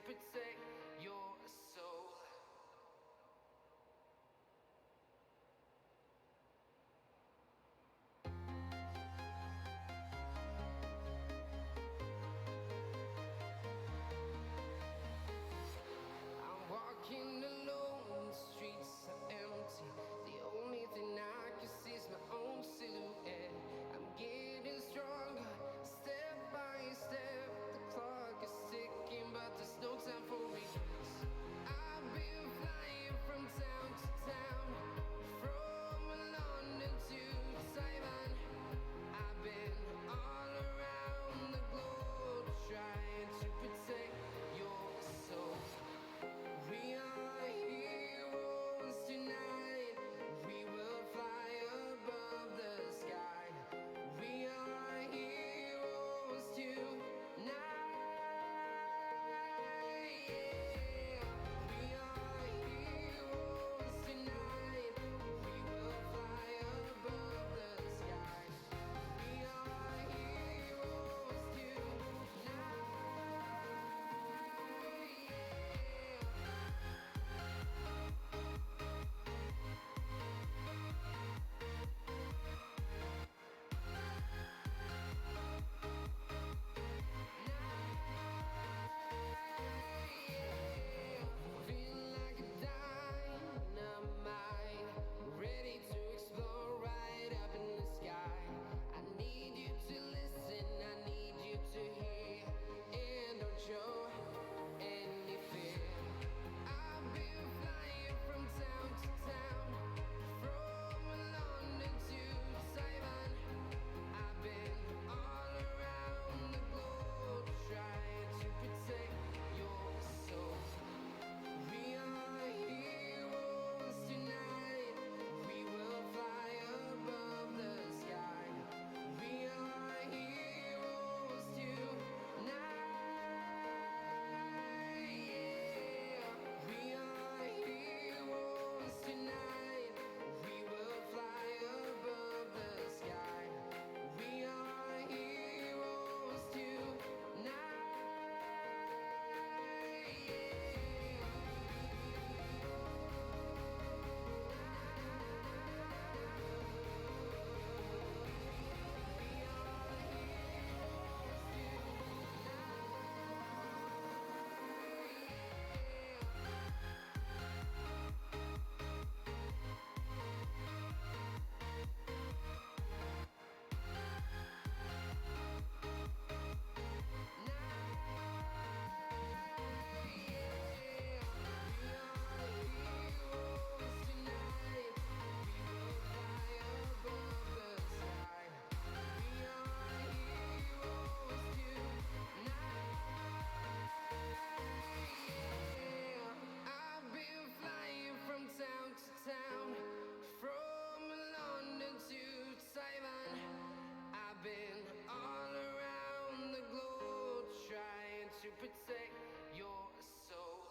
protect your soul. I'm walking alone, the streets are empty. The only thing I can see is my own silhouette. I'm getting stronger, step by step. The clock is ticking, but there's no time for regrets. I've been flying from town to town, from London to Taiwan. I've been all around the globe trying to protect your soul. We are heroes tonight. We will fly above the sky. We are heroes tonight. Yeah. We are heroes tonight. We will fly above the sky. We are heroes tonight. Yeah. Feeling like a dynamite, ready to explode right up in the sky. I need you to listen, I need you to hear, and don't show any fear. I've been flying from town to town, from London to Taiwan. I've been all around the globe trying to protect your soul. We are heroes tonight. We will fly above the sky. We are heroes tonight. Yeah. We are heroes tonight. We will fly above the sky. We are heroes tonight. I've been flying from town to town, from London to Taiwan. I've been all around the globe trying to protect your soul.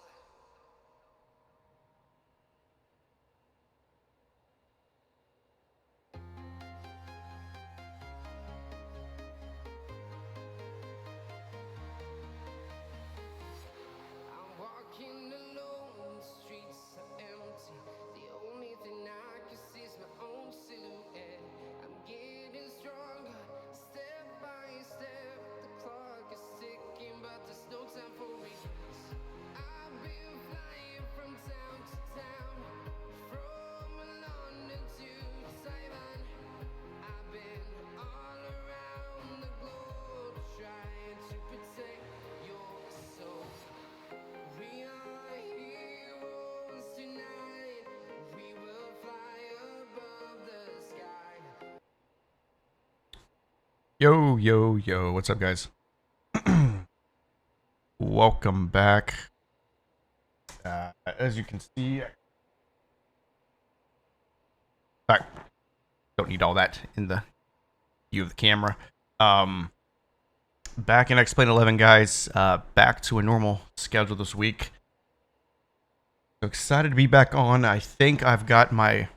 I'm walking alone, the streets are empty. The only thing I can see is my own silhouette. I'm getting stronger, step by step. The clock is ticking, but there's no time for regrets. I've been flying from town to town, from London to Taiwan. I've been all around the globe trying to protect your soul. We are heroes tonight. We will fly above the sky. Yo, yo, yo, what's up, guys? Welcome back. As you can see, don't need all that in the view of the camera. Back in XPLANE 11, guys. Back to a normal schedule this week. So excited to be back on. I think I've got my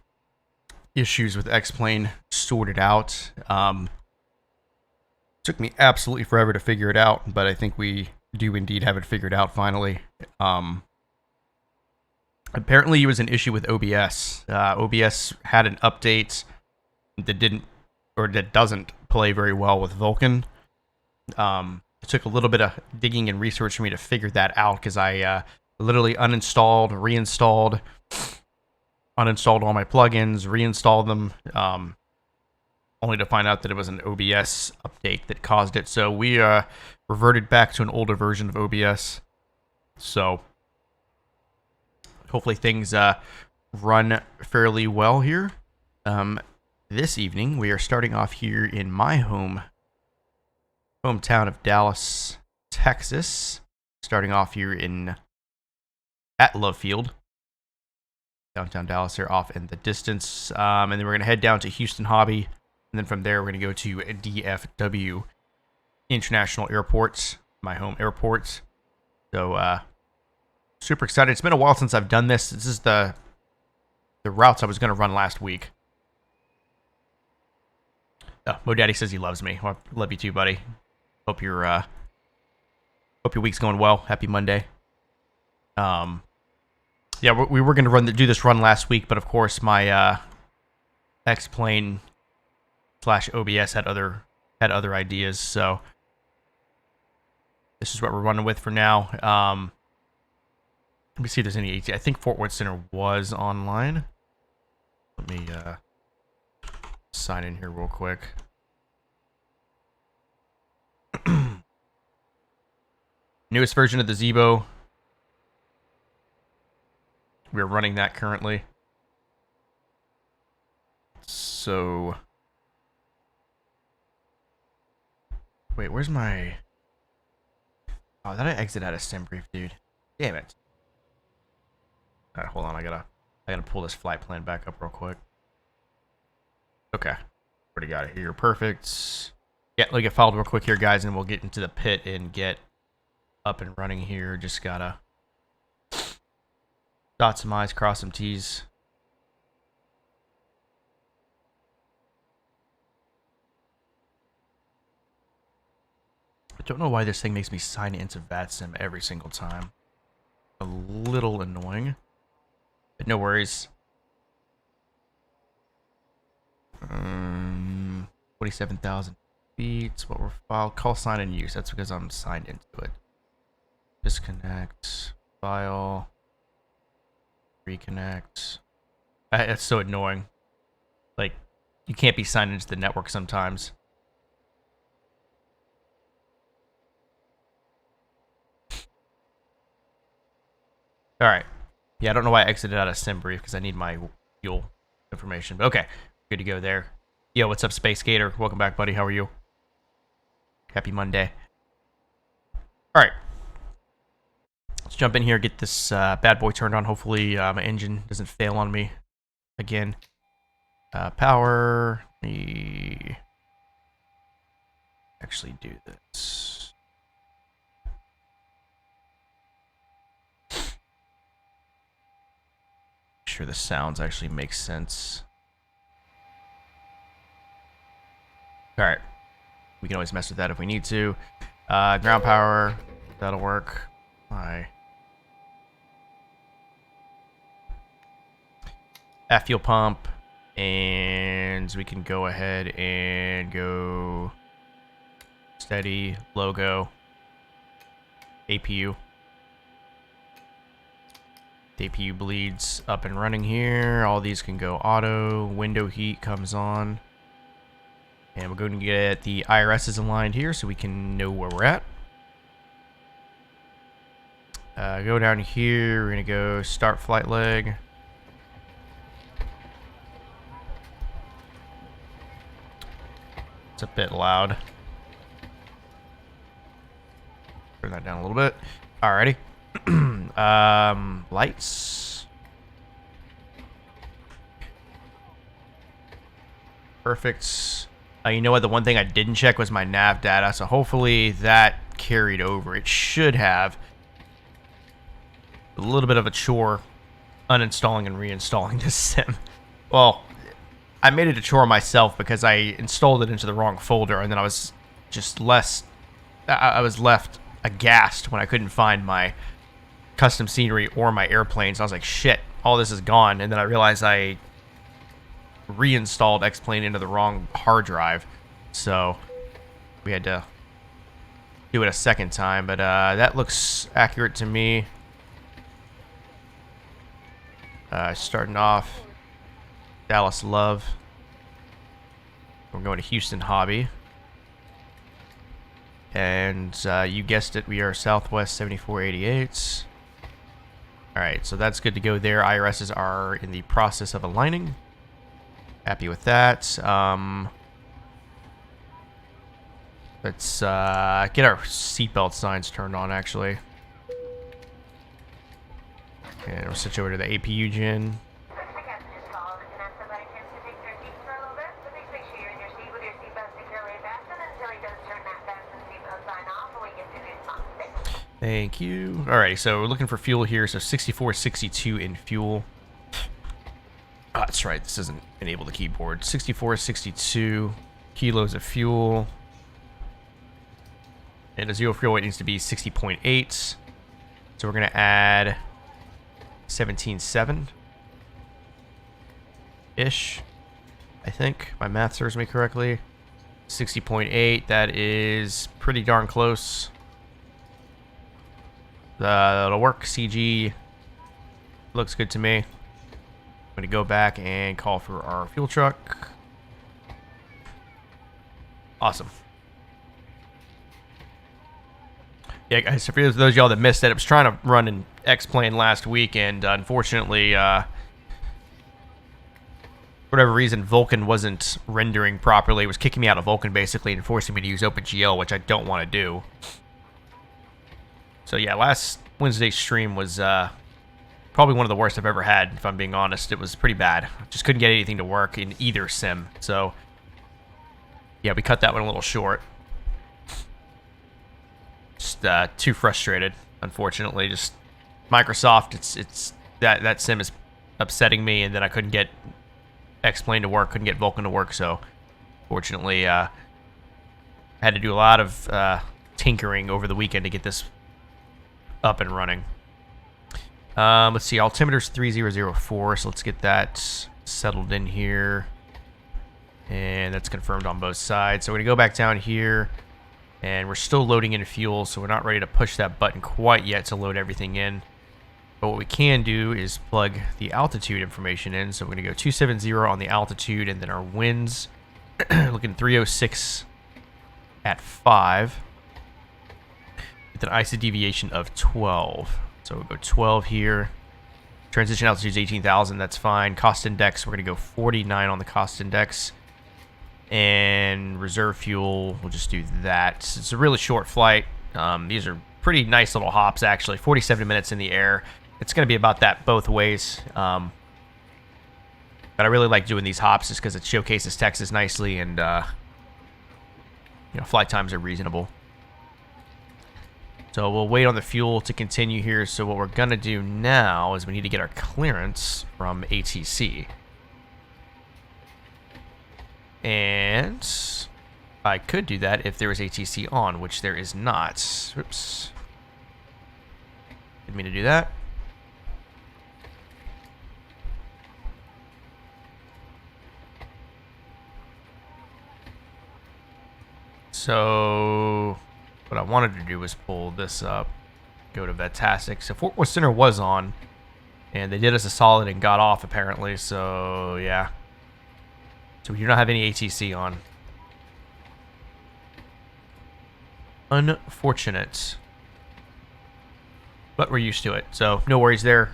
issues with XPLANE sorted out. Took me absolutely forever to figure it out, but I think we do indeed have it figured out finally. Apparently it was an issue with OBS. OBS had an update that doesn't play very well with Vulkan. It took a little bit of digging and research for me to figure that out, because I literally uninstalled, reinstalled, uninstalled all my plugins, reinstalled them, only to find out that it was an OBS update that caused it. So we reverted back to an older version of OBS. So hopefully things run fairly well here. This evening we are starting off here in my hometown of Dallas, Texas. Starting off here at Love Field, downtown Dallas. Here off in the distance, and then we're gonna head down to Houston Hobby, and then from there we're gonna go to DFW International Airport, my home airport. So super excited. It's been a while since I've done this. This is the routes I was gonna run last week. Mo Daddy says he loves me. Well, I love you too, buddy. Hope your week's going well. Happy Monday. Yeah, we were gonna do this run last week, but of course my XPLANE / OBS had other ideas, so this is what we're running with for now. Let me see if there's any. I think Fort Worth Center was online. Let me sign in here real quick. Newest version of the Zebo. We're running that currently. So wait, where's my... Oh, did I exit out of SimBrief, dude? Damn it. Alright, hold on, I gotta pull this flight plan back up real quick. Okay. Already got it here. Perfect. Yeah, let me get filed real quick here, guys, and we'll get into the pit and get up and running here. Just gotta dot some I's, cross some T's. I don't know why this thing makes me sign into VATSIM every single time. A little annoying, but no worries. 27,000 feet. What we're filed. Call sign and use. That's because I'm signed into it. Disconnect. File. Reconnect. That's so annoying. Like, you can't be signed into the network sometimes. Alright. Yeah, I don't know why I exited out of SimBrief, because I need my fuel information. But okay, good to go there. Yo, what's up, Space Gator? Welcome back, buddy. How are you? Happy Monday. Alright. Let's jump in here, get this bad boy turned on. Hopefully my engine doesn't fail on me again. Power. Me actually do this. Make sure the sounds actually make sense. Alright. We can always mess with that if we need to. Ground power. That'll work. Hi. Fuel pump. And we can go ahead and go steady, logo, APU. The APU bleeds up and running here. All these can go auto. Window heat comes on. And we're going to get the IRSs aligned here so we can know where we're at. Go down here. We're going to go start flight leg. It's a bit loud. Turn that down a little bit. Alrighty. Lights. Perfect. You know what? The one thing I didn't check was my nav data, so hopefully that carried over. It should have. A little bit of a chore uninstalling and reinstalling this sim. Well, I made it a chore myself because I installed it into the wrong folder, and then I was just I was left aghast when I couldn't find my custom scenery or my airplanes. I was like, shit, all this is gone. And then I realized I reinstalled XPLANE into the wrong hard drive. So we had to do it a second time. But that looks accurate to me. Starting off, Dallas Love. We're going to Houston Hobby. And you guessed it, we are Southwest 7488. Alright, so that's good to go there. IRSs are in the process of aligning. Happy with that. Let's get our seatbelt signs turned on, actually. And we'll switch over to the APU gen. Thank you. Alrighty, so we're looking for fuel here. So 6462 in fuel. Oh, that's right. This doesn't enable the keyboard. 6462 kilos of fuel. And the zero fuel weight needs to be 60.8. So we're going to add 17.7-ish, I think. My math serves me correctly. 60.8. That is pretty darn close. That'll work. CG looks good to me. I'm going to go back and call for our fuel truck. Awesome. Yeah, guys, for those of y'all that missed it, I was trying to run an XPLANE last week, and unfortunately, for whatever reason, Vulkan wasn't rendering properly. It was kicking me out of Vulkan, basically, and forcing me to use OpenGL, which I don't want to do. So yeah, last Wednesday's stream was probably one of the worst I've ever had, if I'm being honest. It was pretty bad. Just couldn't get anything to work in either sim. So yeah, we cut that one a little short. Just too frustrated, unfortunately. Just Microsoft, it's that sim is upsetting me, and then I couldn't get XPLANE to work, couldn't get Vulkan to work. So fortunately, I had to do a lot of tinkering over the weekend to get this up and running. Let's see, altimeter's 3004, so let's get that settled in here. And that's confirmed on both sides. So we're going to go back down here, and we're still loading in fuel, so we're not ready to push that button quite yet to load everything in. But what we can do is plug the altitude information in. So we're going to go 270 on the altitude, and then our winds, looking 306 at 5. With an ISO deviation of 12. So we'll go 12 here. Transition altitude is 18,000. That's fine. Cost index, we're going to go 49 on the cost index. And reserve fuel, we'll just do that. It's a really short flight. These are pretty nice little hops, actually. 47 minutes in the air. It's going to be about that both ways. But I really like doing these hops just because it showcases Texas nicely, and flight times are reasonable. So we'll wait on the fuel to continue here. So what we're going to do now is we need to get our clearance from ATC. And I could do that if there was ATC on, which there is not. Oops. Didn't mean to do that. So what I wanted to do was pull this up, go to VATSIM. So Fort Worth Center was on, and they did us a solid and got off apparently. So yeah. So we do not have any ATC on. Unfortunate. But we're used to it, so no worries there.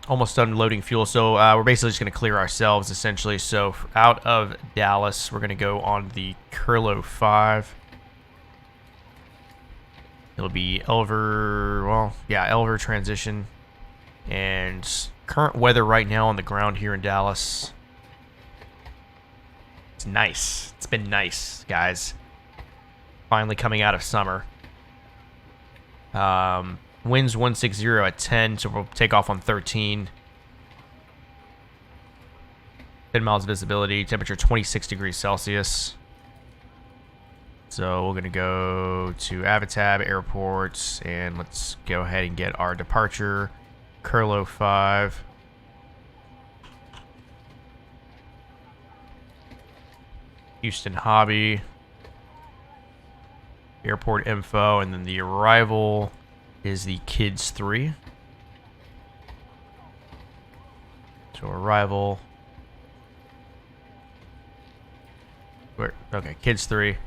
Almost done loading fuel, so we're basically just going to clear ourselves, essentially. So out of Dallas, we're going to go on the Curlo 5. It'll be Elver, well, yeah, Elver transition. And current weather right now on the ground here in Dallas. It's nice. It's been nice, guys. Finally coming out of summer. Winds 160 at 10, so we'll take off on 13. 10 miles visibility. Temperature 26 degrees Celsius. So we're going to go to Avatab Airports, and let's go ahead and get our departure. Curlo 5. Houston Hobby. Airport info, and then the arrival is the Kids 3. So arrival. Okay, Kids 3.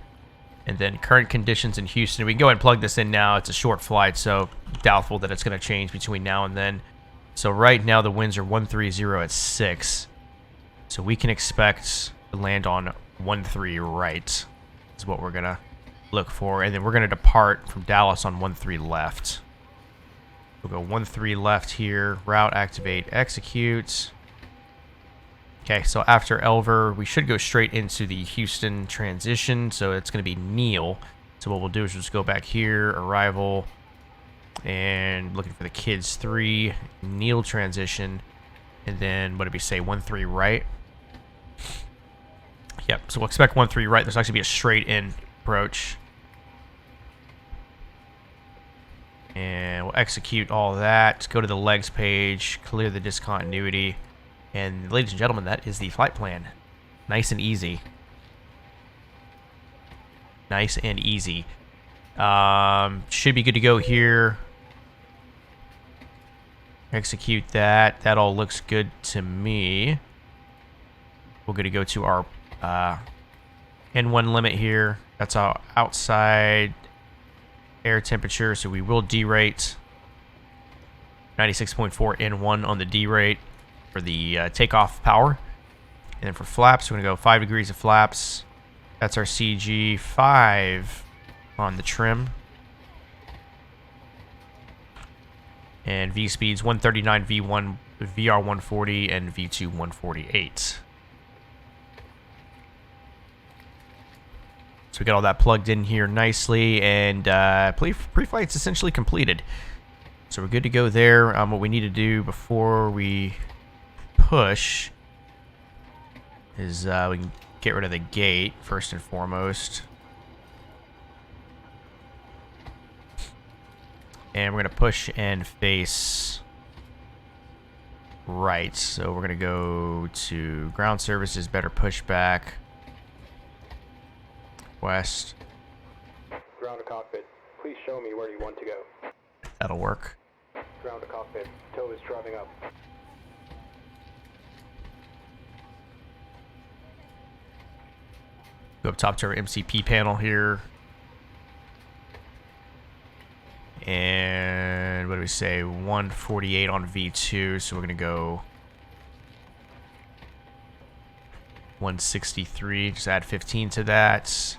And then current conditions in Houston. We can go ahead and plug this in now. It's a short flight, so doubtful that it's going to change between now and then. So right now the winds are 130 at 6. So we can expect to land on 13 right. Is what we're going to look for. And then we're going to depart from Dallas on 13 left. We'll go 13 left here. Route, activate, execute. Okay, so after Elver, we should go straight into the Houston transition. So it's going to be Neil. So what we'll do is just go back here, arrival, and looking for the Kids 3, Neil transition, and then what did we say, 13 right? Yep, so we'll expect 13 right. There's actually be a straight in approach. And we'll execute all that. Go to the legs page, clear the discontinuity. And ladies and gentlemen, that is the flight plan. Nice and easy. Nice and easy. Should be good to go here. Execute that. That all looks good to me. We're going to go to our N1 limit here. That's our outside air temperature. So we will derate 96.4 N1 on the derate for the takeoff power. And then for flaps, we're going to go 5 degrees of flaps. That's our CG 5 on the trim. And V speeds 139 V1, VR 140, and V2 148. So we got all that plugged in here nicely, and pre-flight's essentially completed. So we're good to go there. What we need to do before we push is we can get rid of the gate first and foremost. And we're going to push and face right. So we're going to go to ground services, better push back. West. Ground to cockpit. Please show me where you want to go. That'll work. Ground to cockpit. Tow is driving up. Go up top to our MCP panel here. And what do we say? 148 on V2, so we're going to go 163. Just add 15 to that.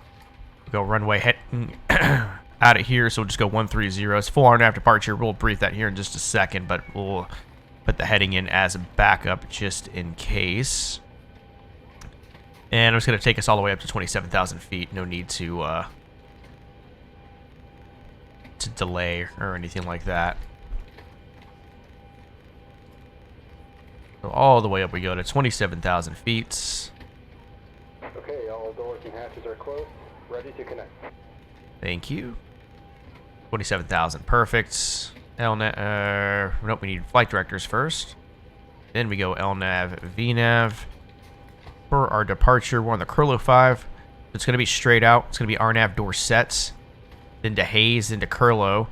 Go runway heading out of here, so we'll just go 130. It's full hour after departure. We'll brief that here in just a second, but we'll put the heading in as a backup just in case. And it's going to take us all the way up to 27,000 feet. No need to delay or anything like that. So all the way up we go to 27,000 feet. Okay, all doors and hatches are closed. Ready to connect. Thank you. 27,000, perfect. LNAV, nope, we need flight directors first. Then we go LNAV, VNAV. For our departure, we're on the Curlo 5. It's going to be straight out. It's going to be RNAV door sets. Then to Hayes, then to Curlo.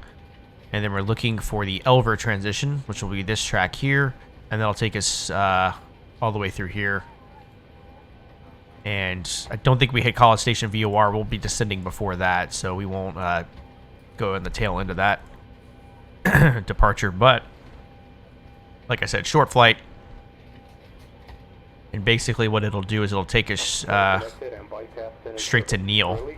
And then we're looking for the Elver transition, which will be this track here. And that'll take us all the way through here. And I don't think we hit College Station VOR. We'll be descending before that, so we won't go in the tail end of that departure. But, like I said, short flight. And basically what it'll do is it'll take us straight to Neil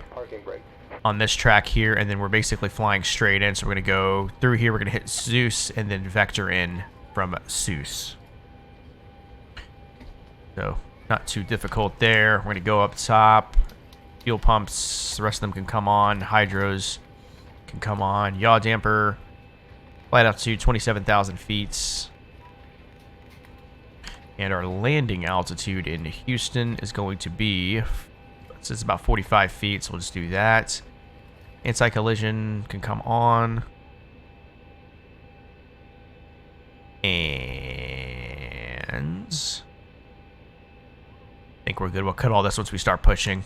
on this track here. And then we're basically flying straight in. So we're going to go through here. We're going to hit Zeus and then vector in from Zeus. So not too difficult there. We're going to go up top. Fuel pumps, the rest of them can come on. Hydros can come on. Yaw damper. Flight altitude 27,000 feet. And our landing altitude in Houston is going to be So it's about 45 feet, so we'll just do that. Anti-collision can come on. And I think we're good. We'll cut all this once we start pushing.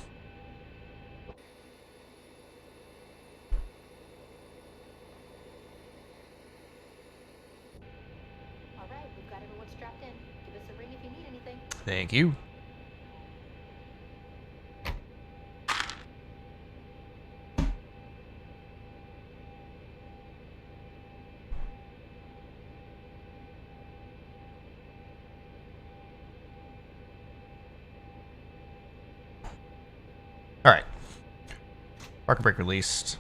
All right, we've got everyone strapped in. Give us a ring if you need anything. Thank you. All right. Parking brake released.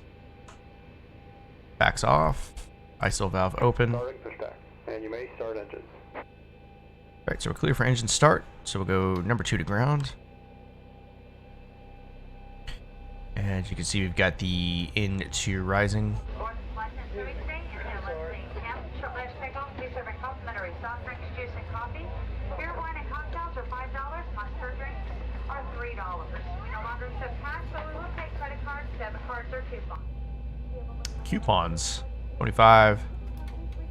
Backs off. ISO valve open. All Starting push back, and you may start engines. right, so we're clear for engine start. So we'll go number 2 to ground. As you can see, we've got the into rising. Coupons. 25.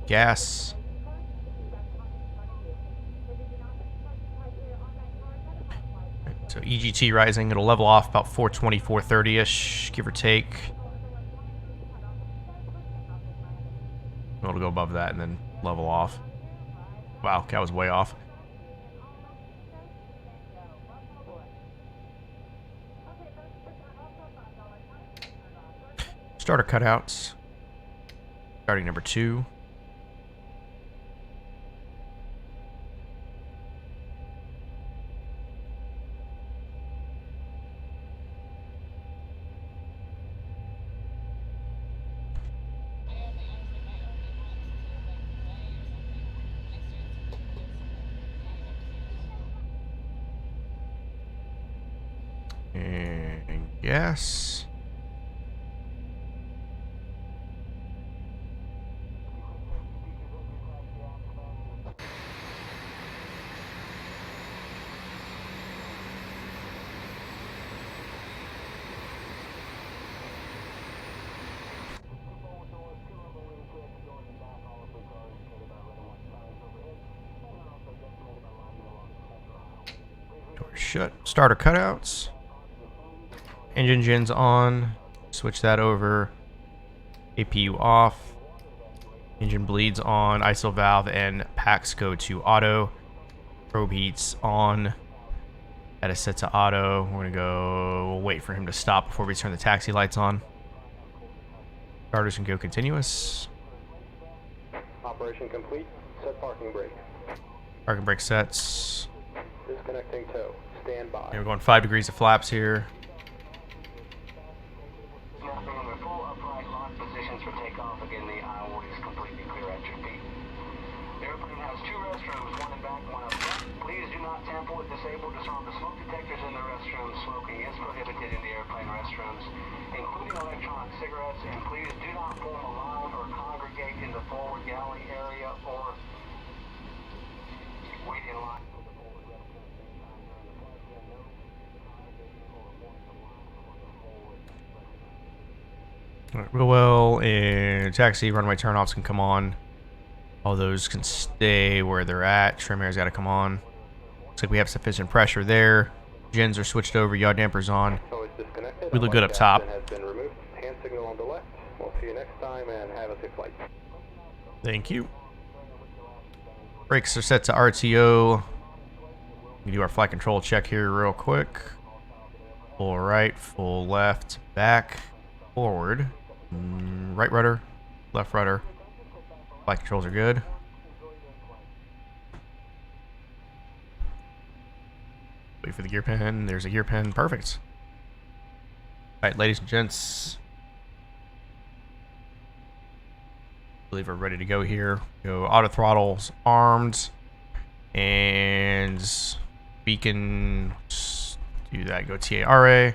Gas. So EGT rising, it'll level off about 420, 430-ish, give or take. It'll go above that and then level off. Wow, that was way off. Starter cutouts. Starting number 2. And gas. Door shut. Starter cutouts. Engine gens on. Switch that over. APU off. Engine bleeds on. ISO valve and packs go to auto. Probe heats on. That is set to auto. We're gonna we'll wait for him to stop before we turn the taxi lights on. Starters can go continuous. Operation complete. Set parking brake. Parking brake sets. Disconnecting tow. Stand by. And we're going 5 degrees of flaps here. Snapping in their full upright lock positions for takeoff. Again, the aisle is completely clear at your feet. The airplane has 2 restrooms, one in back, one up front. Please do not tamper with, disable, disarm the smoke detectors in the restrooms. Smoking is prohibited in the airplane restrooms, including electronic cigarettes. And please do not form a line or congregate in the forward galley area or wait in line for the forward restroom anytime during the flight. Again, no congregating or forming a line for the forward restroom. Alright, real well, and taxi runway turnoffs can come on. All those can stay where they're at. Trim air's got to come on. Looks like we have sufficient pressure there. Gens are switched over. Yaw dampers on. Tow is disconnected. We look good up top. Has been removed. Hand signal on the left. We'll see you next time and have a safe flight. Thank you. Brakes are set to RTO. We do our flight control check here real quick. Full right, full left, back, forward, right rudder, left rudder. Flight controls are good. Wait for the gear pin. There's a gear pin. Perfect. All right, ladies and gents. I believe we're ready to go here. Go auto throttles armed. And beacon. Just do that. Go TARA.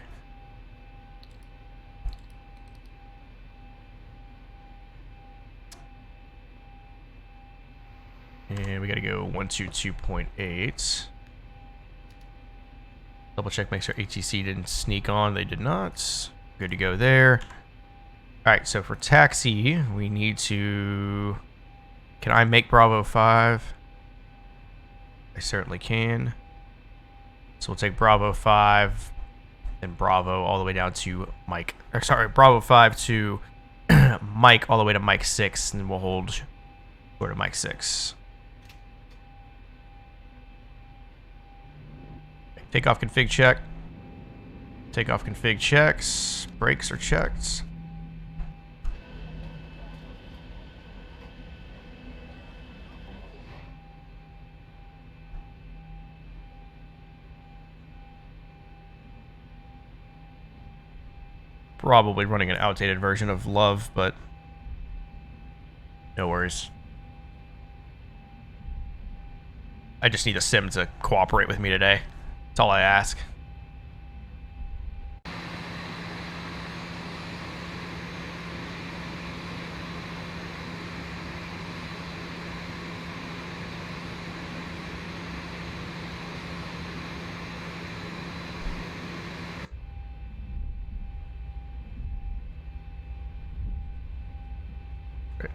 And we got to go 122.8. Double check, make sure ATC didn't sneak on. They did not. Good to go there. Alright, so for taxi, we need to... Can I make Bravo 5? I certainly can. So we'll take Bravo 5 and Bravo all the way down to Mike. Or sorry, Bravo 5 to Mike all the way to Mike 6, and then we'll hold short of Mike 6. Takeoff config check. Takeoff config checks. Brakes are checked. Probably running an outdated version of Love, but no worries. I just need a sim to cooperate with me today. That's all I ask.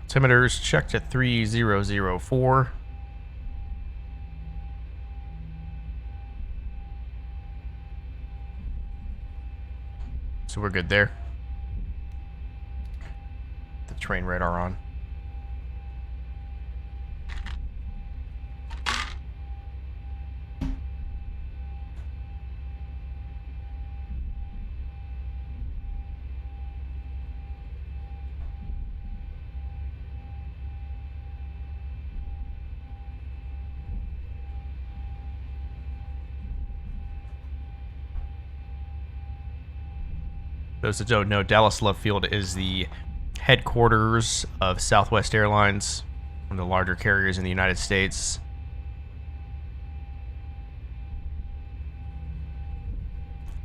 Altimeters checked at 3004. So we're good there. The train radar on. Those that don't know, Dallas Love Field is the headquarters of Southwest Airlines, one of the larger carriers in the United States.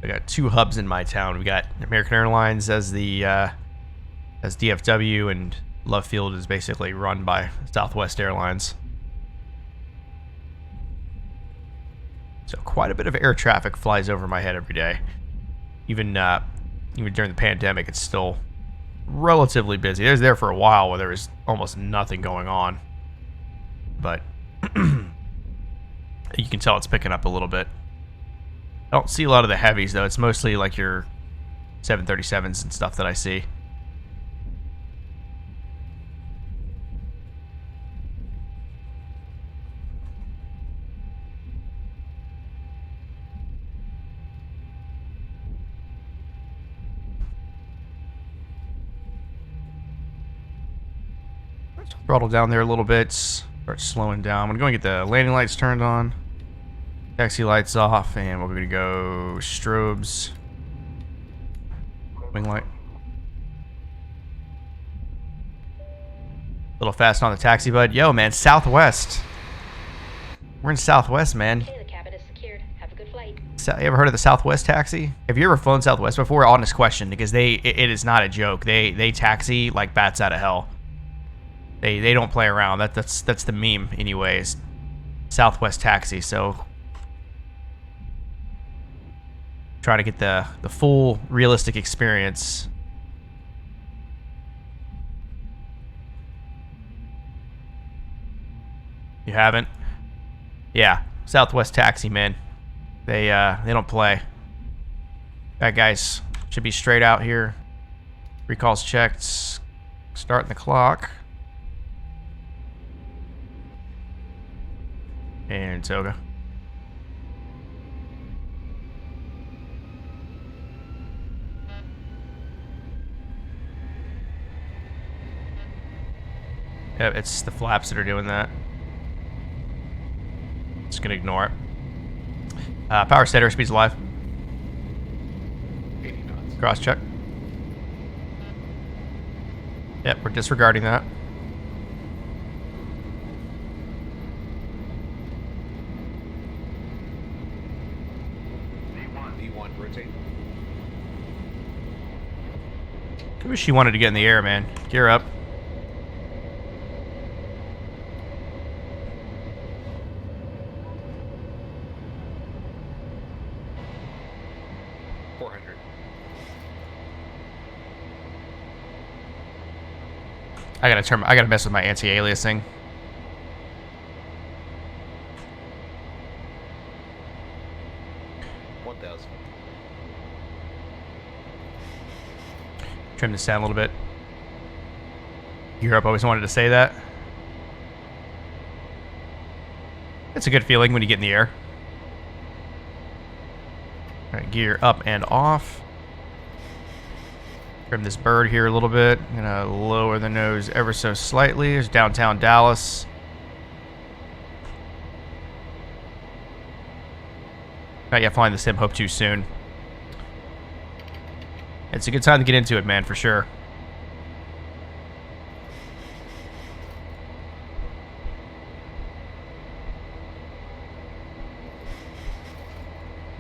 I got two hubs in my town. We got American Airlines as the as DFW, and Love Field is basically run by Southwest Airlines. So quite a bit of air traffic flies over my head every day. Even during the pandemic, it's still relatively busy. It was there for a while where there was almost nothing going on. But you can tell it's picking up a little bit. I don't see a lot of the heavies, though. It's mostly like your 737s and stuff that I see. Throttle down there a little bit. Start slowing down. I'm going to go and get the landing lights turned on. Taxi lights off. And we're going to go strobes. Wing light. A little fast on the taxi, bud. Yo, man. Southwest. We're in Southwest, man. Okay, the cabin is secured. Have a good flight. You ever heard of the Southwest taxi? Have you ever flown Southwest before? Honest question, because it is not a joke. They taxi like bats out of hell. They don't play around. That's the meme, anyways. Southwest taxi. So try to get the full realistic experience. You haven't? Yeah, Southwest taxi, man. They don't play. That guys should be straight out here. Recalls checked. Starting the clock. And Toga. Yep, it's the flaps that are doing that. Just gonna ignore it. Power steady, airspeed's alive. 80 knots. Cross check. Yep, we're disregarding that. D1, rotate. I wish she wanted to get in the air, man. Gear up. 400. I gotta mess with my anti-aliasing. Trim this down a little bit. Europe always wanted to say that. It's a good feeling when you get in the air. Alright, gear up and off. Trim this bird here a little bit. I'm gonna lower the nose ever so slightly. There's downtown Dallas. Not yet flying the sim, hope too soon. It's a good time to get into it, man, for sure.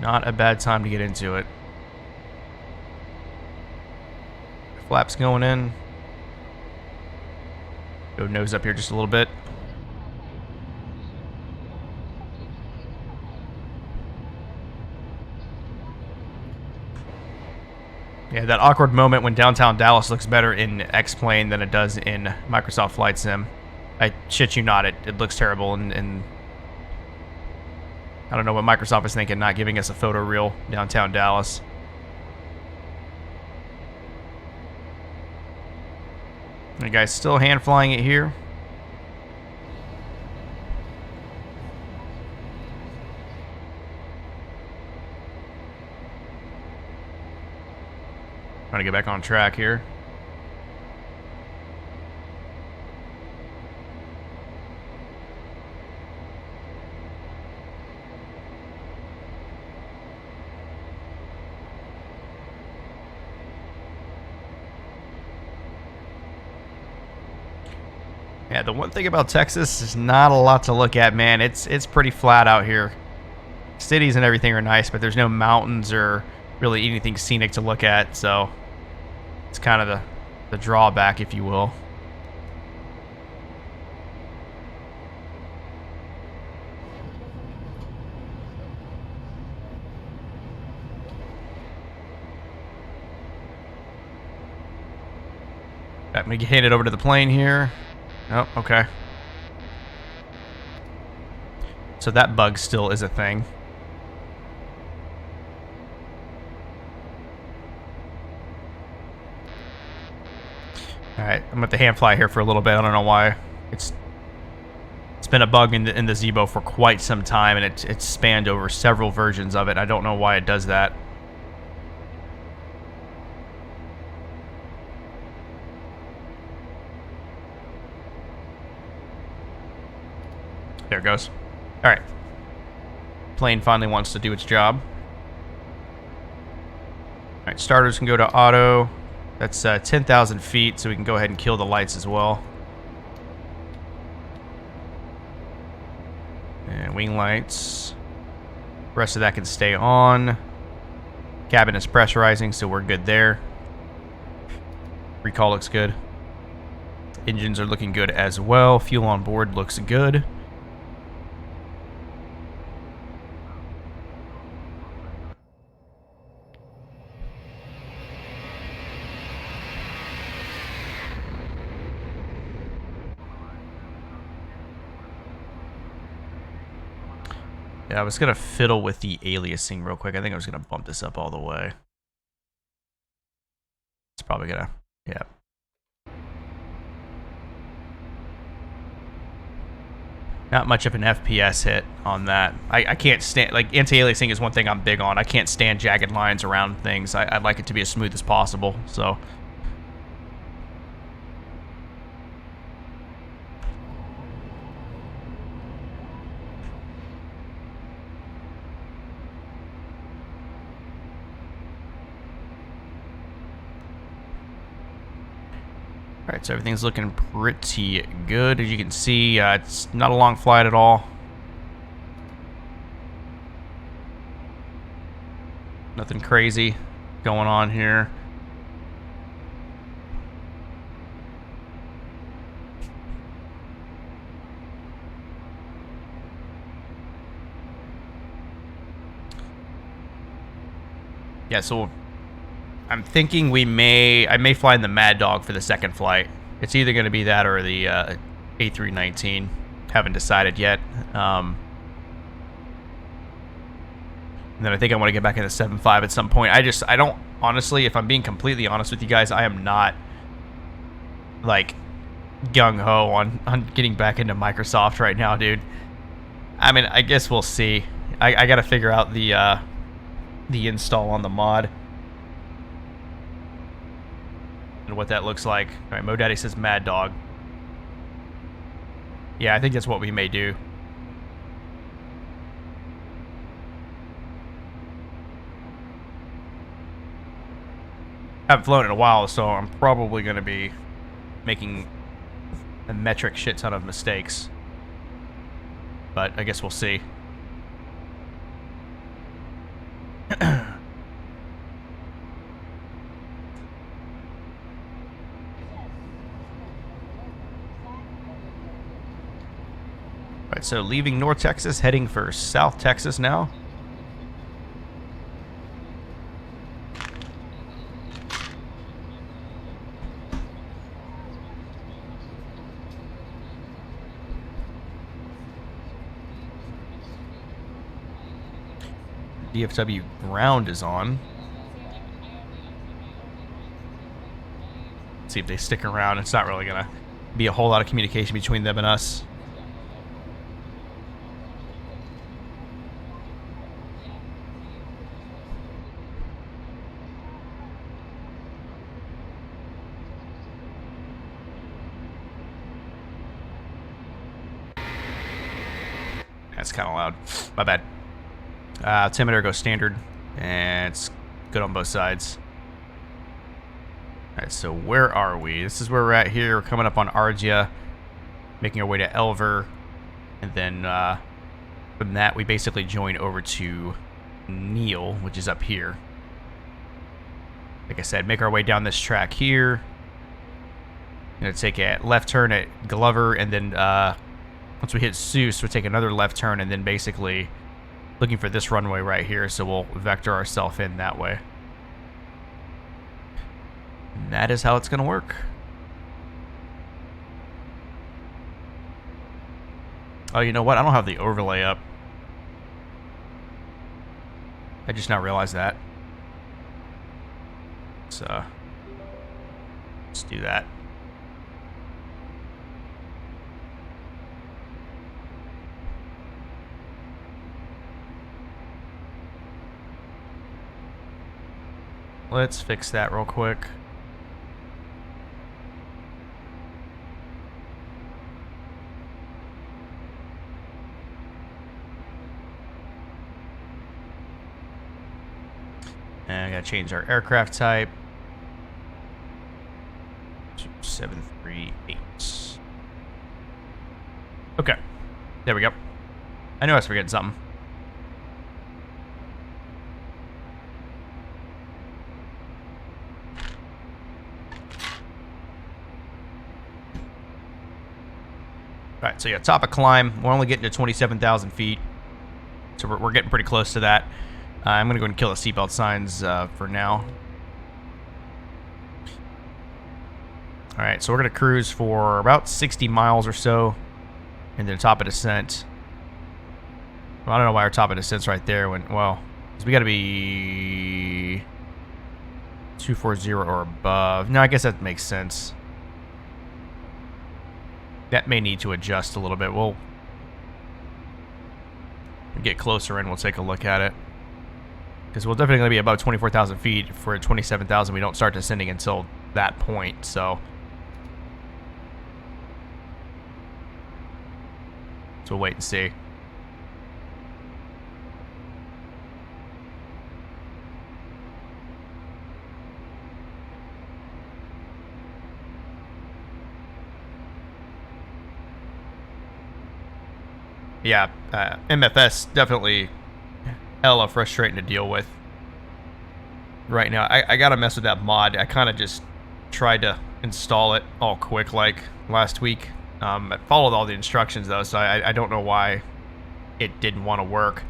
Not a bad time to get into it. Flaps going in. Go nose up here just a little bit. Yeah, that awkward moment when downtown Dallas looks better in XPLANE than it does in Microsoft Flight Sim. I shit you not, it looks terrible, and I don't know what Microsoft is thinking, not giving us a photo reel downtown Dallas. You guys still hand flying it here. Trying to get back on track here. Yeah, the one thing about Texas is not a lot to look at, man. It's pretty flat out here. Cities and everything are nice, but there's no mountains or really anything scenic to look at, so it's kind of the drawback, if you will. I'm going to hand it over to the plane here. Oh, okay. So that bug still is a thing. Alright, I'm at the hand fly here for a little bit. I don't know why. It's been a bug in the Zebo for quite some time, and it's spanned over several versions of it. I don't know why it does that. There it goes. Alright. Plane finally wants to do its job. Alright, starters can go to auto. That's 10,000 feet, so we can go ahead and kill the lights as well. And wing lights. The rest of that can stay on. Cabin is pressurizing, so we're good there. Recall looks good. Engines are looking good as well. Fuel on board looks good. Yeah, I was going to fiddle with the aliasing real quick. I think I was going to bump this up all the way. It's probably going to, yeah. Not much of an FPS hit on that. I can't stand, like, anti-aliasing is one thing I'm big on. I can't stand jagged lines around things. I'd like it to be as smooth as possible, so. Alright, so everything's looking pretty good. As you can see, it's not a long flight at all. Nothing crazy going on here. Yeah, so I'm thinking I may fly in the Mad Dog for the second flight. It's either going to be that or the A319. Haven't decided yet. And then I think I want to get back in the 7.5 at some point. I don't, honestly, if I'm being completely honest with you guys, I am not, like, gung-ho on getting back into Microsoft right now, dude. I mean, I guess we'll see. I got to figure out the install on the mod and what that looks like. All right, MoDaddy says Mad Dog. Yeah, I think that's what we may do. Haven't flown in a while, so I'm probably going to be making a metric shit ton of mistakes. But I guess we'll see. Alright, so leaving North Texas, heading for South Texas now. DFW ground is on. Let's see if they stick around. It's not really gonna be a whole lot of communication between them and us. That's kind of loud. My bad. Altimeter goes standard, and it's good on both sides. Alright, so where are we? This is where we're at here. We're coming up on Argia, making our way to Elver, and then from that we basically join over to Neal, which is up here. Like I said, make our way down this track here. Gonna take a left turn at Glover, and then once we hit Seuss, we'll take another left turn, and then basically looking for this runway right here, so we'll vector ourselves in that way. And that is how it's going to work. Oh, you know what? I don't have the overlay up. I just now realized that. So, let's do that. Let's fix that real quick. And I gotta change our aircraft type to 738. Okay, there we go. I knew I was forgetting something. Alright, so yeah, top of climb. We're only getting to 27,000 feet. So we're getting pretty close to that. I'm going to go ahead and kill the seatbelt signs for now. Alright, so we're going to cruise for about 60 miles or so. And then top of descent. Well, I don't know why our top of descent's right there when, well, because we got to be 240 or above. No, I guess that makes sense. That may need to adjust a little bit. We'll get closer and we'll take a look at it. Because we'll definitely be above 24,000 feet. For 27,000, we don't start descending until that point, so. So we'll wait and see. Yeah, MFS definitely hella frustrating to deal with right now. I gotta mess with that mod. I kind of just tried to install it all quick like last week. I followed all the instructions though, so I don't know why it didn't want to work.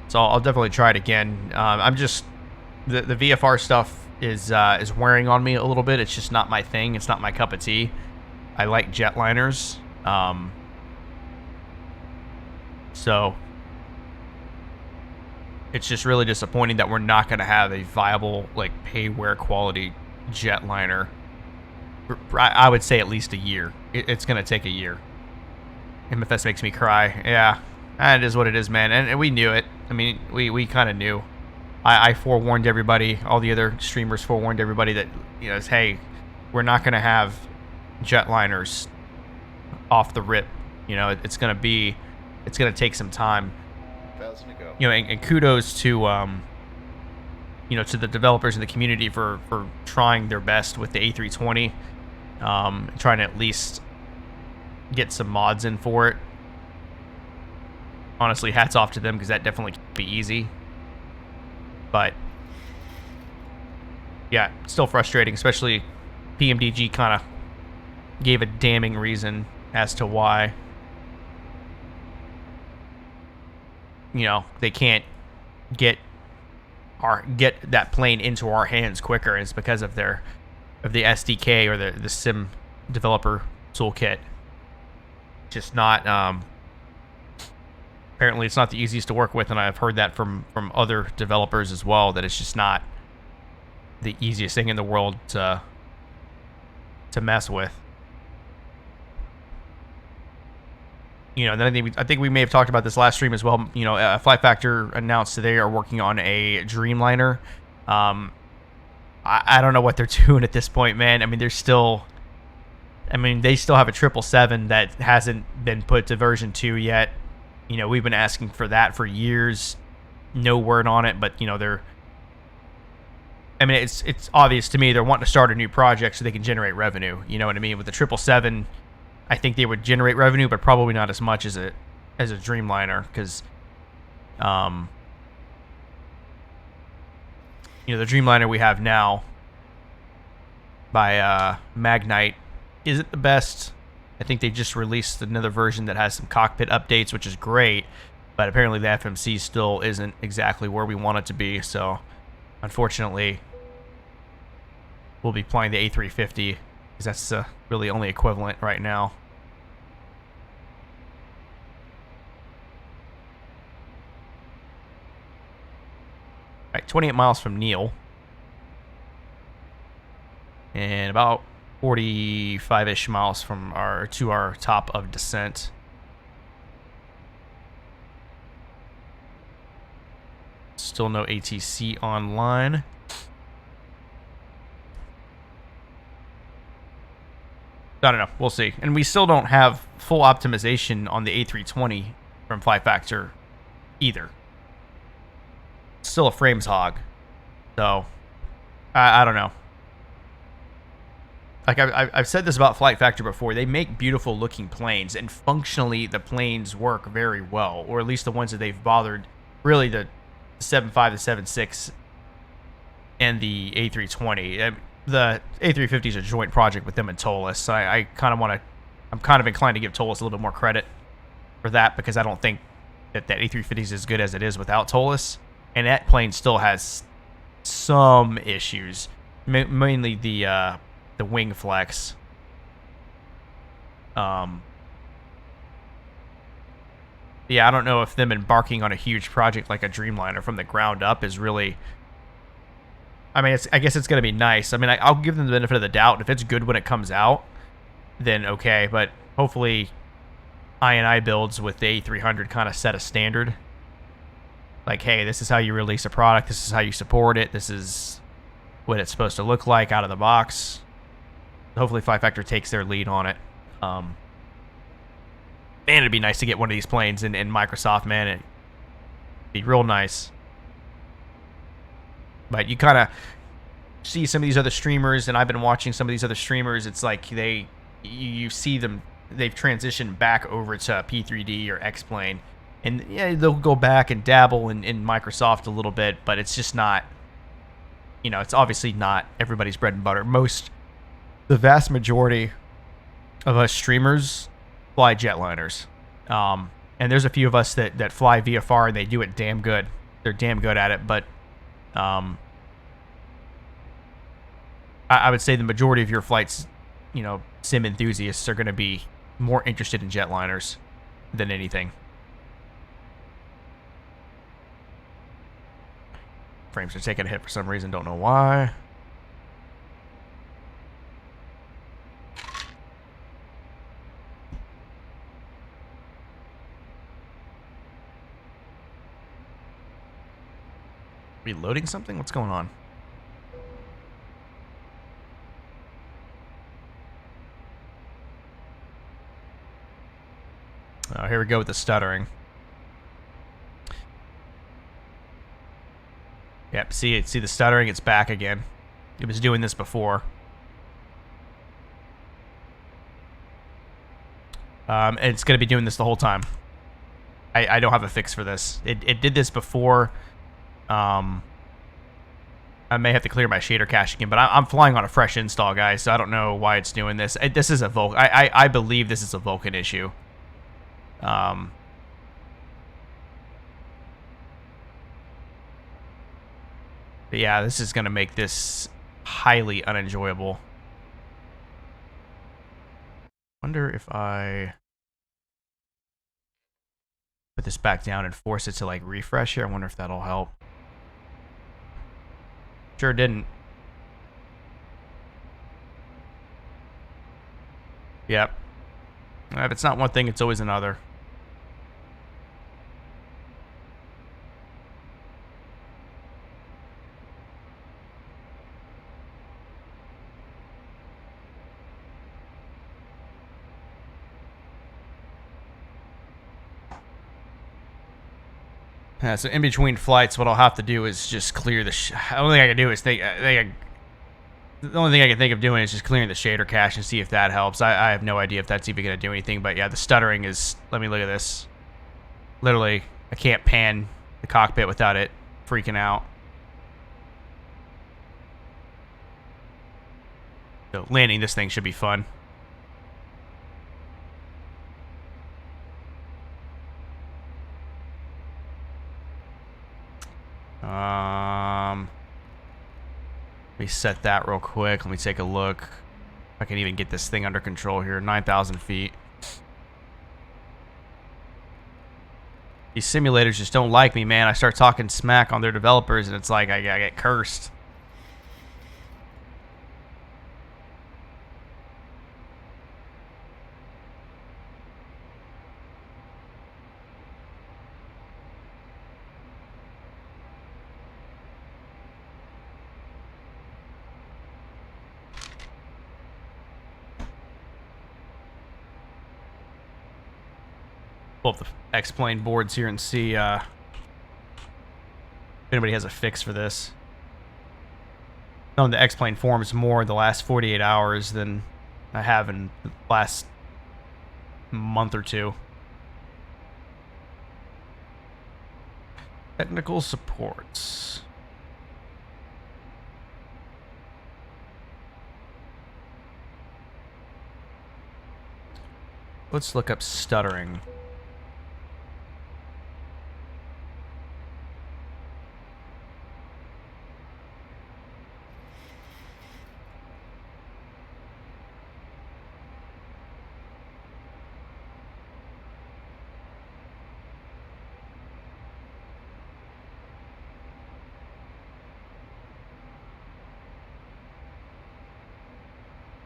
So I'll definitely try it again. I'm just the VFR stuff is wearing on me a little bit. It's just not my thing. It's not my cup of tea. I like jetliners. So it's just really disappointing that we're not going to have a viable, like, pay-wear quality jetliner. I would say at least a year. It's going to take a year. MFS makes me cry. Yeah, it is what it is, man. And we knew it. I mean, we kind of knew. I forewarned everybody. All the other streamers forewarned everybody that, you know, hey, we're not going to have jetliners off the rip. You know, it's going to take some time. You know, and kudos to you know, to the developers in the community for trying their best with the A320, trying to at least get some mods in for it. Honestly, hats off to them, because that definitely can't be easy. But yeah, still frustrating, especially PMDG kind of gave a damning reason as to why, you know, they can't get that plane into our hands quicker. It's because of the SDK, or the sim developer toolkit. Just not apparently it's not the easiest to work with, and I've heard that from other developers as well, that it's just not the easiest thing in the world to mess with. You know, and then I think we may have talked about this last stream as well. You know, Flight Factor announced they are working on a Dreamliner. I don't know what they're doing at this point, man. I mean, they still have a 777 that hasn't been put to version 2 yet. You know, we've been asking for that for years. No word on it, but, you know, it's obvious to me they're wanting to start a new project so they can generate revenue. You know what I mean? With the 777, I think they would generate revenue, but probably not as much as a Dreamliner, because you know, the Dreamliner we have now by Magnite isn't the best. I think they just released another version that has some cockpit updates, which is great, but apparently the FMC still isn't exactly where we want it to be. So unfortunately, we'll be playing the A350, because that's really only equivalent right now. All right, 28 miles from Neil, and about 45-ish miles from our top of descent. Still no ATC online. I don't know. We'll see. And we still don't have full optimization on the A320 from Flight Factor either. Still a frames hog. So, I don't know. Like, I've said this about Flight Factor before. They make beautiful looking planes, and functionally the planes work very well, or at least the ones that they've bothered. Really, the 7.5, the 7.6, and the A320. The A350 is a joint project with them and Tolis. So I'm kind of inclined to give Tolis a little bit more credit for that, because I don't think that A350 is as good as it is without Tolis. And that plane still has some issues, mainly the wing flex. Yeah, I don't know if them embarking on a huge project like a Dreamliner from the ground up is really... I mean, I guess it's going to be nice. I mean, I'll give them the benefit of the doubt. If it's good when it comes out, then okay. But hopefully I&I builds with the A300 kind of set a standard. Like, hey, this is how you release a product. This is how you support it. This is what it's supposed to look like out of the box. Hopefully Flight Factor takes their lead on it. Man, it'd be nice to get one of these planes in Microsoft, man. It'd be real nice. But you kind of see some of these other streamers, and I've been watching some of these other streamers. It's like you see them, they've transitioned back over to P3D or XPLANE. And yeah, they'll go back and dabble in Microsoft a little bit, but it's just not, you know, it's obviously not everybody's bread and butter. The vast majority of us streamers fly jetliners. And there's a few of us that fly VFR, and they do it damn good. They're damn good at it, but I would say the majority of your flights, you know, sim enthusiasts are going to be more interested in jetliners than anything. Frames are taking a hit for some reason, don't know why. Reloading something? What's going on? Oh, here we go with the stuttering. Yep, see it. See the stuttering? It's back again. It was doing this before. And it's going to be doing this the whole time. I don't have a fix for this. It did this before. I may have to clear my shader cache again, but I'm flying on a fresh install, guys, so I don't know why it's doing this. This is a Vulkan. I believe this is a Vulkan issue. But yeah, this is going to make this highly unenjoyable. Wonder if I put this back down and force it to like refresh here. I wonder if that'll help. Sure didn't. Yep. If it's not one thing, it's always another. So in between flights, what I'll have to do is just clear the. The only thing I can do is the only thing I can think of doing is just clearing the shader cache and see if that helps. I have no idea if that's even going to do anything, but yeah, the stuttering is. Let me look at this. Literally, I can't pan the cockpit without it freaking out. So landing this thing should be fun. Let me set that real quick. Let me take a look. If I can even get this thing under control here. 9,000 feet. These simulators just don't like me, man. I start talking smack on their developers, and it's like I get cursed. Pull up the XPLANE boards here and see if anybody has a fix for this. On the XPLANE forums more in the last 48 hours than I have in the last month or two. Technical supports. Let's look up stuttering.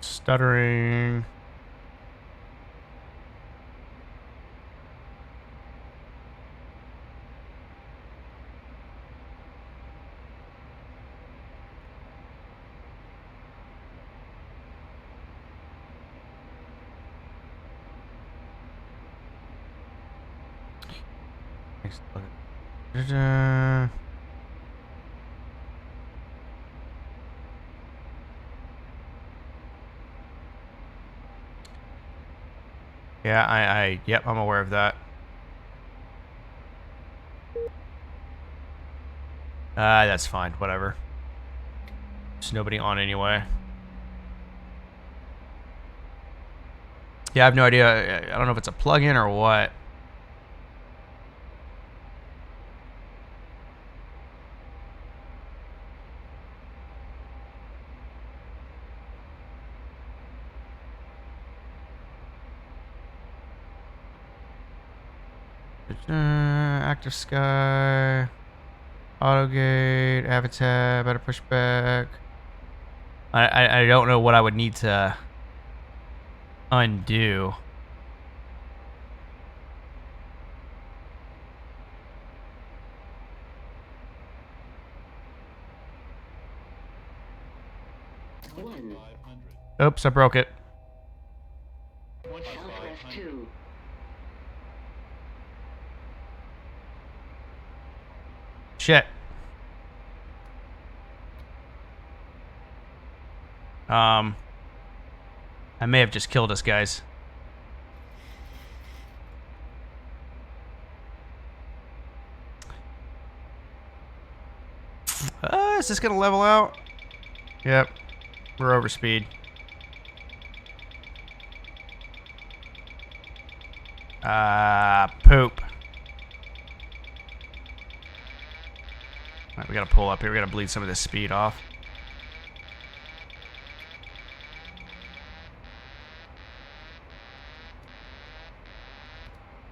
Stuttering. Yeah, yep, I'm aware of that. That's fine, whatever. There's nobody on anyway. Yeah, I have no idea. I don't know if it's a plugin or what. Active sky. Auto gate. Avatar. Better push back. I don't know what I would need to undo. Oops, I broke it. Shit. I may have just killed us, guys. Is this gonna level out? Yep. We're over speed. Poop. Alright, we gotta pull up here. We gotta bleed some of this speed off.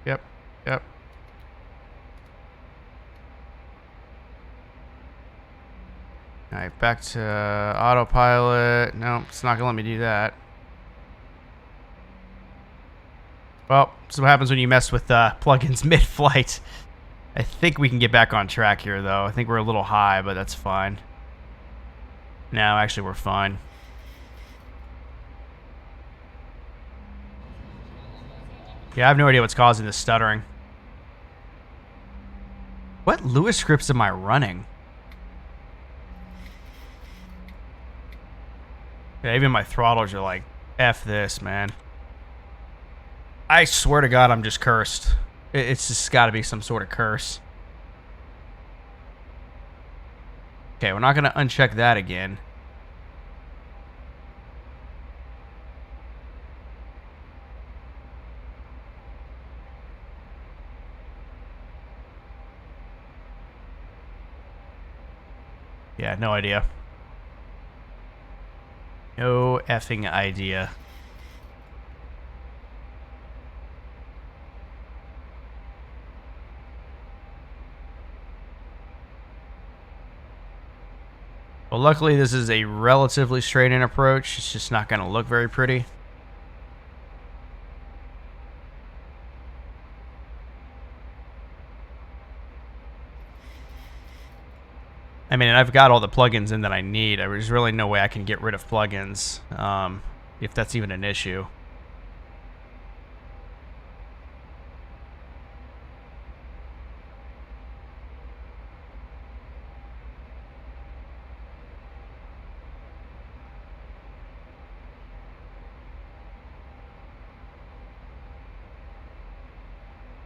Yep. Yep. Alright, back to autopilot. No, it's not gonna let me do that. Well, this is what happens when you mess with plugins mid-flight. I think we can get back on track here, though. I think we're a little high, but that's fine. No, actually, we're fine. Yeah, I have no idea what's causing this stuttering. What Lewis scripts am I running? Yeah, even my throttles are like, F this, man. I swear to God, I'm just cursed. It's just got to be some sort of curse. Okay, we're not going to uncheck that again. Yeah, no idea. No effing idea. Well, luckily this is a relatively straight-in approach. It's just not going to look very pretty. I mean, I've got all the plugins in that I need. There's really no way I can get rid of plugins, if that's even an issue.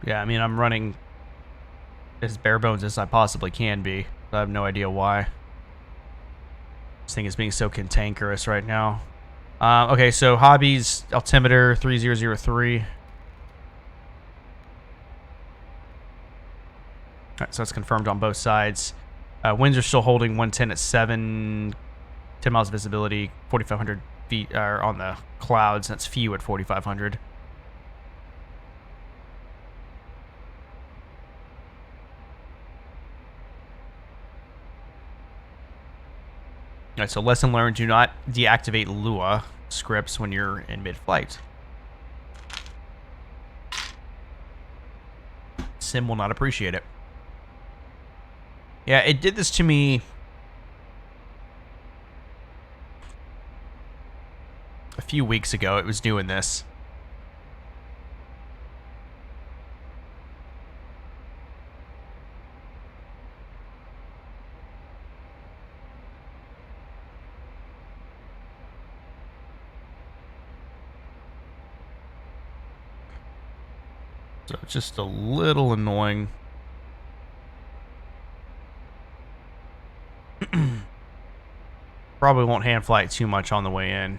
Yeah, I mean, I'm running as bare bones as I possibly can be. I have no idea why. This thing is being so cantankerous right now. Okay, so hobbies, altimeter 3003. Alright, so that's confirmed on both sides. Winds are still holding 110 at 7, 10 miles of visibility, 4,500 feet are on the clouds. That's few at 4,500. Alright, so lesson learned, do not deactivate Lua scripts when you're in mid-flight. Sim will not appreciate it. Yeah, it did this to me a few weeks ago. It was doing this. So it's just a little annoying. Probably won't hand fly it too much on the way in.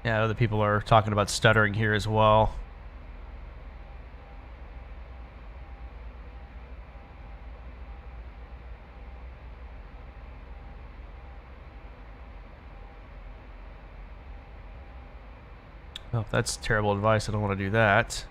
Yeah, other people are talking about stuttering here as well. Well, if that's terrible advice, I don't want to do that.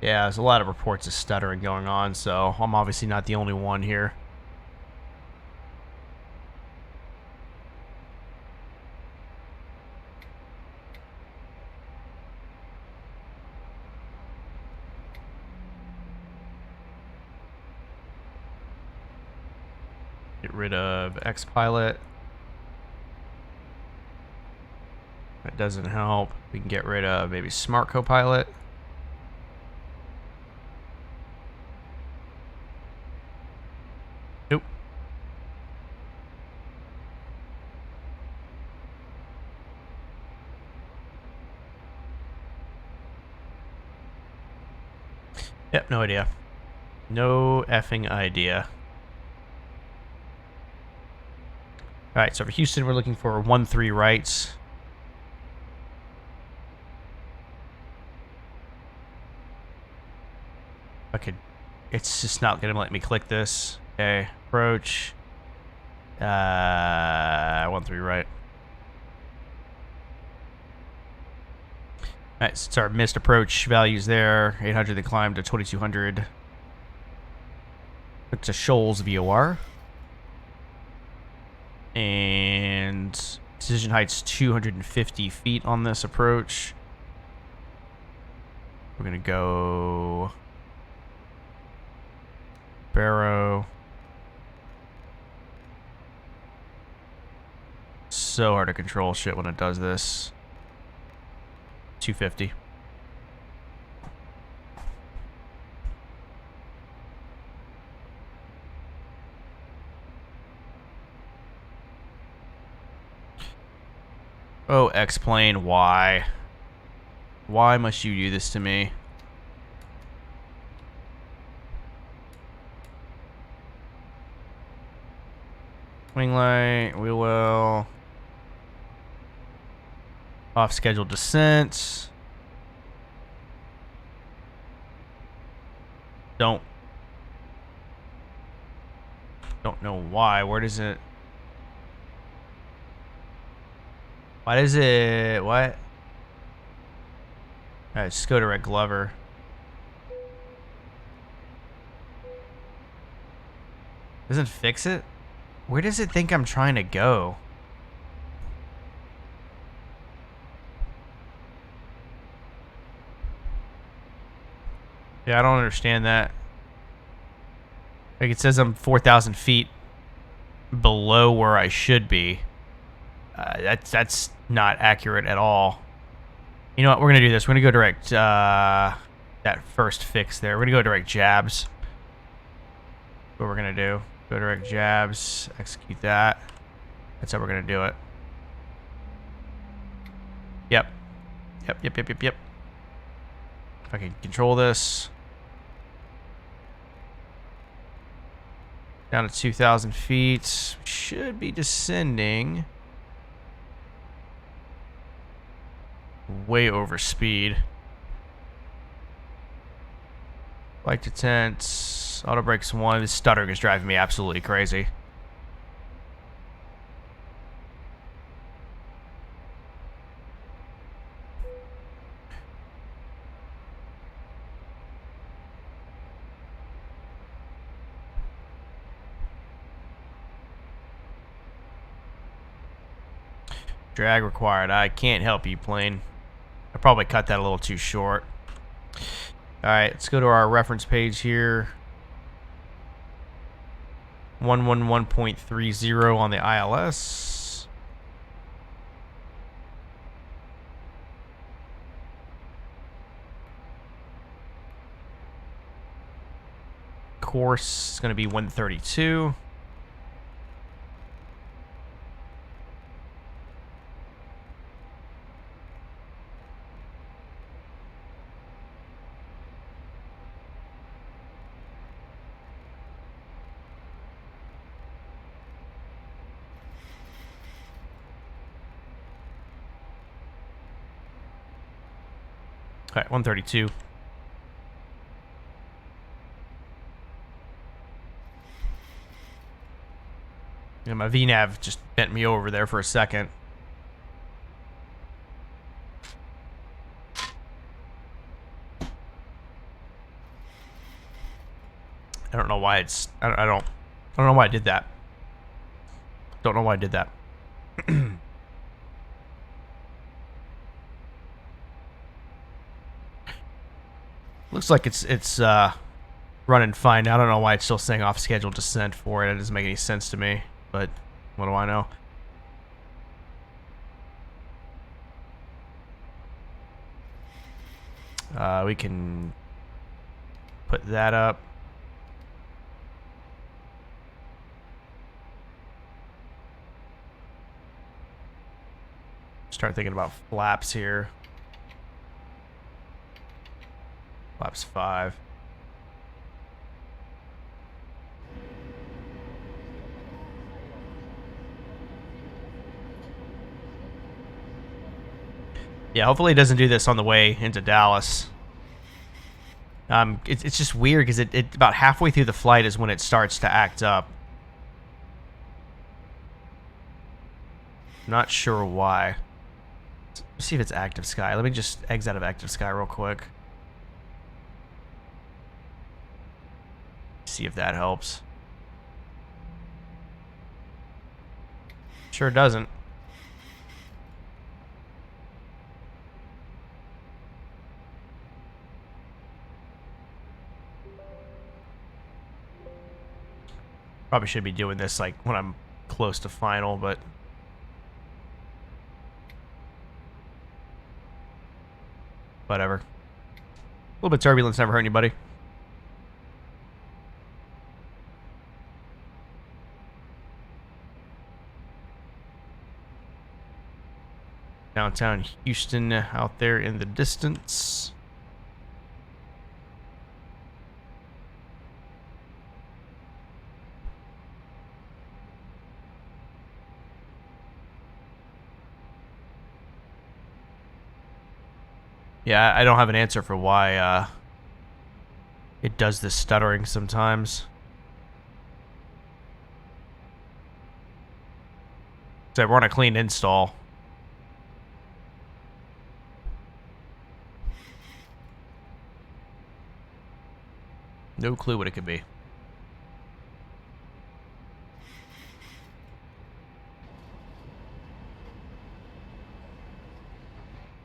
Yeah, there's a lot of reports of stuttering going on, so I'm obviously not the only one here. Get rid of XPilot. That doesn't help. We can get rid of maybe Smart Copilot. Nope. Yep, no idea. No effing idea. Alright, so for Houston, we're looking for 1-3 rights. Okay, it's just not going to let me click this. Okay, approach. 1-3 right. Alright, so it's our missed approach values there. 800, they climbed to 2200. Look to Shoals VOR. And decision height's 250 feet on this approach. We're going to go Barrow. So hard to control shit when it does this. 250. Oh, XPLANE, why? Why must you do this to me? Wing light, we will. Off scheduled descent. Don't know why. Where does it? Why does it? What? Alright, just go to Red Glover. Doesn't fix it? Where does it think I'm trying to go? Yeah, I don't understand that. Like, it says I'm 4,000 feet below where I should be. That's not accurate at all. You know what? We're going to do this. We're going to go direct that first fix there. We're going to go direct jabs. What we're going to do. Go direct jabs. Execute that. That's how we're going to do it. Yep. Yep. If I can control this. Down to 2,000 feet. Should be descending. Way over speed. Flight detent. Auto brakes 1. This stuttering is driving me absolutely crazy. Drag required. I can't help you, plane. I probably cut that a little too short. Alright, let's go to our reference page here. 111.30 on the ILS. Course is going to be 132. All right, 132. Yeah, my VNav just bent me over there for a second. I don't know why it's. I don't know why I did that. Don't know why I did that. Looks like it's running fine. I don't know why it's still saying off schedule descent for it. It doesn't make any sense to me. But what do I know? We can put that up. Start thinking about flaps here. Flaps 5. Yeah, hopefully it doesn't do this on the way into Dallas. It's just weird because it about halfway through the flight is when it starts to act up. I'm not sure why. Let's see if it's active sky. Let me just exit out of active sky real quick. See if that helps. Sure doesn't. Probably should be doing this like when I'm close to final, but whatever. A little bit of turbulence never hurt anybody. Downtown Houston out there in the distance. Yeah, I don't have an answer for why it does this stuttering sometimes. So we're on a clean install. No clue what it could be.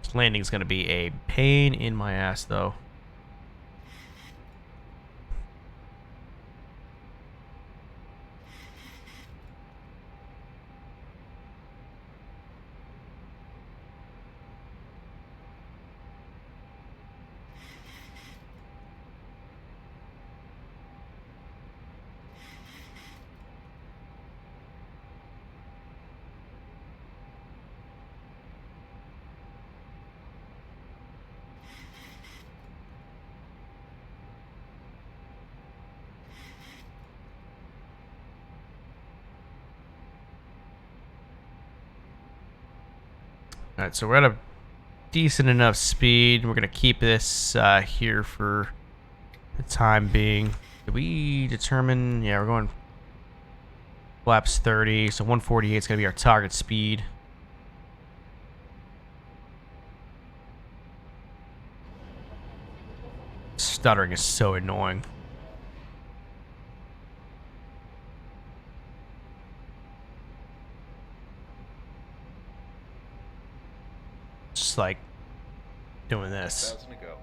This landing is going to be a pain in my ass, though. Alright, so we're at a decent enough speed. We're going to keep this here for the time being. Did we determine... Yeah, we're going flaps 30, so 148 is going to be our target speed. Stuttering is so annoying. Just like doing this. 1,000 to go.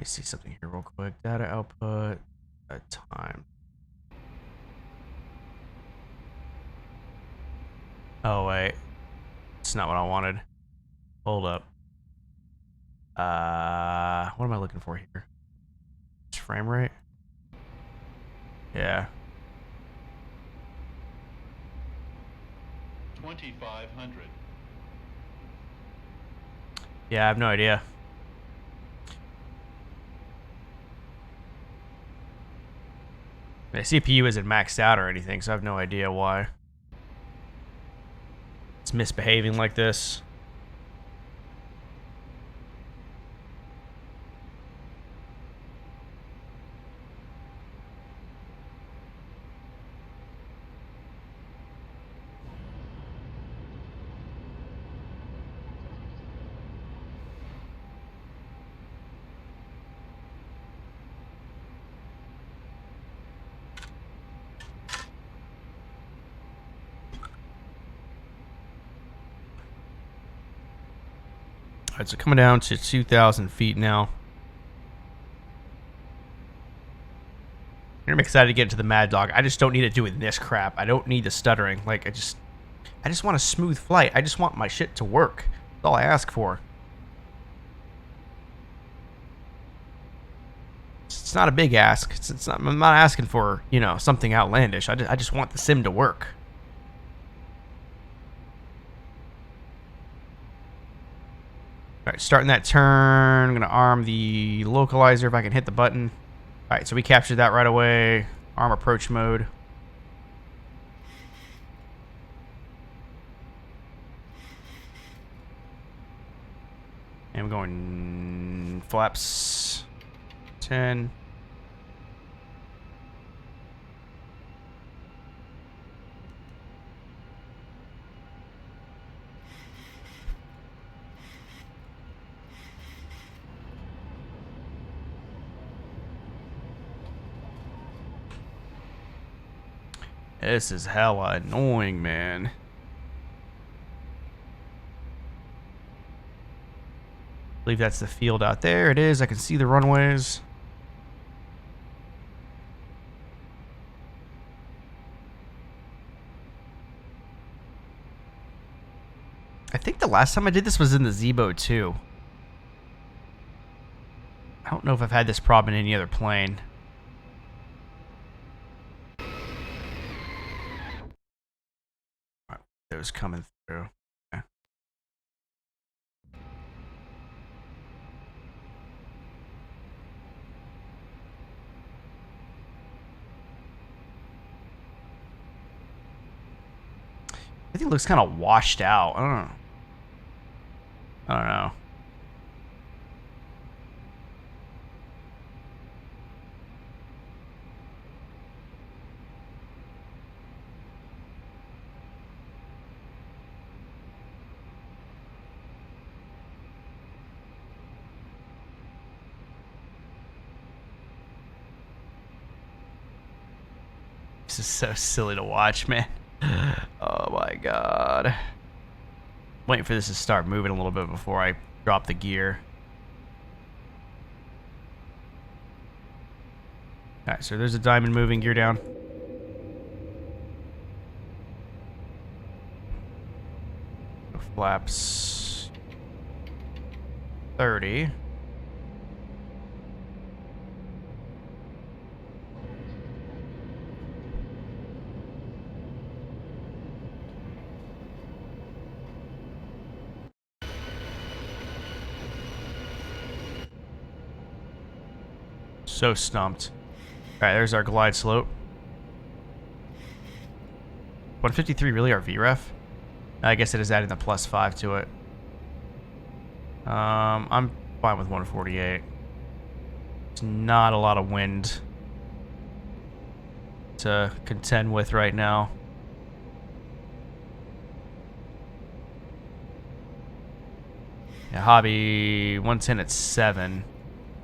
me see something here real quick. Data output at time. Oh wait, it's not what I wanted. Hold up. What am I looking for here? It's frame rate. Yeah. 2500. Yeah, I have no idea. The CPU isn't maxed out or anything, so I have no idea why it's misbehaving like this. Alright, so coming down to 2,000 feet now. I'm excited to get into the Mad Dog. I just don't need to do this crap. I don't need the stuttering. Like, I just want a smooth flight. I just want my shit to work. That's all I ask for. It's not a big ask. It's not, I'm not asking for, you know, something outlandish. I just want the sim to work. Alright, starting that turn. I'm going to arm the localizer if I can hit the button. Alright, so we captured that right away. Arm approach mode. And we're going flaps 10. This is hella annoying, man. I believe that's the field out there. It is. I can see the runways. I think the last time I did this was in the Zebo 2. I don't know if I've had this problem in any other plane. It was coming through. Okay. I think it looks kind of washed out. I don't know. This is so silly to watch, man. Oh my god. Waiting for this to start moving a little bit before I drop the gear. Alright, so there's a diamond moving, gear down. Flaps 30. So stumped. Alright, there's our glide slope. 153 really our VREF? I guess it is adding the +5 to it. I'm fine with 148. It's not a lot of wind to contend with right now. Yeah, hobby 110 at 7.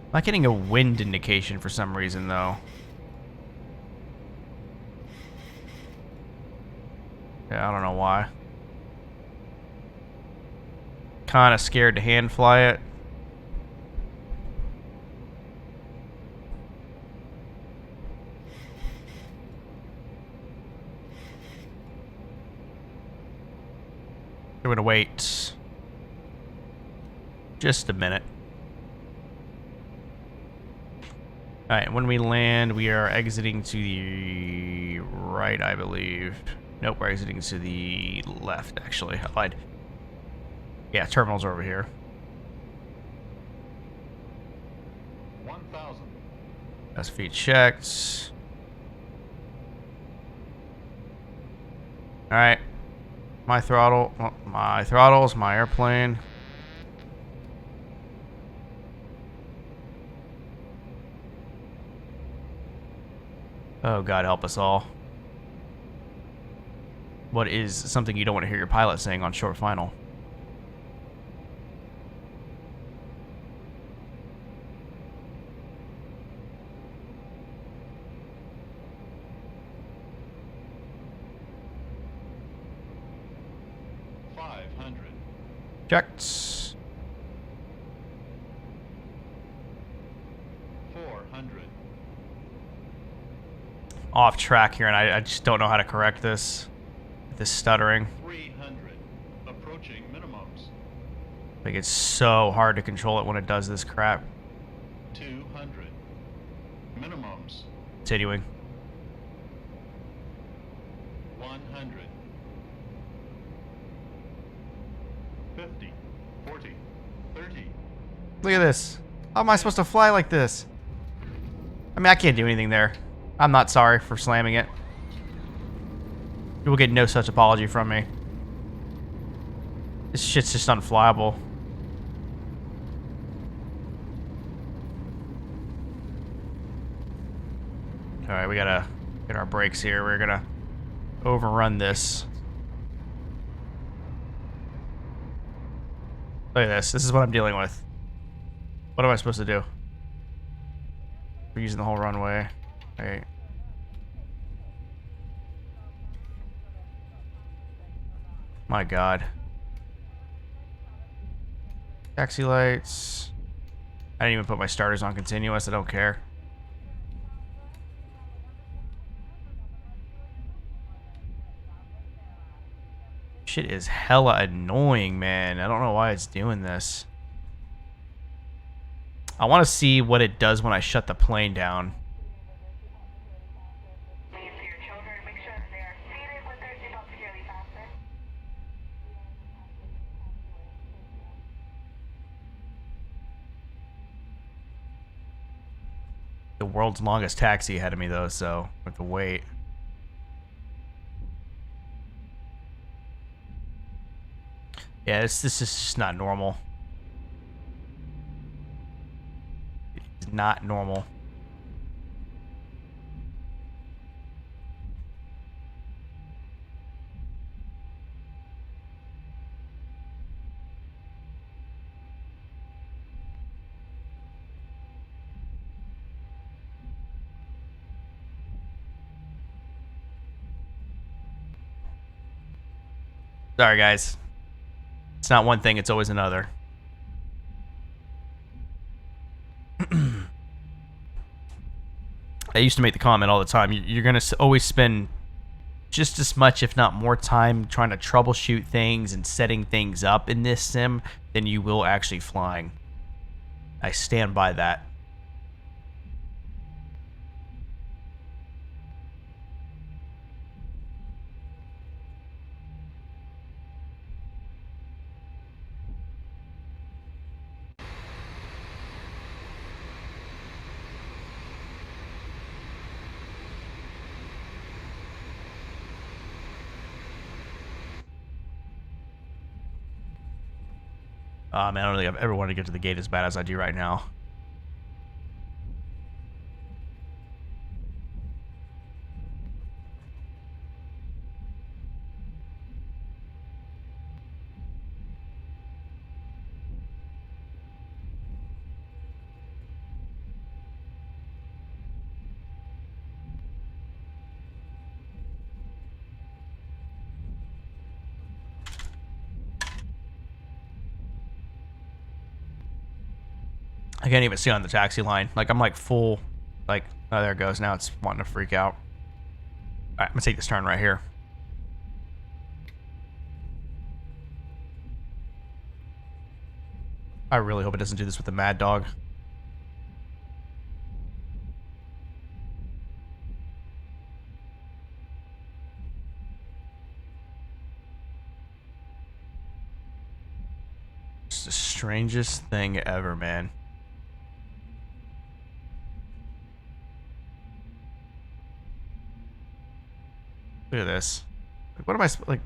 I'm not getting a wind indication for some reason, though. Yeah, I don't know why. Kind of scared to hand fly it. We're gonna wait just a minute. Alright, when we land, we are exiting to the right, I believe. Nope, we're exiting to the left, actually. I lied. Yeah, terminals are over here. 1,000. SV checked. Alright. My throttle. Well, my throttles, my airplane. Oh, God help us all. What is something you don't want to hear your pilot saying on short final? Checked. 400. Off track here, and I just don't know how to correct this. This stuttering. 300. Approaching minimums. Like, it's so hard to control it when it does this crap. 200. Minimums. Continuing. 100. 50. 40. 30. Look at this. How am I supposed to fly like this? I mean, I can't do anything there. I'm not sorry for slamming it. You will get no such apology from me. This shit's just unflyable. Alright, we gotta get our brakes here. We're gonna overrun this. Look at this. This is what I'm dealing with. What am I supposed to do? We're using the whole runway. Alright. My God. Taxi lights. I didn't even put my starters on continuous. I don't care. Shit is hella annoying, man. I don't know why it's doing this. I want to see what it does when I shut the plane down. Please to your children, make sure that they are seated with their seatbelts securely fastened. The world's longest taxi ahead of me, though, so I have to wait. Yeah, this is just not normal. It's not normal. Sorry, guys. It's not one thing, it's always another. I used to make the comment all the time. You're going to always spend just as much, if not more time trying to troubleshoot things and setting things up in this sim than you will actually flying. I stand by that. Man, I don't think I've ever wanted to get to the gate as bad as I do right now. I can't even see on the taxi line. Like, I'm like full, like, oh, there it goes. Now it's wanting to freak out. All right, I'm gonna take this turn right here. I really hope it doesn't do this with the Mad Dog. It's the strangest thing ever, man. Look at this. Like, what am I like?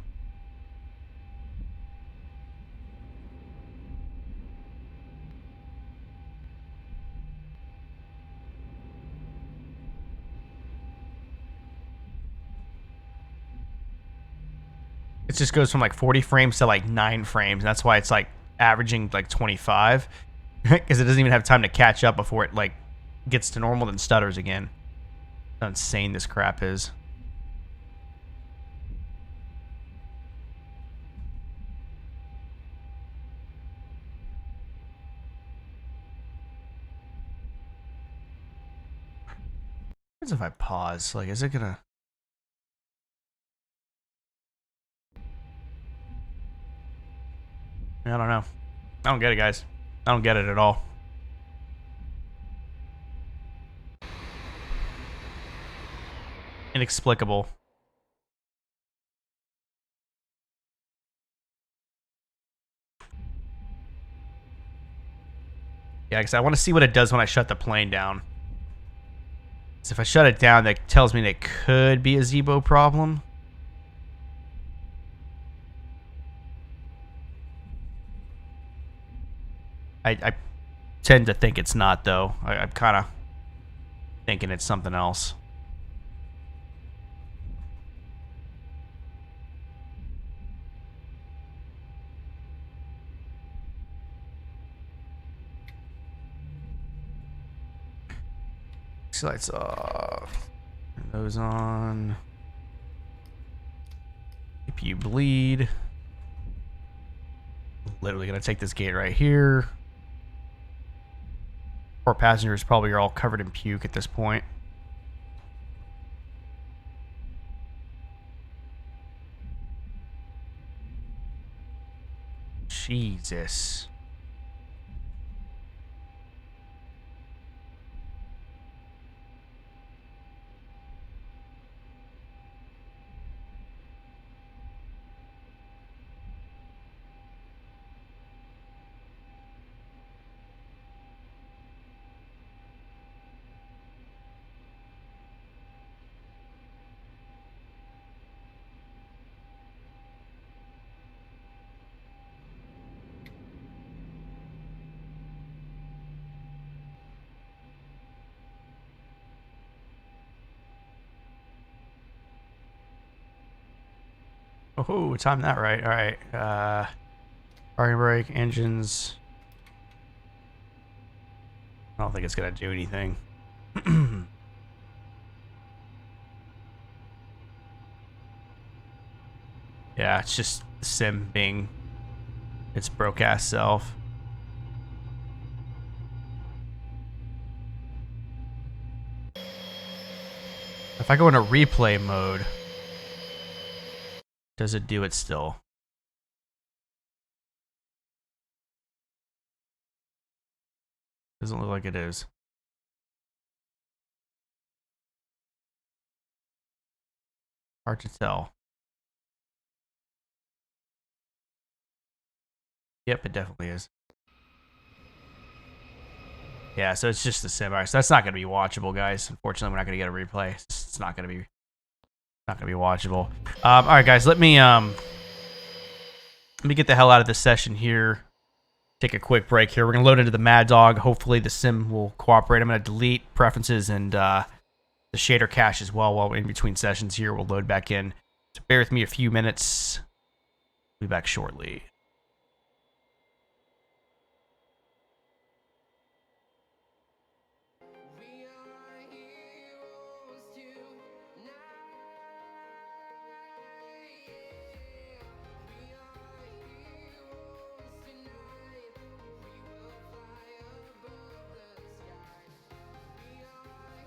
It just goes from like 40 frames to like 9 frames. That's why it's like averaging like 25, because it doesn't even have time to catch up before it like gets to normal, then stutters again. How insane this crap is. What happens if I pause? Like, is it gonna? I don't know. I don't get it, guys. I don't get it at all. Inexplicable. Yeah, because I want to see what it does when I shut the plane down. So if I shut it down, that tells me that it could be a Zebo problem. I tend to think it's not, though. I'm kind of thinking it's something else. Lights off. Turn those on. CPU bleed. Literally gonna take this gate right here. Poor passengers probably are all covered in puke at this point. Jesus. Oh, timed that right. All right. Parking brake, engines. I don't think it's gonna do anything. Yeah, it's just the sim being its broke ass self. If I go into replay mode, does it do it still? Doesn't look like it is. Hard to tell. Yep, it definitely is. Yeah, so it's just the sim. Alright, so that's not going to be watchable, guys. Unfortunately, we're not going to get a replay. It's not going to be watchable. All right, guys, let me get the hell out of this session here. Take a quick break here. We're going to load into the Mad Dog. Hopefully, the sim will cooperate. I'm going to delete preferences and the shader cache as well while we're in between sessions here. We'll load back in. So bear with me a few minutes. Be back shortly. We are heroes tonight. Yeah. We are heroes tonight. We will fly above the sky. We are heroes tonight.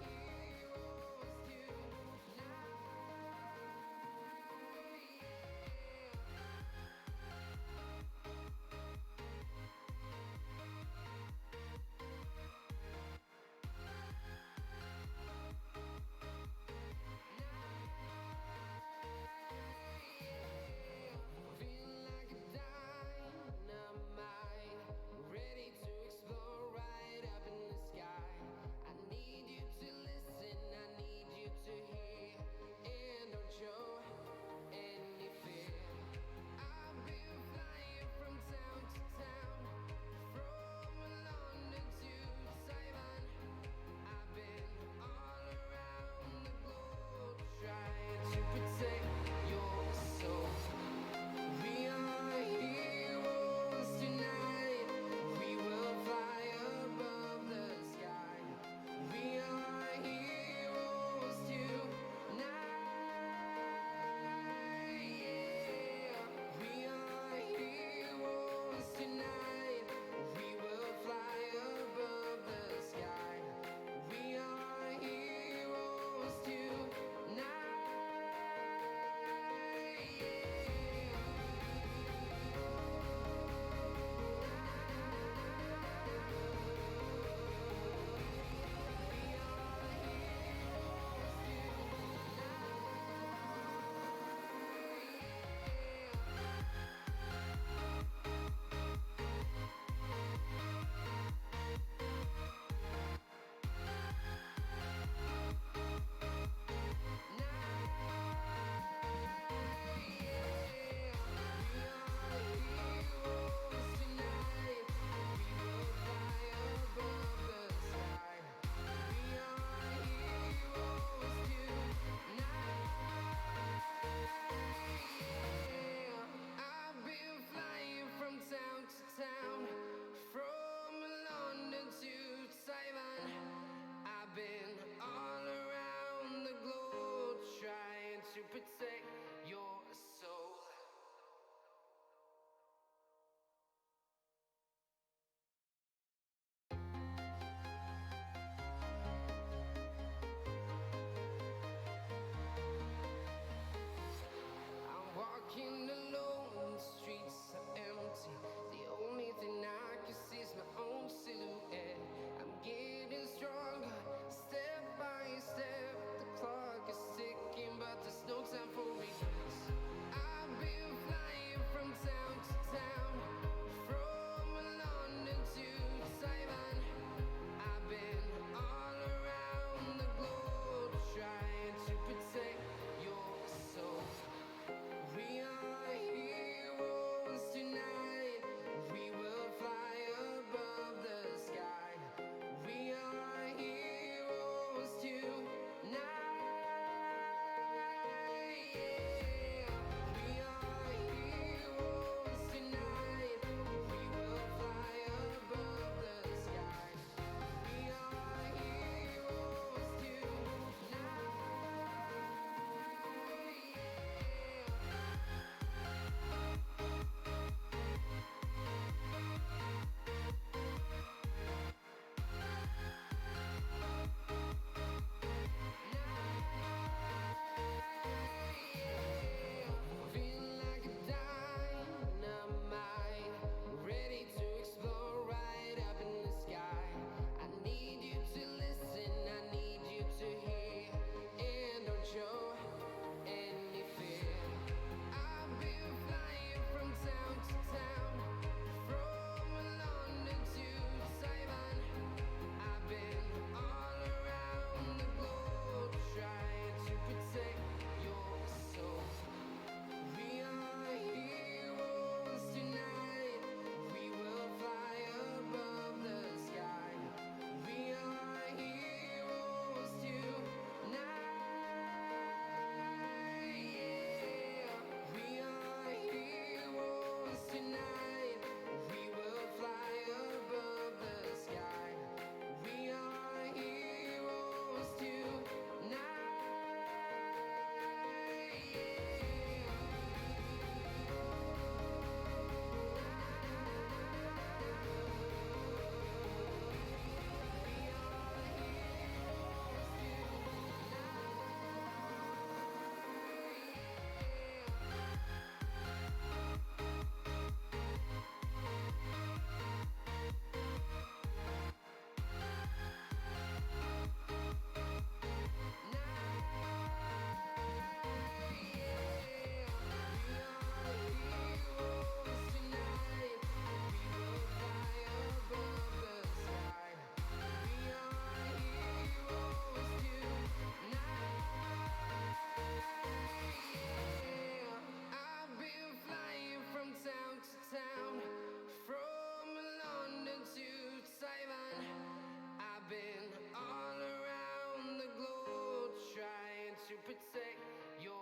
protect your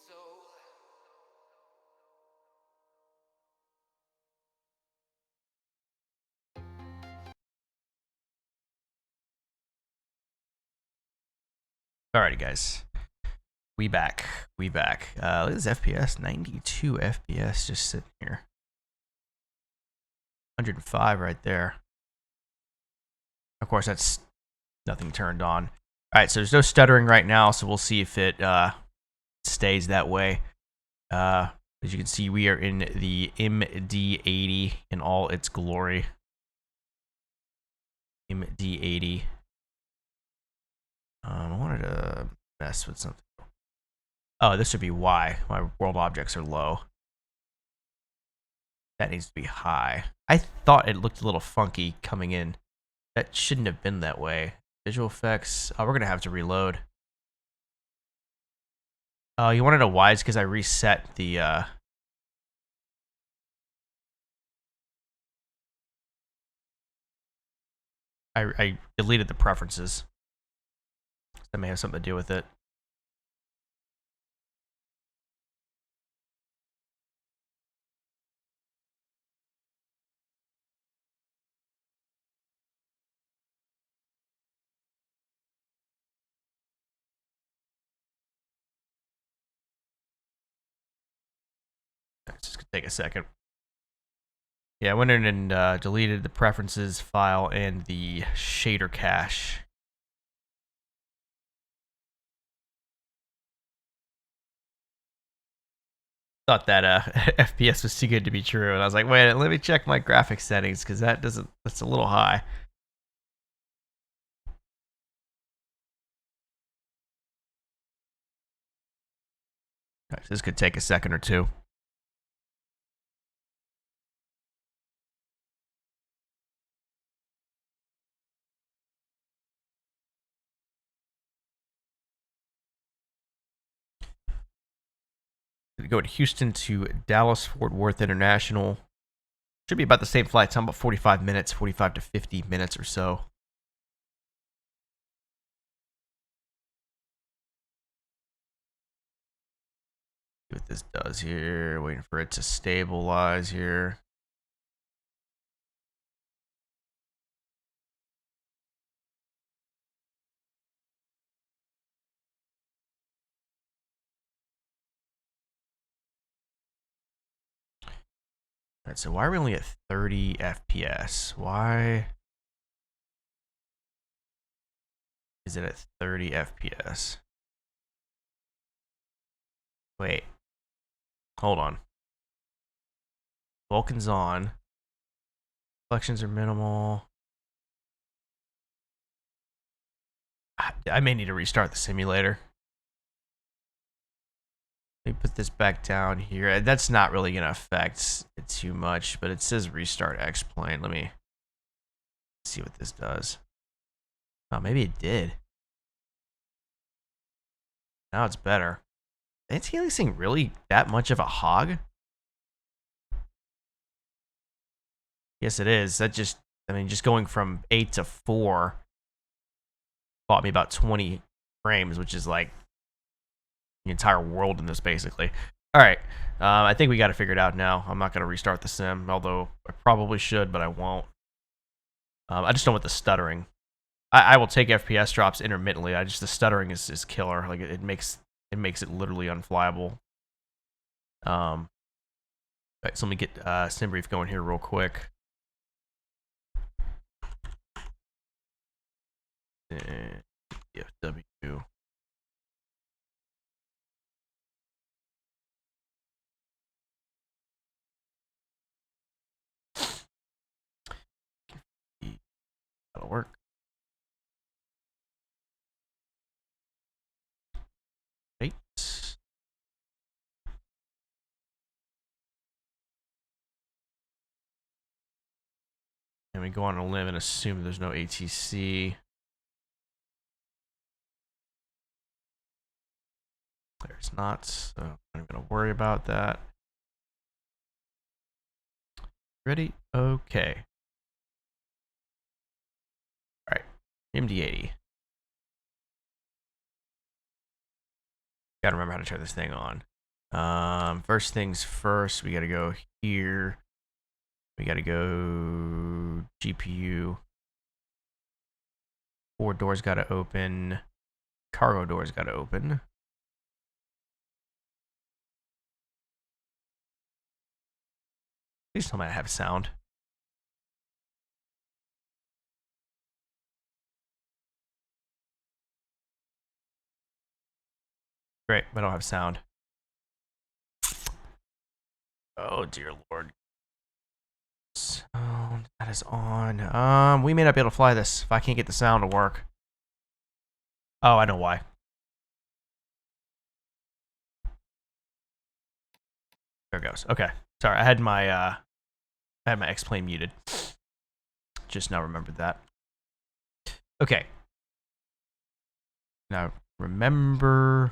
soul. Alrighty, guys. We back. Look at this FPS. 92 FPS just sitting here. 105 right there. Of course, that's nothing turned on. Alright, so there's no stuttering right now, so we'll see if it stays that way. As you can see, we are in the MD80 in all its glory. MD80. I wanted to mess with something. Oh, this would be why my world objects are low. That needs to be high. I thought it looked a little funky coming in. That shouldn't have been that way. Visual effects. Oh, we're going to have to reload. Oh, you want to know why? It's because I reset the... I deleted the preferences. That may have something to do with it. It's just gonna take a second. Yeah, I went in and deleted the preferences file and the shader cache. Thought that FPS was too good to be true, and I was like, wait, let me check my graphics settings because that's a little high. Gosh, this could take a second or two. Going Houston to Dallas Fort Worth International. Should be about the same flight time, about 45 minutes, 45 to 50 minutes or so. See what this does here. Waiting for it to stabilize here. Alright, so why are we only at 30 FPS? Why is it at 30 FPS? Wait. Hold on. Vulcan's on. Reflections are minimal. I may need to restart the simulator. Let me put this back down here. That's not really going to affect it too much, but it says restart XPLANE. Let me see what this does. Oh, maybe it did. Now it's better. Is anti-aliasing really that much of a hog? Yes, it is. That just, I mean, just going from 8 to 4 bought me about 20 frames, which is like the entire world in this, basically. All right, I think we got to figure it out now. I'm not going to restart the sim, although I probably should, but I won't. I just don't want the stuttering. I will take FPS drops intermittently. The stuttering is killer. Like it makes it literally unflyable. Right, so let me get SimBrief going here real quick. FW. That'll work. Right. And we go on a limb and assume there's no ATC. There's not, so I'm not going to worry about that. Ready? Okay. All right, MD80. Gotta remember how to turn this thing on. First things first, we gotta go here. We gotta go GPU. 4 doors gotta open. Cargo doors gotta open. Please tell me I have sound. Great, I don't have sound. Oh dear lord. Sound, that is on. We may not be able to fly this if I can't get the sound to work. Oh, I know why. There it goes. Okay. Sorry, I had my XPLANE muted. Just now remembered that. Okay. Now remember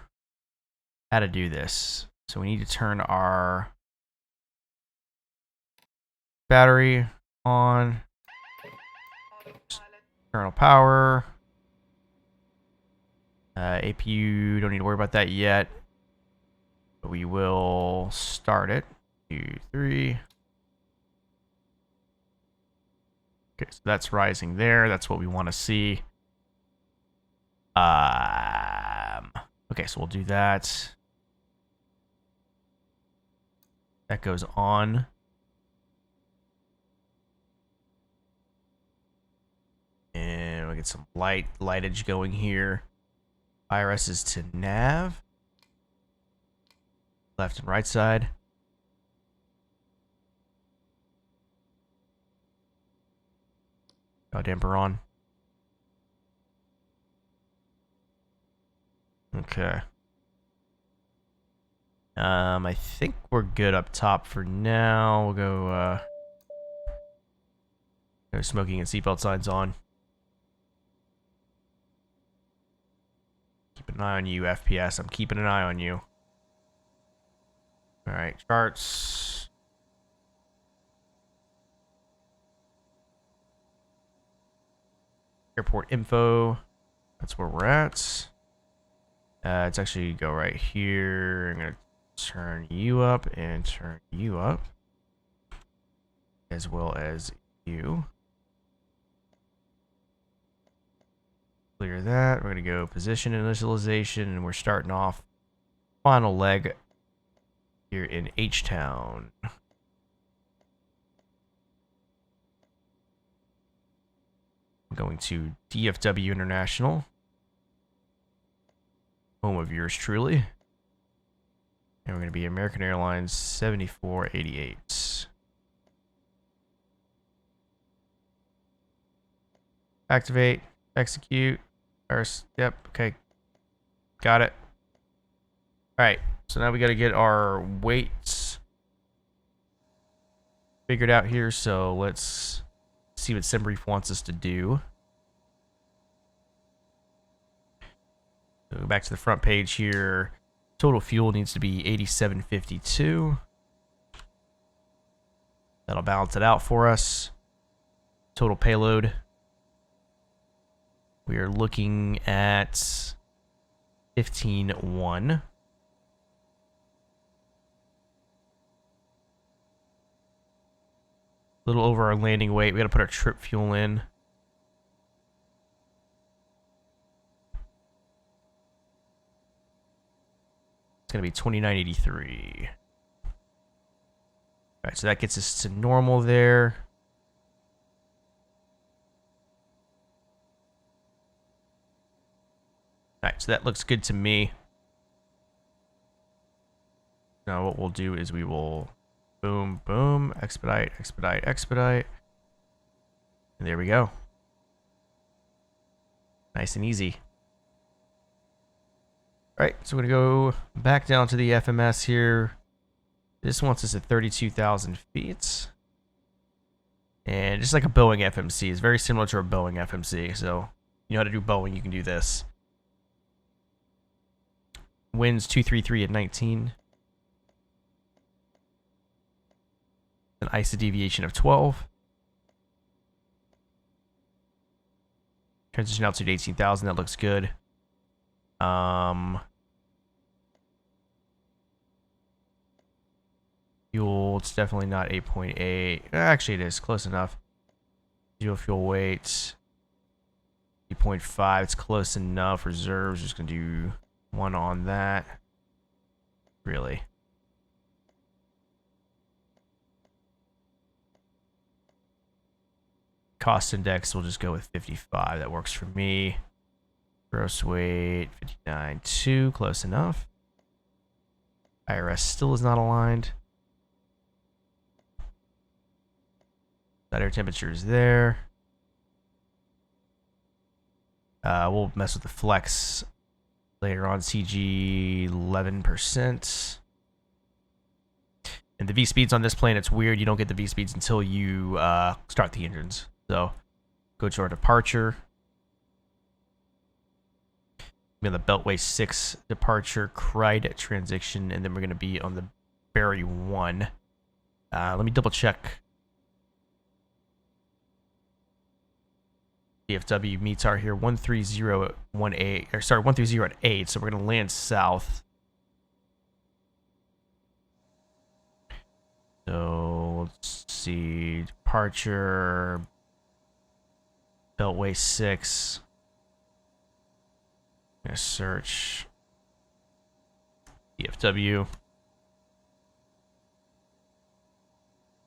how to do this. So we need to turn our battery on. External power. APU, don't need to worry about that yet. But we will start it. 2, 3. Okay, so that's rising there. That's what we want to see. Okay, so we'll do that. That goes on. And we'll get some lightage going here. IRS is to nav. Left and right side. Damper on. Okay. I think we're good up top for now. We'll go smoking and seatbelt signs on. Keep an eye on you, FPS. I'm keeping an eye on you. Alright, charts. Airport info. That's where we're at. Let's actually go right here. I'm going to turn you up and turn you up. As well as you. Clear that. We're going to go position initialization, and we're starting off final leg here in H-Town. I'm going to DFW International, home of yours truly. And we're going to be American Airlines 7488. Activate, execute. Yep, okay. Got it. Alright, so now we got to get our weights figured out here. So let's see what SimBrief wants us to do. So go back to the front page here. Total fuel needs to be 8752. That'll balance it out for us. Total payload. We are looking at 15.1. Little over our landing weight. We got to put our trip fuel in. It's going to be 2983. All right, so that gets us to normal there. All right, so that looks good to me. Now what we'll do is we will boom, boom, expedite, expedite, expedite. And there we go. Nice and easy. All right, so we're going to go back down to the FMS here. This wants us at 32,000 feet. And just like a Boeing FMC, it's very similar to a Boeing FMC. So you know how to do Boeing, you can do this. Winds 233 at 19. An ISA deviation of 12. Transition altitude 18,000. That looks good. fuel. It's definitely not 8.8. Actually, it is close enough. Dual fuel weight 8.5. It's close enough. Reserves, just gonna do 1 on that. Really. Cost index, we'll just go with 55. That works for me. Gross weight 59.2. Close enough. IRS still is not aligned. That air temperature is there. We'll mess with the flex later on. CG 11%. And the V speeds on this plane, it's weird. You don't get the V speeds until you start the engines. So go to our departure. We're on the Beltway 6 departure, Cride transition, and then we're going to be on the Berry 1. Let me double check. DFW meets our here 13018, or sorry, 130 at 8, so we're going to land south. So let's see, departure, Beltway 6. I'm gonna search DFW,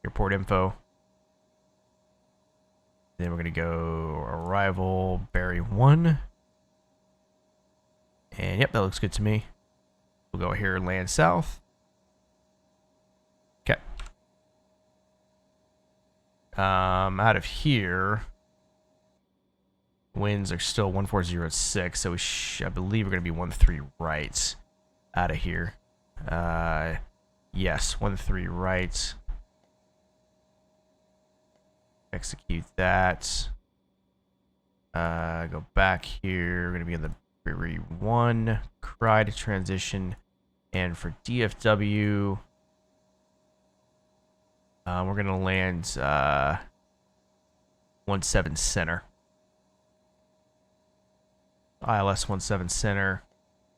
airport info. Then we're gonna go arrival Berry 1. And yep, that looks good to me. We'll go here and land south. Okay. Out of here, winds are still 140 at 6, so I believe we're going to be 13 right out of here. Yes, 13 right. Execute that. Go back here. We're going to be in the Berry 1, Cride transition. And for DFW, we're going to land 17 center. ILS 17 center.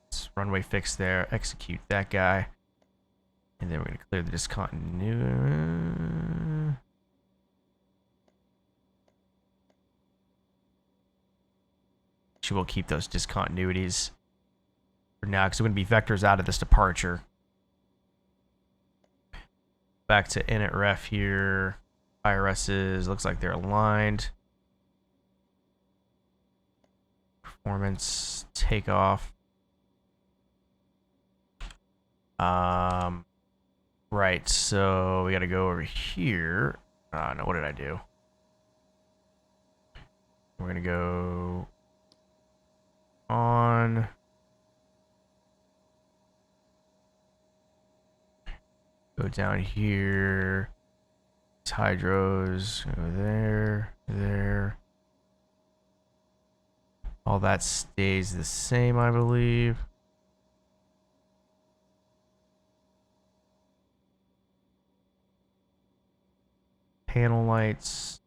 It's runway fix there. Execute that guy. And then we're going to clear the discontinuity. We'll keep those discontinuities for now because we're going to be vectors out of this departure. Back to init ref here. IRSs looks like they're aligned. Performance takeoff. Right, so we got to go over here. No, what did I do? We're gonna go on. Go down here. Hydros. Go there. There. All that stays the same, I believe. Panel lights.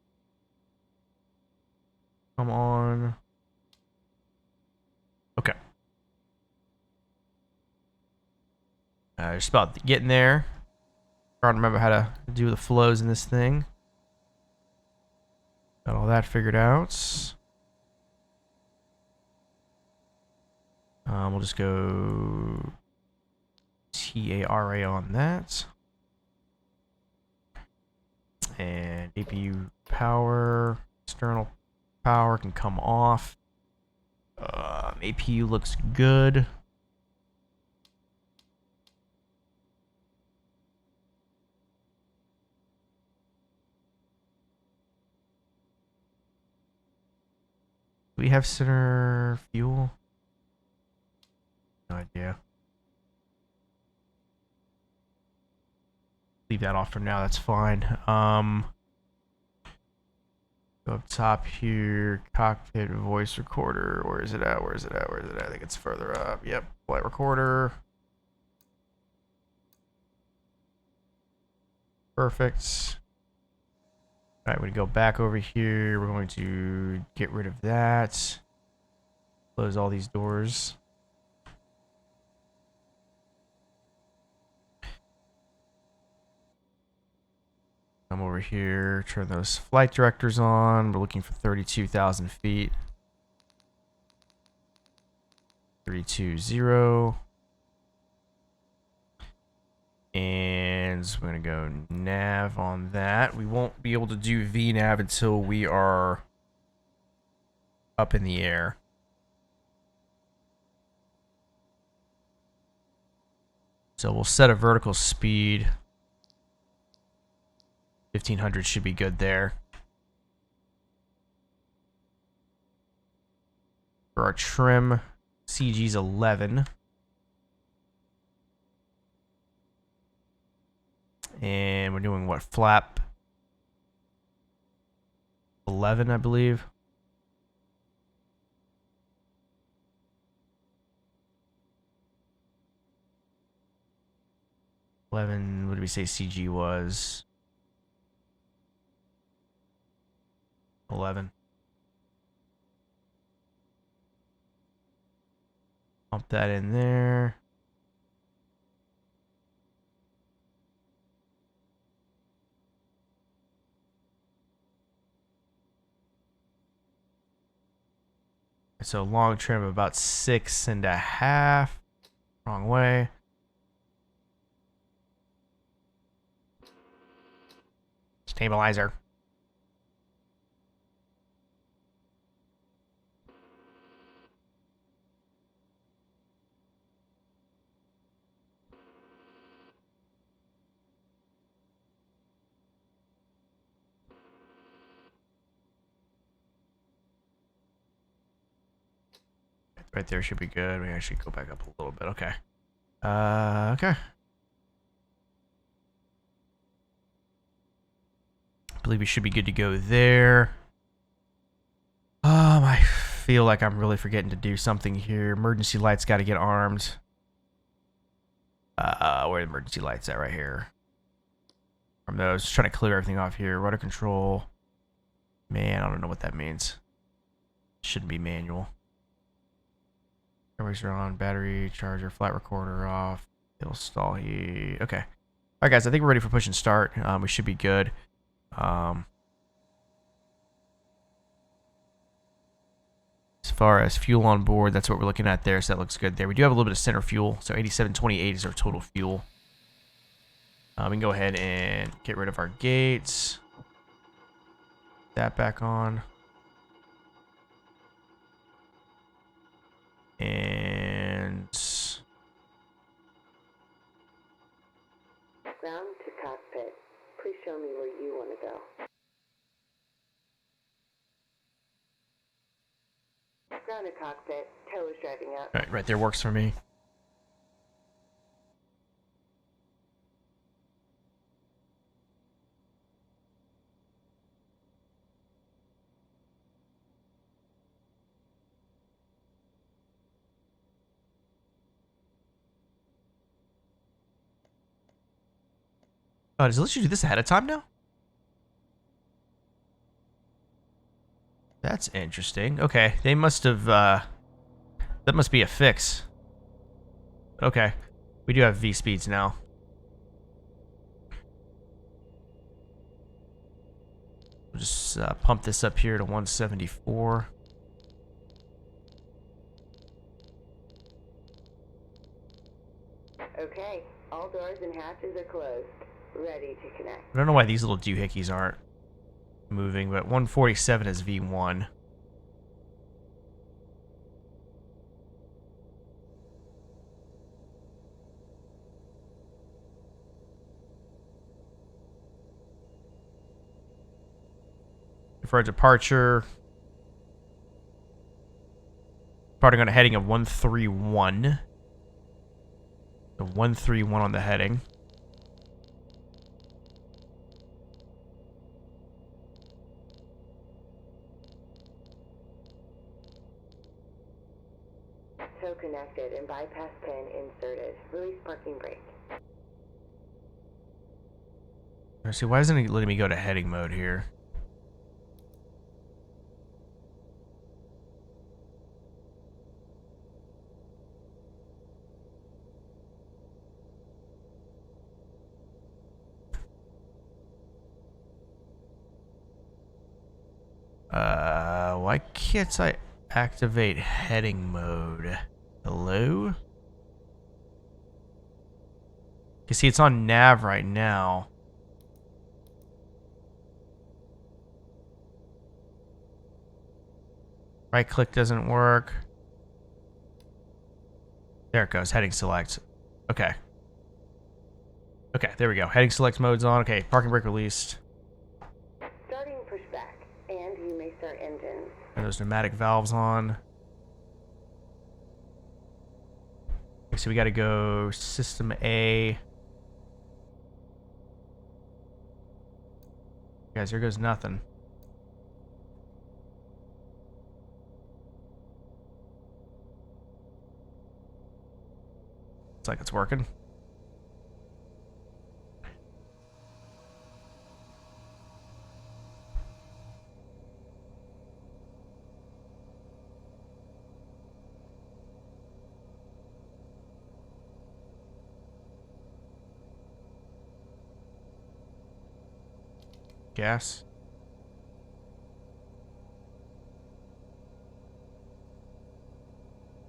Come on. Okay. Just about getting there. Trying to remember how to do the flows in this thing. Got all that figured out. We'll just go TARA on that. And APU power, external power can come off. APU looks good. Do we have center fuel? No idea. Leave that off for now, that's fine. Go up top here, cockpit voice recorder. Where is it at? Where is it at? Where is it at? I think it's further up. Yep, flight recorder. Perfect. Alright, we're going to go back over here. We're going to get rid of that. Close all these doors. Come over here, turn those flight directors on. We're looking for 32,000 feet. 320. And we're going to go nav on that. We won't be able to do VNav until we are up in the air. So we'll set a vertical speed. 1500 should be good there. For our trim, CG's 11. And we're doing what? Flap 11, I believe. What did we say CG was? 11. Pump that in there. So long trim of about 6.5. Wrong way. Stabilizer. Right there should be good. We actually go back up a little bit. Okay. Okay. I believe we should be good to go there. I feel like I'm really forgetting to do something here. Emergency lights got to get armed. Where are the emergency lights at? Right here. From those, just trying to clear everything off here. Rudder control. Man, I don't know what that means. Shouldn't be manual. Cameras are on. Battery charger. Flight recorder off. It'll stall heat. Okay. All right, guys. I think we're ready for push and start. We should be good. As far as fuel on board, that's what we're looking at there. So that looks good there. We do have a little bit of center fuel. So 8728 is our total fuel. We can go ahead and get rid of our gates. That back on. And ground to cockpit. Please show me where you want to go. Ground to cockpit. Tow is driving up. all right there works for me. Oh, does it let you do this ahead of time now? That's interesting. Okay, they must have, that must be a fix. Okay, we do have V speeds now. We'll just pump this up here to 174. Okay, all doors and hatches are closed. Ready to connect. I don't know why these little doohickeys aren't moving, but 147 is V1. For a departure, departing on a heading of 131. So 131 on the heading. Tow connected and bypass pin inserted. Release parking brake. Let's see, why isn't it letting me go to heading mode here? Why can't I activate heading mode? Hello? You see, it's on nav right now. Right click doesn't work. There it goes. Heading select. Okay. Okay, there we go. Heading select mode's on. Okay, parking brake released. Starting pushback, and you may start engines. And those pneumatic valves on. Okay, so we gotta go system A. Guys, here goes nothing. Looks like it's working. Gas.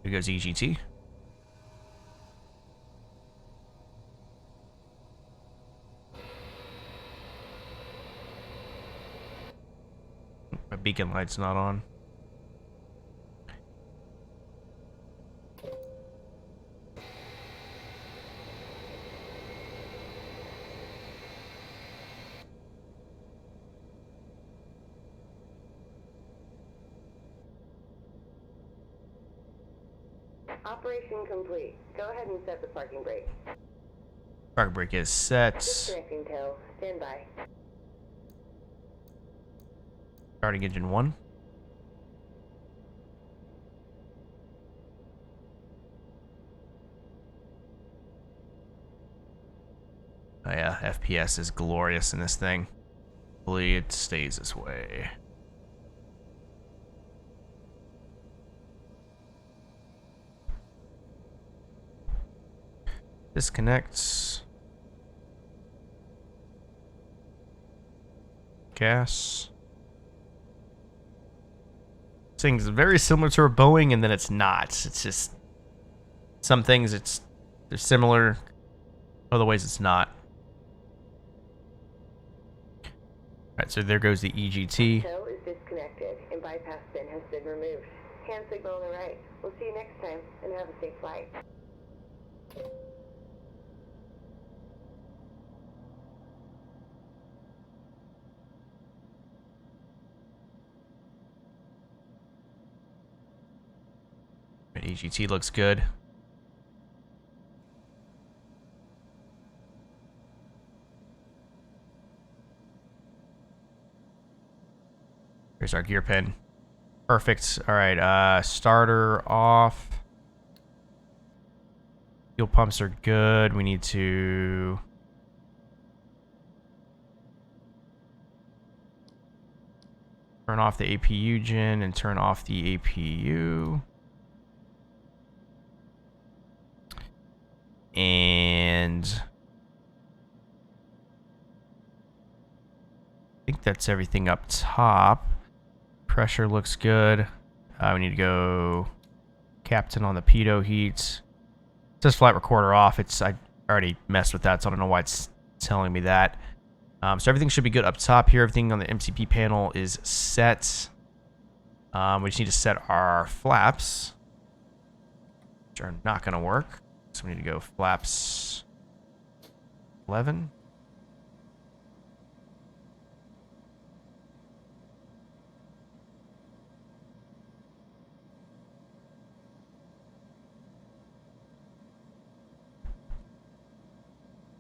Here goes EGT. My beacon light's not on. Operation complete. Go ahead and set the parking brake. Parking brake is set. Disconnecting tow. Stand by. Starting engine 1. Oh yeah, FPS is glorious in this thing. Hopefully it stays this way. Disconnects. Gas. This thing's very similar to a Boeing, and then it's not. It's just some things they're similar, other ways it's not. Alright, so there goes the EGT. Tow is disconnected and bypass pin has been removed. Hand signal on the right. We'll see you next time and have a safe flight. EGT looks good. Here's our gear pin. Perfect. Alright, starter off. Fuel pumps are good. We need to turn off the APU gen and turn off the APU. And I think that's everything up top. Pressure looks good. We need to go captain on the pitot heat. It says flight recorder off. I already messed with that, so I don't know why it's telling me that. So everything should be good up top here. Everything on the MCP panel is set. We just need to set our flaps, which are not going to work. So we need to go flaps 11.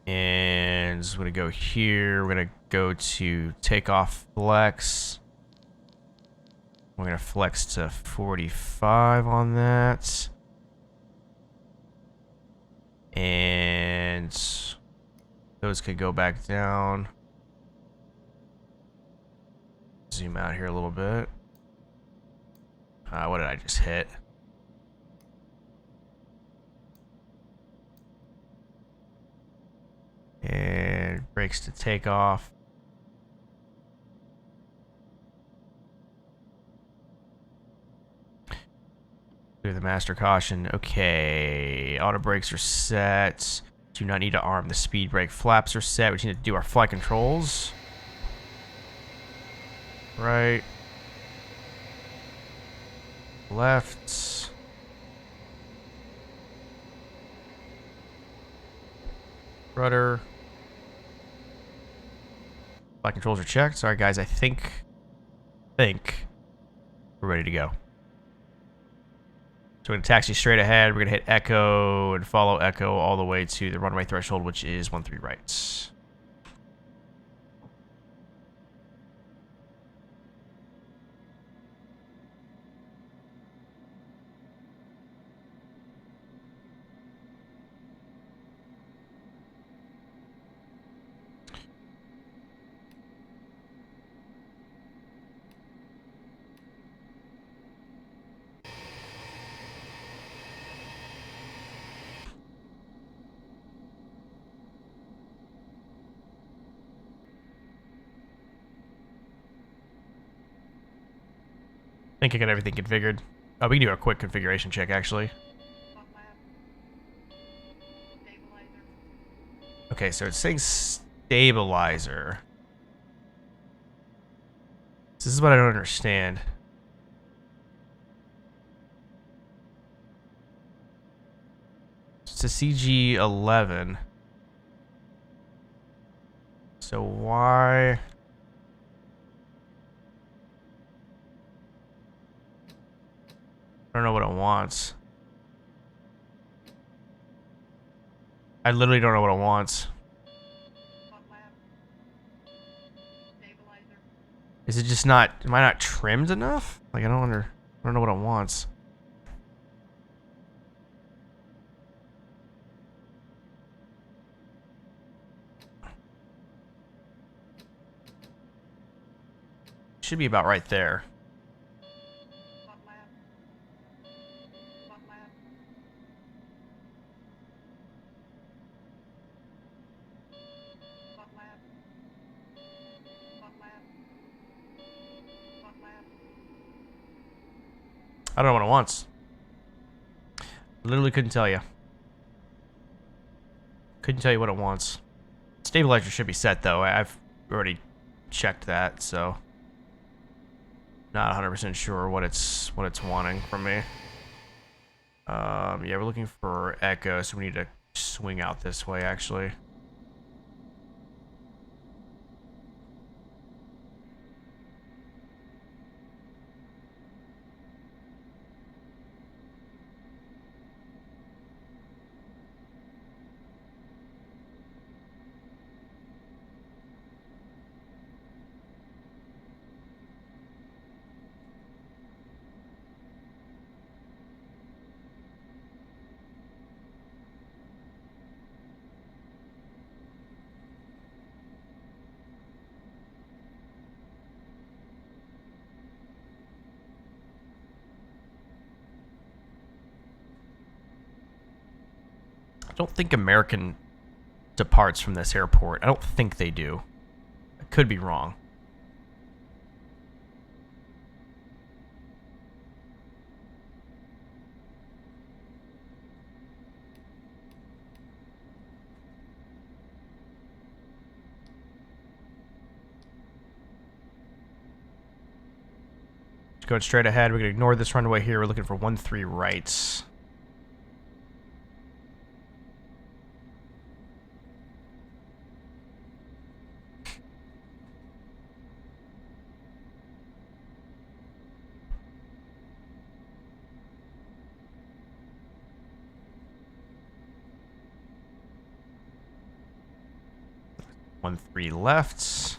And we're going to go here. We're going to go to takeoff flex. We're going to flex to 45 on that. And those could go back down. Zoom out here a little bit. What did I just hit? And brakes to take off. Clear the master caution. Okay. Auto brakes are set. Do not need to arm. The speed brake flaps are set. We need to do our flight controls. Right. Left. Rudder. Flight controls are checked. Sorry guys, I think we're ready to go. So we're going to taxi straight ahead. We're going to hit Echo and follow Echo all the way to the runway threshold, which is 13 right. I think I got everything configured. Oh, we can do a quick configuration check, actually. Okay, so it's saying stabilizer. This is what I don't understand. It's a CG-11. So why... I don't know what it wants. I literally don't know what it wants. Is it just not... Am I not trimmed enough? Like, I don't know what it wants. Should be about right there. I don't know what it wants. Literally couldn't tell you. Couldn't tell you what it wants. Stabilizer should be set though. I've already checked that, so not 100% sure what it's wanting from me. Yeah, we're looking for Echo, so we need to swing out this way actually. I don't think American departs from this airport. I don't think they do. I could be wrong. Just going straight ahead. We're going to ignore this runway here. We're looking for 13 right. One three left.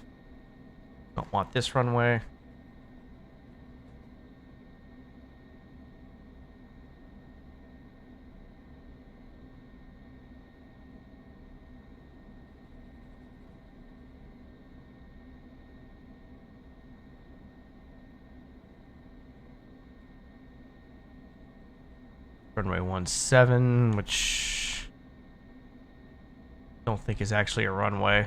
Don't want this runway. Runway 17, which I don't think is actually a runway.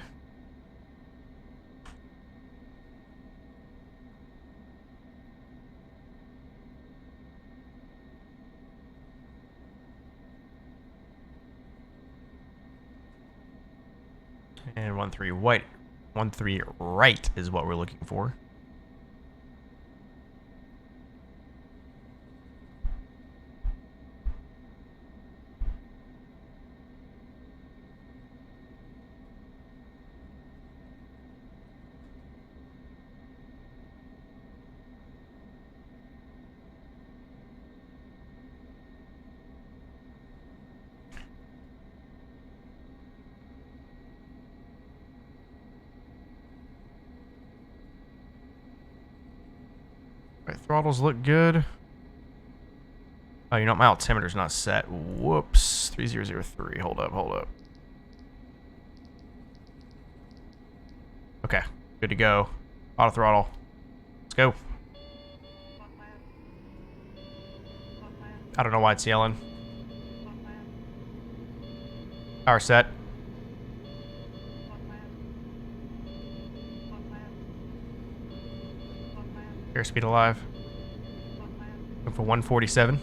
And 13 white. 13 right is what we're looking for. Right, throttles look good. Oh, you know, my altimeter's not set. Whoops. 3003. Hold up. Okay, good to go. Auto throttle. Let's go. I don't know why it's yelling. Power set. Airspeed alive. Going for 147.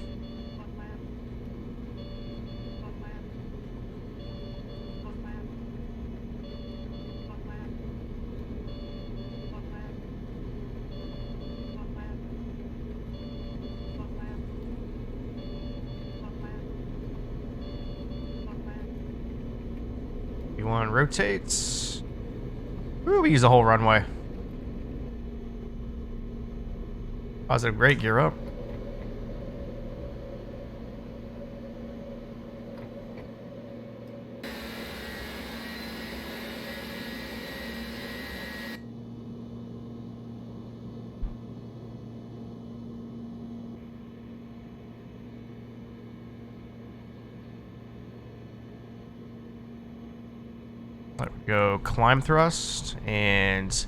V1 rotates. Ooh, we use the whole runway. Positive brake, gear up. Let me go climb thrust and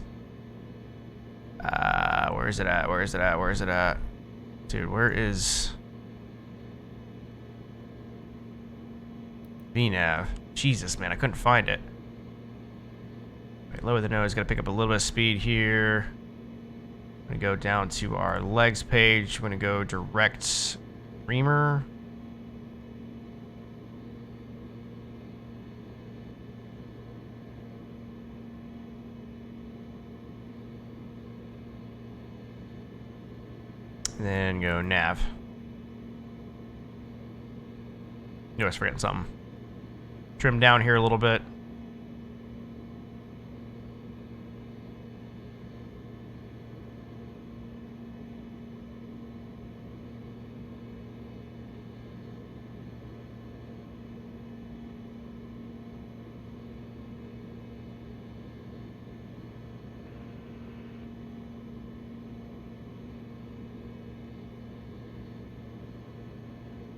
where is it at? Dude, where is VNav? Jesus, man, I couldn't find it. Right, lower the nose, gotta pick up a little bit of speed here. I'm gonna go down to our legs page. I'm gonna go direct reamer. And then go nav. You know, I was forgetting something. Trim down here a little bit.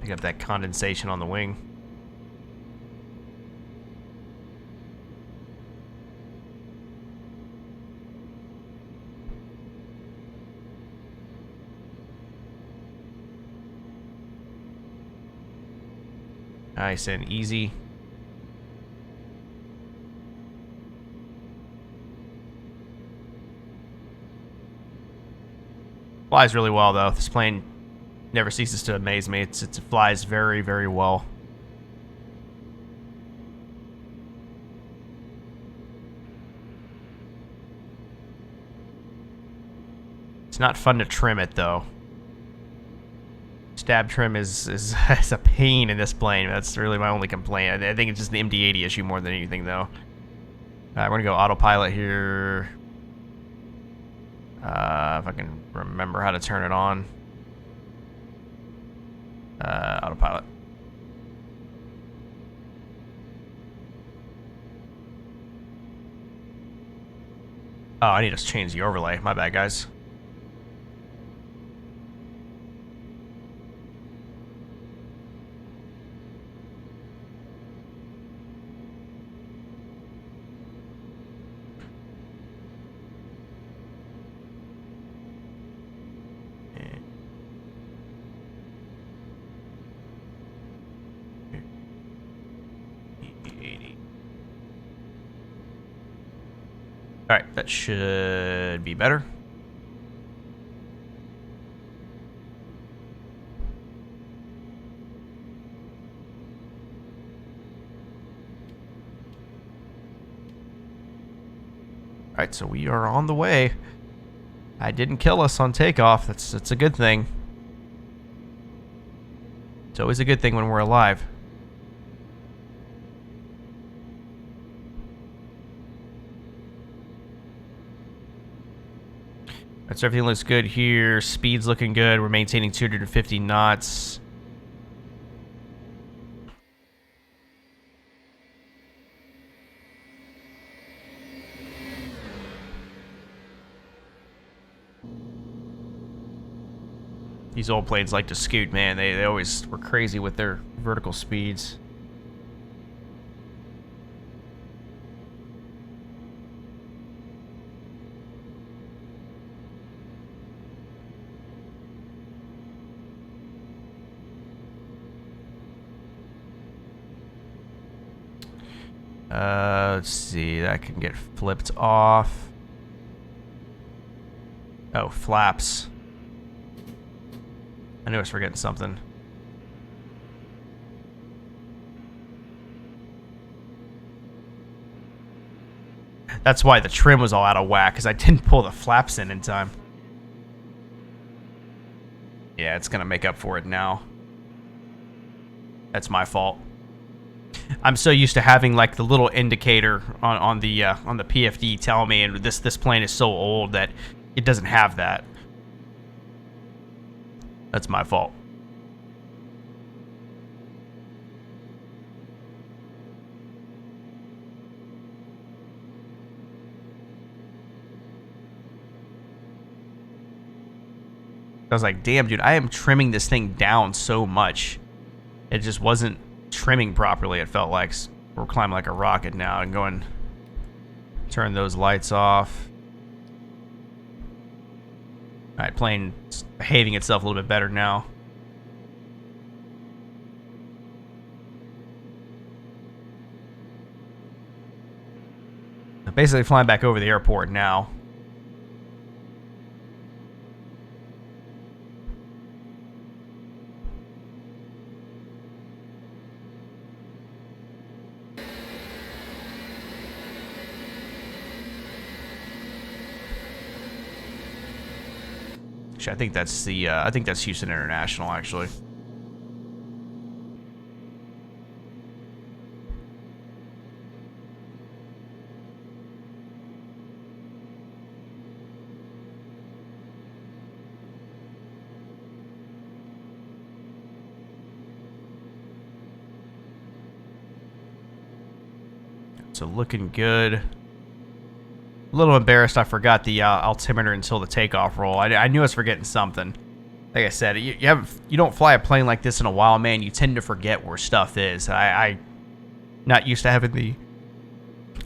Pick up that condensation on the wing. Nice and easy. Flies really well though. This plane never ceases to amaze me. It flies very, very well. It's not fun to trim it though. Stab trim is a pain in this plane. That's really my only complaint. I think it's just the MD-80 issue more than anything though. Alright, we're gonna go autopilot here. If I can remember how to turn it on. Autopilot. Oh, I need to change the overlay. My bad, guys. Alright, that should be better. Alright, so we are on the way. I didn't kill us on takeoff. That's a good thing. It's always a good thing when we're alive. So everything looks good here. Speed's looking good. We're maintaining 250 knots. These old planes like to scoot, man. They always were crazy with their vertical speeds. Let's see. That can get flipped off. Oh, flaps. I knew I was forgetting something. That's why the trim was all out of whack, because I didn't pull the flaps in time. Yeah, it's gonna make up for it now. That's my fault. I'm so used to having like the little indicator on the PFD tell me, and this plane is so old that it doesn't have that. That's my fault. I was like, damn, dude, I am trimming this thing down so much. It just wasn't trimming properly, it felt like. We're climbing like a rocket now and going... Turn those lights off. Alright, plane's behaving itself a little bit better now. I'm basically flying back over the airport now. Actually, I think that's Houston International, actually. So looking good. A little embarrassed I forgot the altimeter until the takeoff roll. I knew I was forgetting something. Like I said, you don't fly a plane like this in a while, man. You tend to forget where stuff is. I not used to having the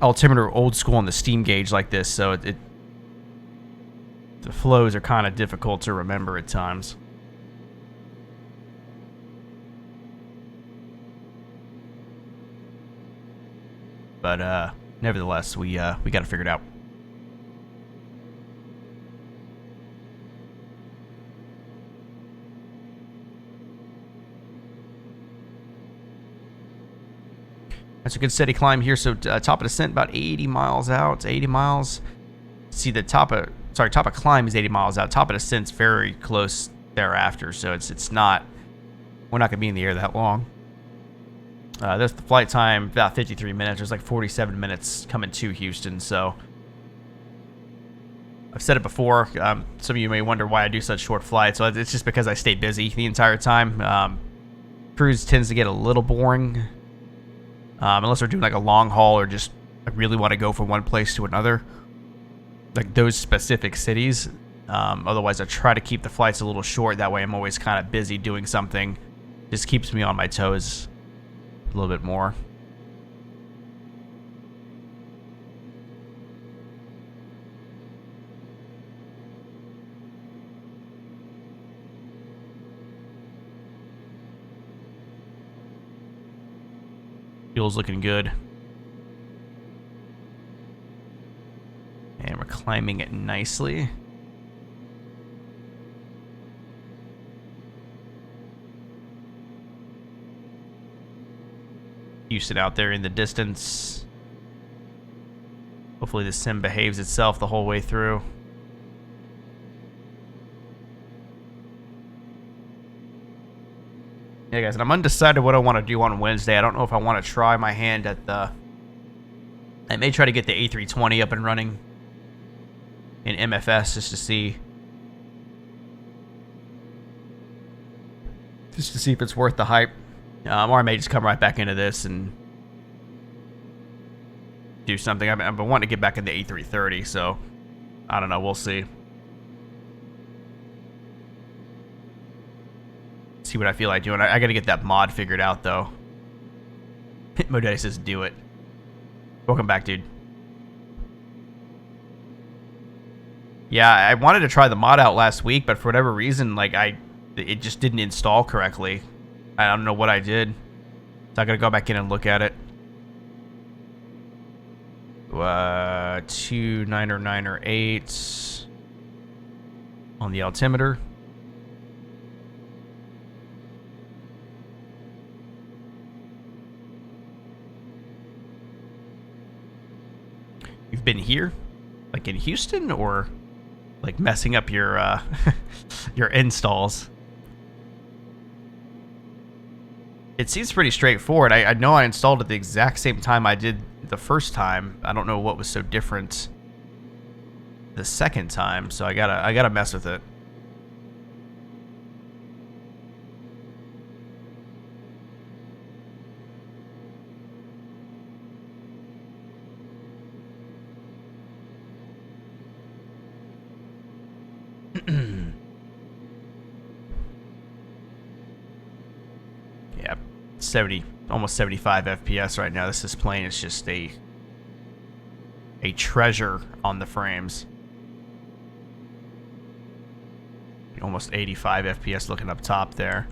altimeter old school on the steam gauge like this, so the flows are kind of difficult to remember at times. But nevertheless, we got to figure it out. That's a good steady climb here. So top of descent about 80 miles out. 80 miles. See the top of climb is 80 miles out. Top of descent's very close thereafter. So it's not. We're not gonna be in the air that long. That's the flight time about 53 minutes. There's like 47 minutes coming to Houston. So I've said it before. Some of you may wonder why I do such short flights. So it's just because I stay busy the entire time. Cruise tends to get a little boring. Unless we're doing like a long haul or just I really want to go from one place to another, like those specific cities. Otherwise, I try to keep the flights a little short. That way, I'm always kind of busy doing something. Just keeps me on my toes a little bit more. Fuel's looking good. And we're climbing it nicely. Houston out there in the distance. Hopefully the sim behaves itself the whole way through. Yeah, guys, and I'm undecided what I want to do on Wednesday. I don't know if I want to try my hand at the... I may try to get the A320 up and running in MFS just to see... Just to see if it's worth the hype. Or I may just come right back into this and do something. I've been wanting to get back in the A330, so I don't know. We'll see. See what I feel like doing. I got to get that mod figured out, though. Modeti says do it. Welcome back, dude. Yeah, I wanted to try the mod out last week, but for whatever reason, like it just didn't install correctly. I don't know what I did. So I gotta go back in and look at it. 2998 on the altimeter. You've been here? Like in Houston, or like messing up your your installs? It seems pretty straightforward. I know I installed it the exact same time I did the first time. I don't know what was so different the second time, so I gotta mess with it. Yeah, 70, almost 75 FPS right now. This is plane. It's just a treasure on the frames. Almost 85 FPS looking up top there.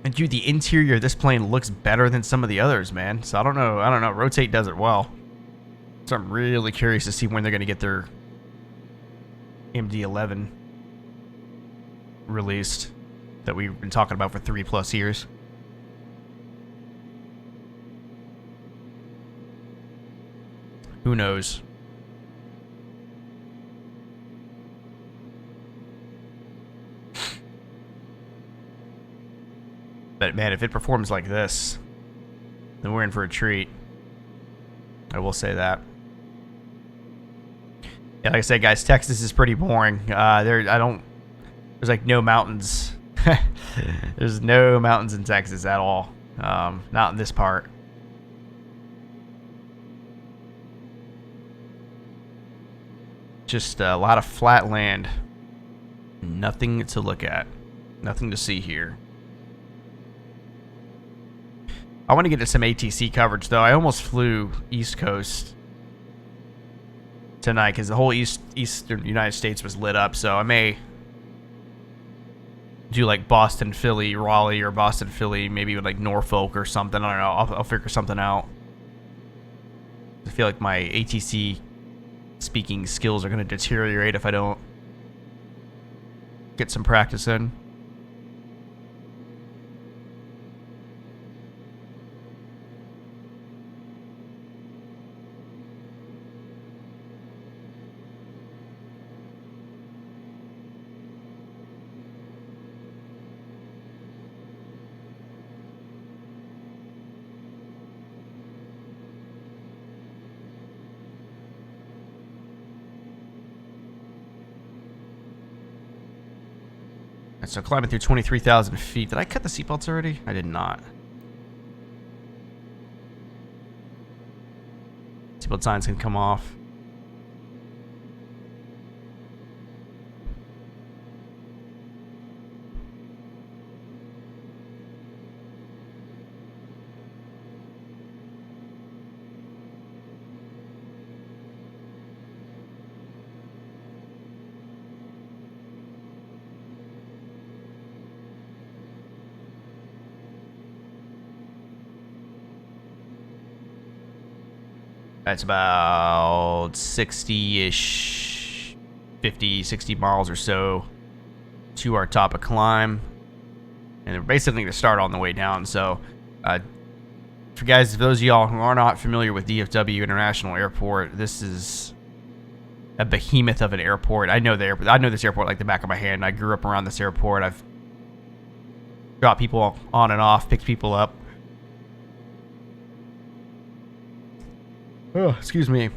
And dude, the interior of this plane looks better than some of the others, man. So I don't know. Rotate does it well. So I'm really curious to see when they're going to get their MD-11 released that we've been talking about for 3+ years. Who knows? But man, if it performs like this, then we're in for a treat. I will say that. Yeah, like I said, guys, Texas is pretty boring. There's like no mountains. There's no mountains in Texas at all. Not in this part. Just a lot of flat land. Nothing to look at. Nothing to see here. I want to get to some ATC coverage, though. I almost flew East Coast tonight because the whole eastern United States was lit up, so I may do like Boston, Philly, Raleigh, or Boston, Philly, maybe with like Norfolk or something. I don't know. I'll figure something out. I feel like my ATC speaking skills are going to deteriorate if I don't get some practice in. So climbing through 23,000 feet. Did I cut the seatbelts already? I did not. Seatbelt signs can come off. That's about 60-ish, 50, 60 miles or so to our top of climb. And we're basically going to start on the way down. So for guys, those of y'all who are not familiar with DFW International Airport, this is a behemoth of an airport. I know the airport. I know this airport like the back of my hand. I grew up around this airport. I've dropped people on and off, picked people up. Oh, excuse me.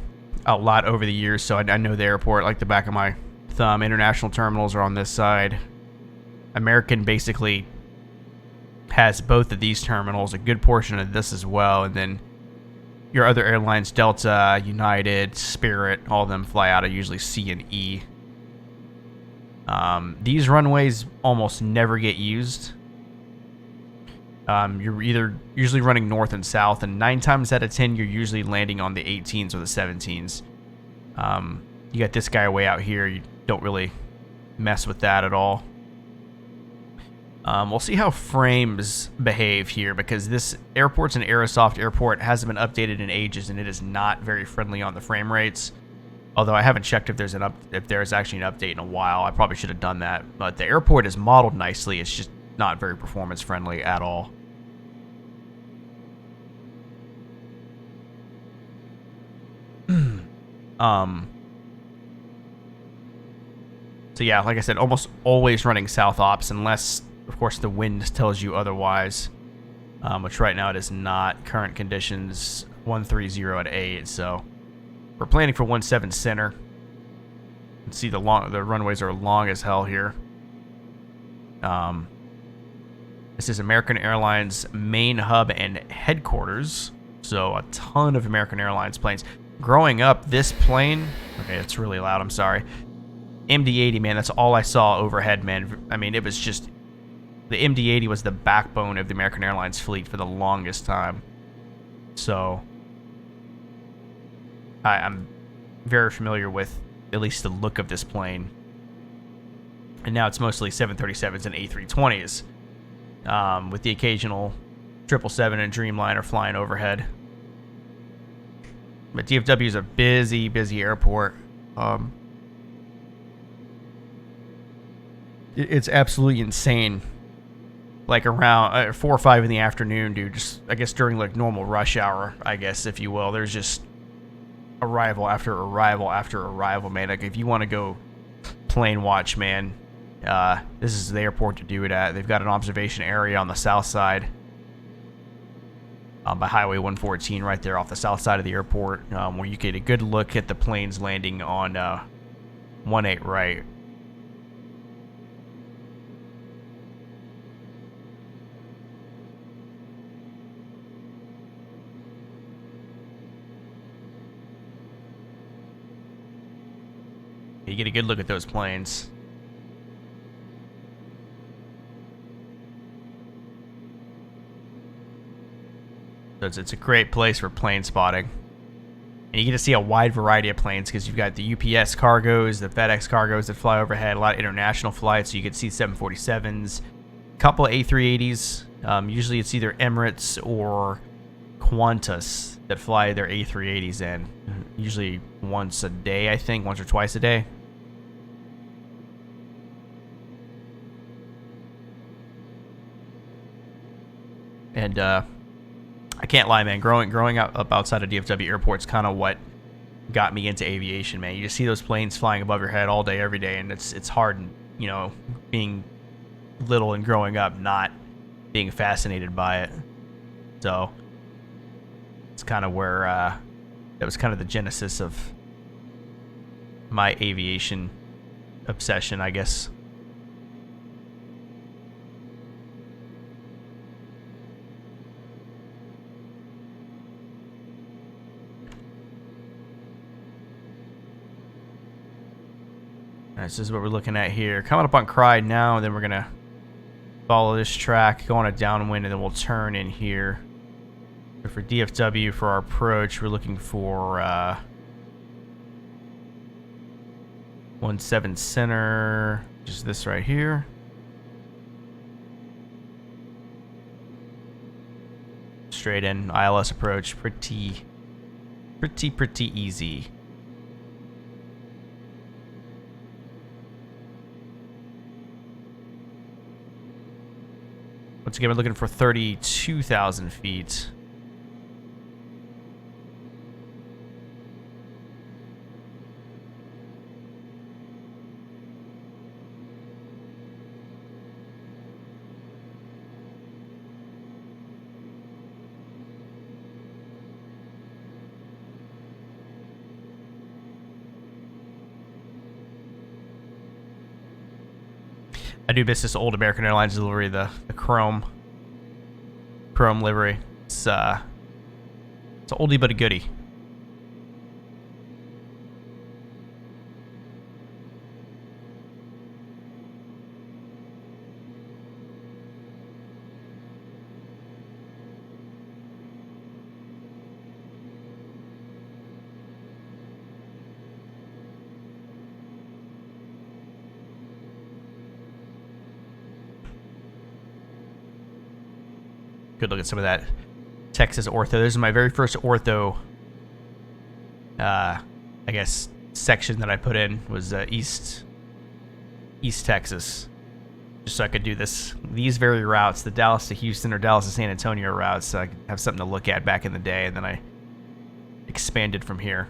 A lot over the years, so I know the airport like the back of my thumb. International terminals are on this side. American basically has both of these terminals, a good portion of this as well, and then your other airlines, Delta, United, Spirit, all of them fly out of usually C and E. These runways almost never get used. You're either usually running north and south, and 9 times out of 10, you're usually landing on the 18s or the 17s. You got this guy way out here. You don't really mess with that at all. We'll see how frames behave here, because this airport's an Aerosoft airport, hasn't been updated in ages, and it is not very friendly on the frame rates. Although I haven't checked if there's actually an update in a while. I probably should have done that. But the airport is modeled nicely. It's just not very performance friendly at all. So yeah, like I said, almost always running south ops, unless, of course, the wind tells you otherwise. Which right now it is not. Current conditions 130 at 8, so we're planning for 17 center. You can see the runways are long as hell here. This is American Airlines main hub and headquarters, so a ton of American Airlines planes. Growing up, this plane, okay, it's really loud, I'm sorry. MD-80, man, that's all I saw overhead, man. I mean, it was just, the MD-80 was the backbone of the American Airlines fleet for the longest time. So, I'm very familiar with at least the look of this plane. And now it's mostly 737s and A320s, with the occasional 777 and Dreamliner flying overhead. But DFW is a busy, busy airport. It's absolutely insane. Like around 4 or 5 in the afternoon, dude. Just, I guess, during like normal rush hour, I guess, if you will. There's just arrival after arrival after arrival, man. Like, if you want to go plane watch, man, this is the airport to do it at. They've got an observation area on the south side, by Highway 114, right there off the south side of the airport, where you get a good look at the planes landing on 18 right. You get a good look at those planes. So it's a great place for plane spotting. And you get to see a wide variety of planes, because you've got the UPS cargos, the FedEx cargos that fly overhead, a lot of international flights, so you get to see 747s, a couple of A380s. Usually it's either Emirates or Qantas that fly their A380s in. Usually once a day, I think, once or twice a day. And I can't lie, man. Growing up outside of DFW airport's kind of what got me into aviation, man. You just see those planes flying above your head all day, every day, and it's hard, you know, being little and growing up, not being fascinated by it. So it's kind of where that was kind of the genesis of my aviation obsession, I guess. This is what we're looking at here. Coming up on Clyde now, and then we're going to follow this track, go on a downwind, and then we'll turn in here. But for DFW, for our approach, we're looking for 17 center, just this right here. Straight in, ILS approach, pretty easy. Once again, we're looking for 32,000 feet. I do miss this old American Airlines livery, the chrome livery. It's an oldie but a goodie. Good look at some of that Texas ortho. This is my very first ortho, I guess, section that I put in was East Texas. Just so I could do these very routes, the Dallas to Houston or Dallas to San Antonio routes, so I could have something to look at back in the day, and then I expanded from here.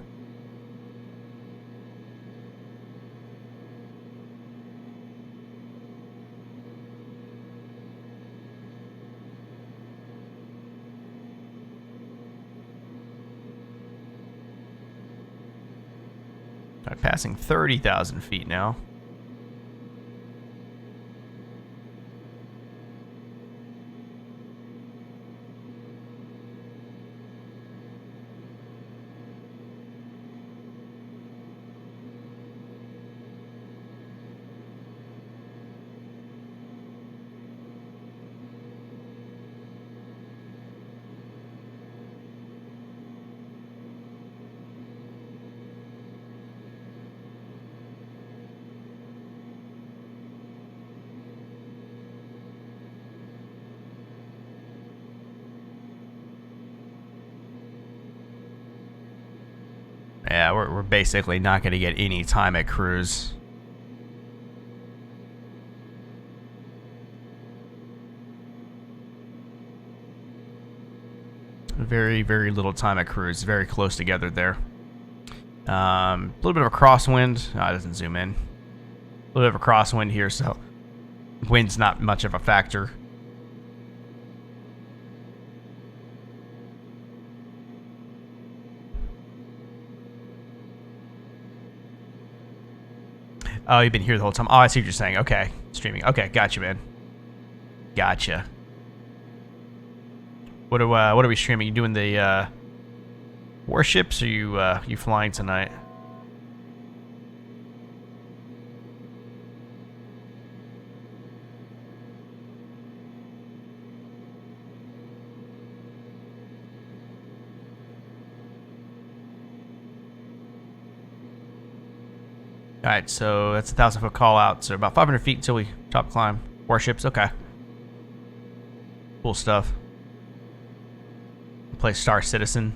Passing 30,000 feet now. Yeah, we're basically not going to get any time at cruise. Very, very little time at cruise. Very close together there. A little bit of a crosswind. Oh, it doesn't zoom in. A little bit of a crosswind here, so wind's not much of a factor. Oh, you've been here the whole time. Oh, I see what you're saying. Okay, streaming. Okay, gotcha, man. Gotcha. What are we streaming? You doing the warships, or you flying tonight? Alright, so that's a 1,000-foot call out, so about 500 feet until we top climb. Warships, okay. Cool stuff. Play Star Citizen.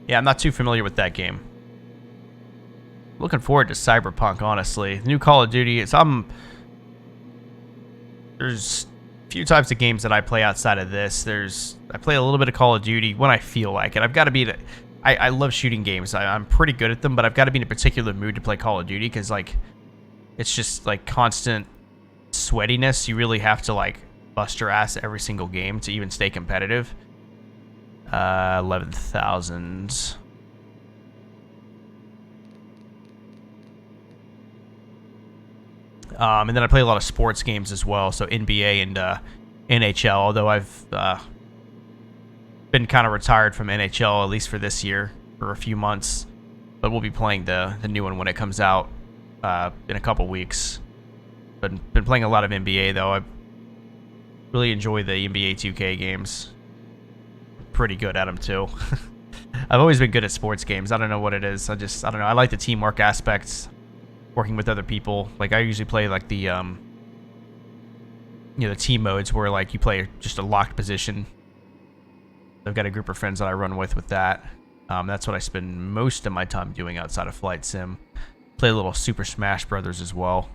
Yeah, I'm not too familiar with that game. Looking forward to Cyberpunk, honestly. The new Call of Duty, there's few types of games that I play outside of this. I play a little bit of Call of Duty when I feel like it. I've got to be I love shooting games. I'm pretty good at them, but I've got to be in a particular mood to play Call of Duty because like it's just like constant sweatiness. You really have to like bust your ass every single game to even stay competitive. 11,000. And then I play a lot of sports games as well, so NBA and NHL, although I've been kind of retired from NHL, at least for this year, for a few months. But we'll be playing the new one when it comes out in a couple weeks. Been playing a lot of NBA, though. I really enjoy the NBA 2K games. Pretty good at them, too. I've always been good at sports games. I don't know what it is. I don't know. I like the teamwork aspects. Working with other people, like I usually play like the the team modes where like you play just a locked position. I've got a group of friends that I run with that. That's what I spend most of my time doing outside of Flight Sim. Play a little Super Smash Brothers as well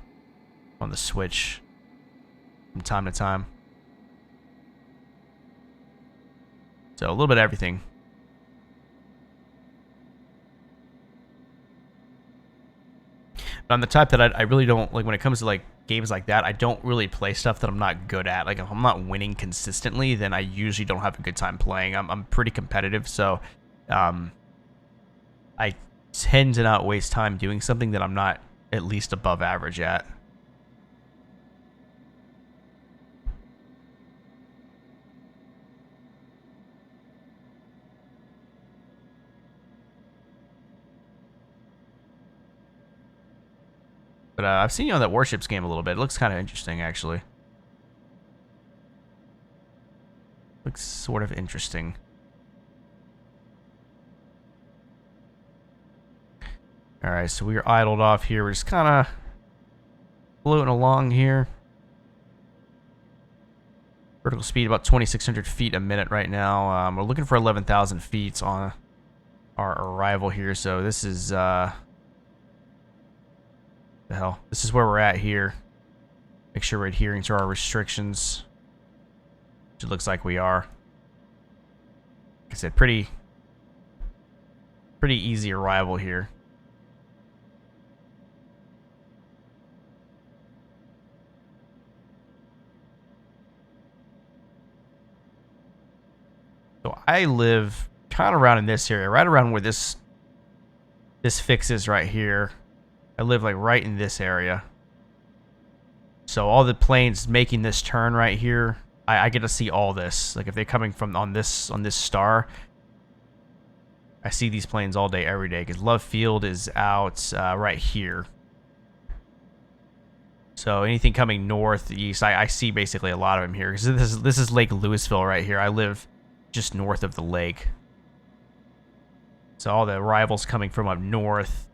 on the Switch from time to time. So a little bit of everything. But I'm the type that I really don't like when it comes to like games like that. I don't really play stuff that I'm not good at. Like if I'm not winning consistently, then I usually don't have a good time playing. I'm pretty competitive, so I tend to not waste time doing something that I'm not at least above average at. But I've seen you on that Warships game a little bit. It looks kind of interesting, actually. Looks sort of interesting. Alright, so we are idled off here. We're just kind of floating along here. Vertical speed about 2,600 feet a minute right now. We're looking for 11,000 feet on our arrival here. So this is... the hell? This is where we're at here. Make sure we're adhering to our restrictions. Which it looks like we are. Like I said, pretty easy arrival here. So I live kind of around in this area, right around where this fix is right here. I live like right in this area. So all the planes making this turn right here, I get to see all this. Like if they're coming from on this star, I see these planes all day, every day. Because Love Field is out right here. So anything coming northeast, I see basically a lot of them here. Because this is Lake Louisville right here. I live just north of the lake. So all the arrivals coming from up north,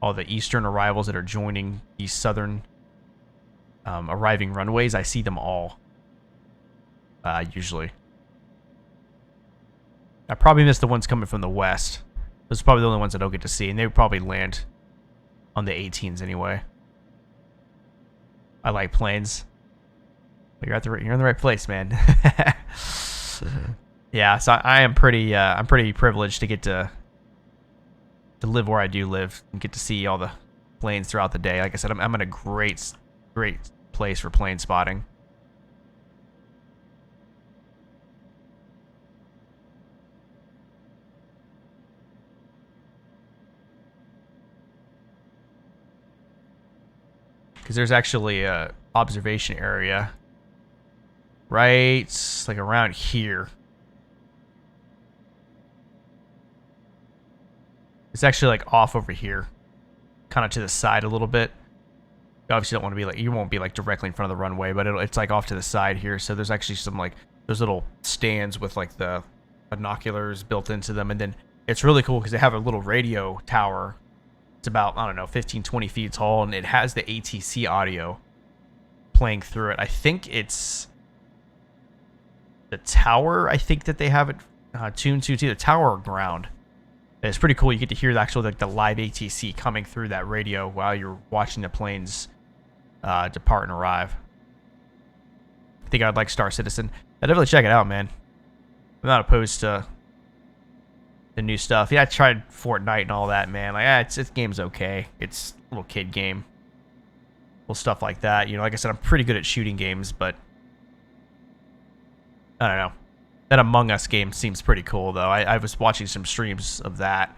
all the eastern arrivals that are joining these southern arriving runways, I see them all. Usually. I probably missed the ones coming from the west. Those are probably the only ones I don't get to see, and they would probably land on the 18s anyway. I like planes. But you're in the right place, man. Yeah, so I'm pretty privileged to get to live where I do live and get to see all the planes throughout the day. Like I said, I'm in a great place for plane spotting. Because there's actually a observation area right like around here. It's actually like off over here, kind of to the side a little bit. You obviously don't want to be like, you won't be like directly in front of the runway, but it's like off to the side here. So there's actually some like those little stands with like the binoculars built into them, and then it's really cool because they have a little radio tower. It's about, I don't know, 15, 20 feet tall, and it has the ATC audio playing through it. I think it's the tower, I think that they have it tuned to the tower or ground. And it's pretty cool. You get to hear like the live ATC coming through that radio while you're watching the planes depart and arrive. I think I'd like Star Citizen. I'd definitely check it out, man. I'm not opposed to the new stuff. Yeah, I tried Fortnite and all that, man. Like, this game's okay. It's a little kid game. Little stuff like that. You know, like I said, I'm pretty good at shooting games, but I don't know. That Among Us game seems pretty cool, though. I was watching some streams of that.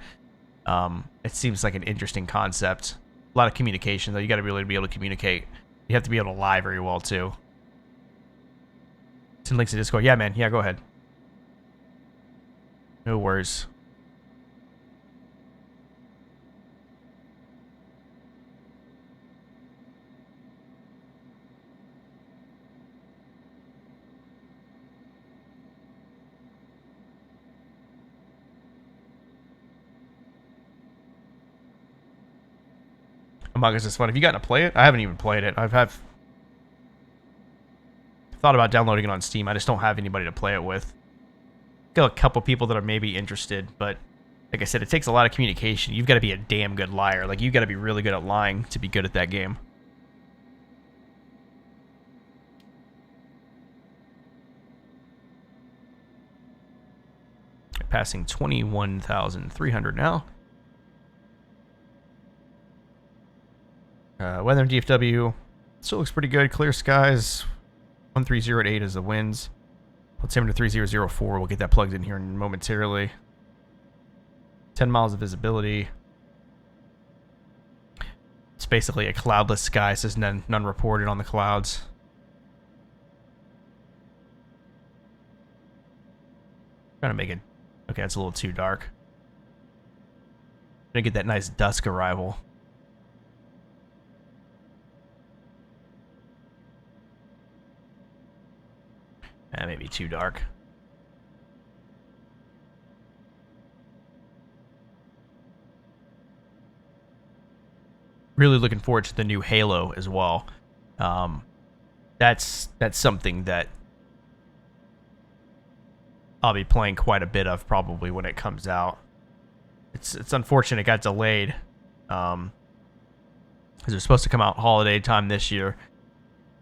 It seems like an interesting concept. A lot of communication, though. You got to really be able to communicate. You have to be able to lie very well, too. Send links to Discord. Yeah, man. Yeah, go ahead. No worries. Among Us is fun. Have you gotten to play it? I haven't even played it. I've thought about downloading it on Steam. I just don't have anybody to play it with. Got a couple people that are maybe interested, but like I said, it takes a lot of communication. You've got to be a damn good liar. Like, you've got to be really good at lying to be good at that game. Passing 21,300 now. Weather in DFW still looks pretty good. Clear skies. 130 is the winds. Let's aim to 3004. We'll get that plugged in here momentarily. 10 miles of visibility. basically a cloudless sky. It says none reported on the clouds. Trying to make it. Okay, it's a little too dark. Gonna get that nice dusk arrival. Maybe too dark. Really looking forward to the new Halo as well. That's something that I'll be playing quite a bit of probably when it comes out. It's unfortunate it got delayed, because it was supposed to come out holiday time this year.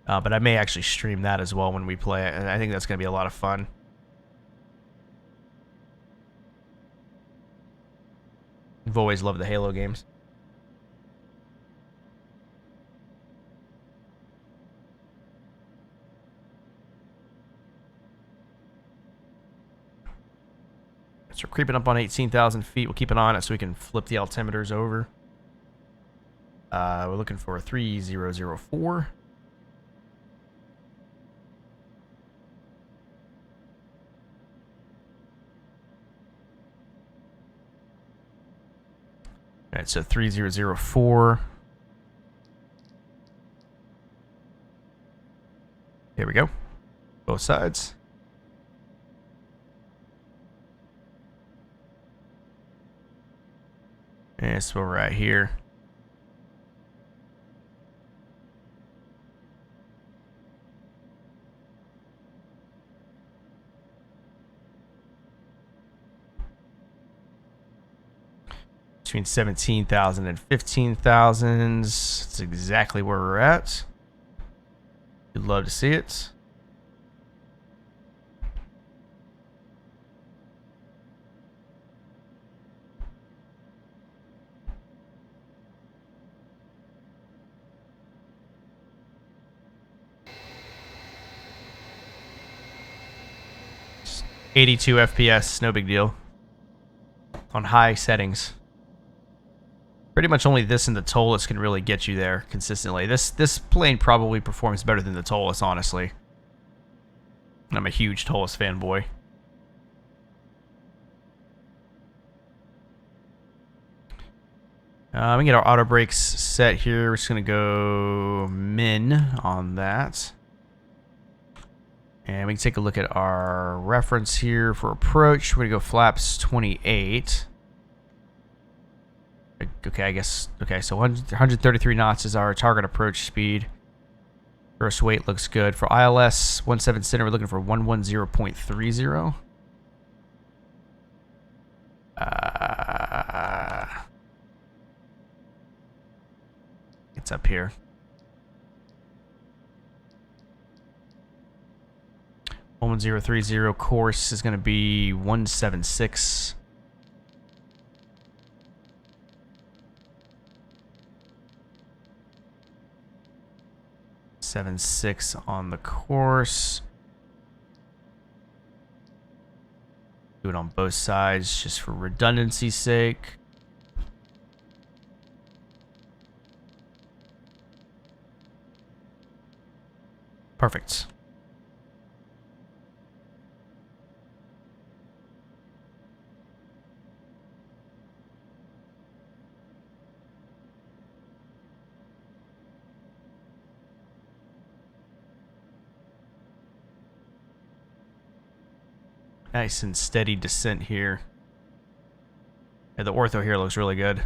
But I may actually stream that as well when we play it, and I think that's going to be a lot of fun. I've always loved the Halo games. So we're creeping up on 18,000 feet. We'll keep it on it so we can flip the altimeters over. We're looking for 3004. Alright, so 3004. Here we go. Both sides. And that's where we're at here. Between 17,000 and 15,000. That's exactly where we're at. You'd love to see it. Just 82 FPS, no big deal. On high settings. Pretty much only this and the Tolus can really get you there consistently. This plane probably performs better than the Tolus, honestly. I'm a huge Tolus fanboy. We can get our auto brakes set here. We're just gonna go min on that. And we can take a look at our reference here for approach. We're gonna go flaps 28. Okay, I guess, okay, so 133 knots is our target approach speed. Gross weight looks good. For ILS 17 center, we're looking for 110.30. It's up here. 11030 course is going to be 176. 76 on the course. Do it on both sides just for redundancy's sake. Perfect. Nice and steady descent here. Yeah, the ortho here looks really good.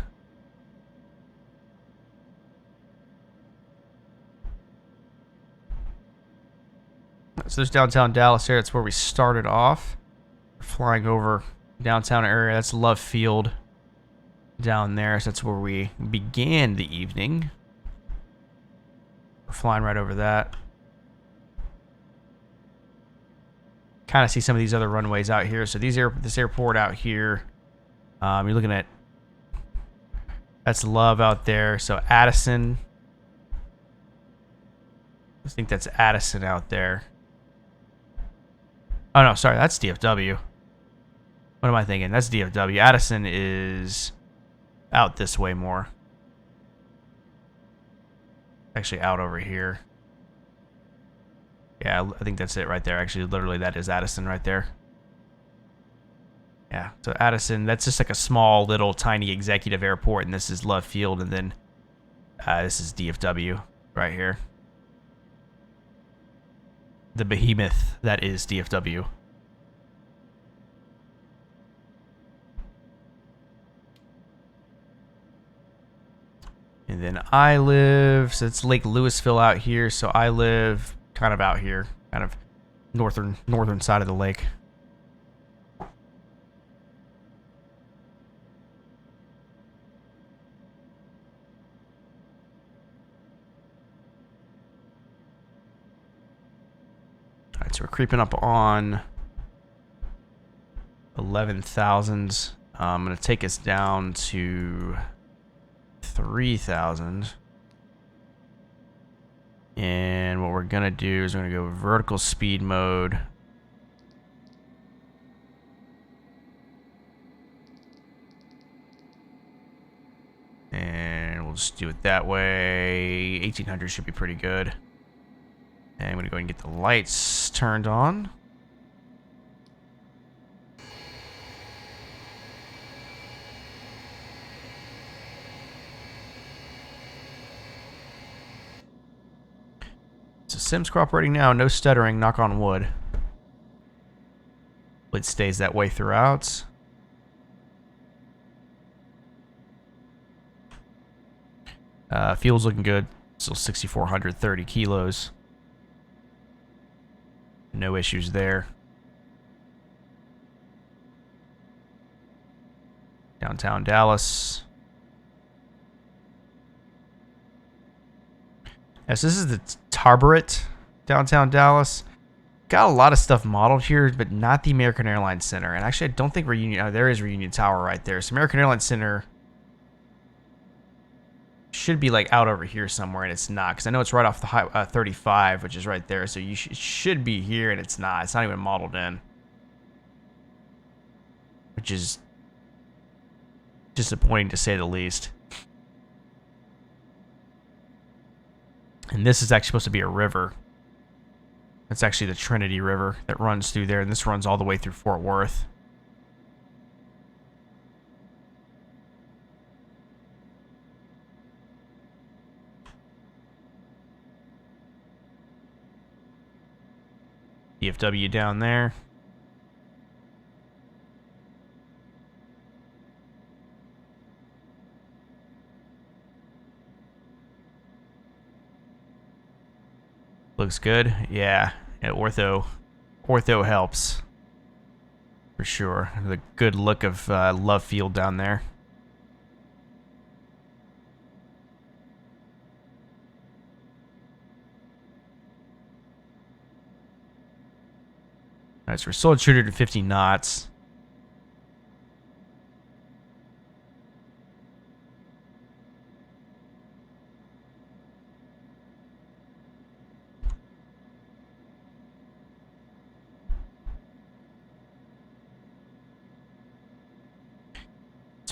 So there's downtown Dallas here. That's where we started off. We're flying over downtown area. That's Love Field down there. So that's where we began the evening. We're flying right over that. Kind of see some of these other runways out here. So this airport out here, you're looking at, that's Love out there. So Addison, I think that's Addison out there. Oh no, sorry, that's DFW. What am I thinking? That's DFW. Addison is out this way more. actually out over here. Yeah, I think that's it right there. Actually, literally, that is Addison right there. Yeah, so Addison, that's just like a small, little, tiny executive airport, and this is Love Field, and then this is DFW right here. The behemoth that is DFW. And then I live, so it's Lake Louisville out here, so I live kind of out here, kind of northern side of the lake. Alright, so we're creeping up on 11,000. I'm going to take us down to 3,000. And what we're going to do is we're going to go vertical speed mode. And we'll just do it that way. 1,800 should be pretty good. And I'm going to go ahead and get the lights turned on. So Sim's cooperating now, no stuttering, knock on wood. It stays that way throughout. Fuel's looking good. Still 6,430 kilos. No issues there. Downtown Dallas. Yes, this is the Tarboret, downtown Dallas. Got a lot of stuff modeled here, but not the American Airlines Center. And actually, I don't think Reunion... there is Reunion Tower right there. So American Airlines Center should be like out over here somewhere, and it's not. Because I know it's right off the 35, which is right there. So it should be here, and it's not. It's not even modeled in. Which is disappointing to say the least. And this is actually supposed to be a river. It's actually the Trinity River that runs through there, and this runs all the way through Fort Worth. DFW down there. Looks good. Yeah, ortho helps for sure. The good look of Love Field down there. All right, so we're still at 250 knots.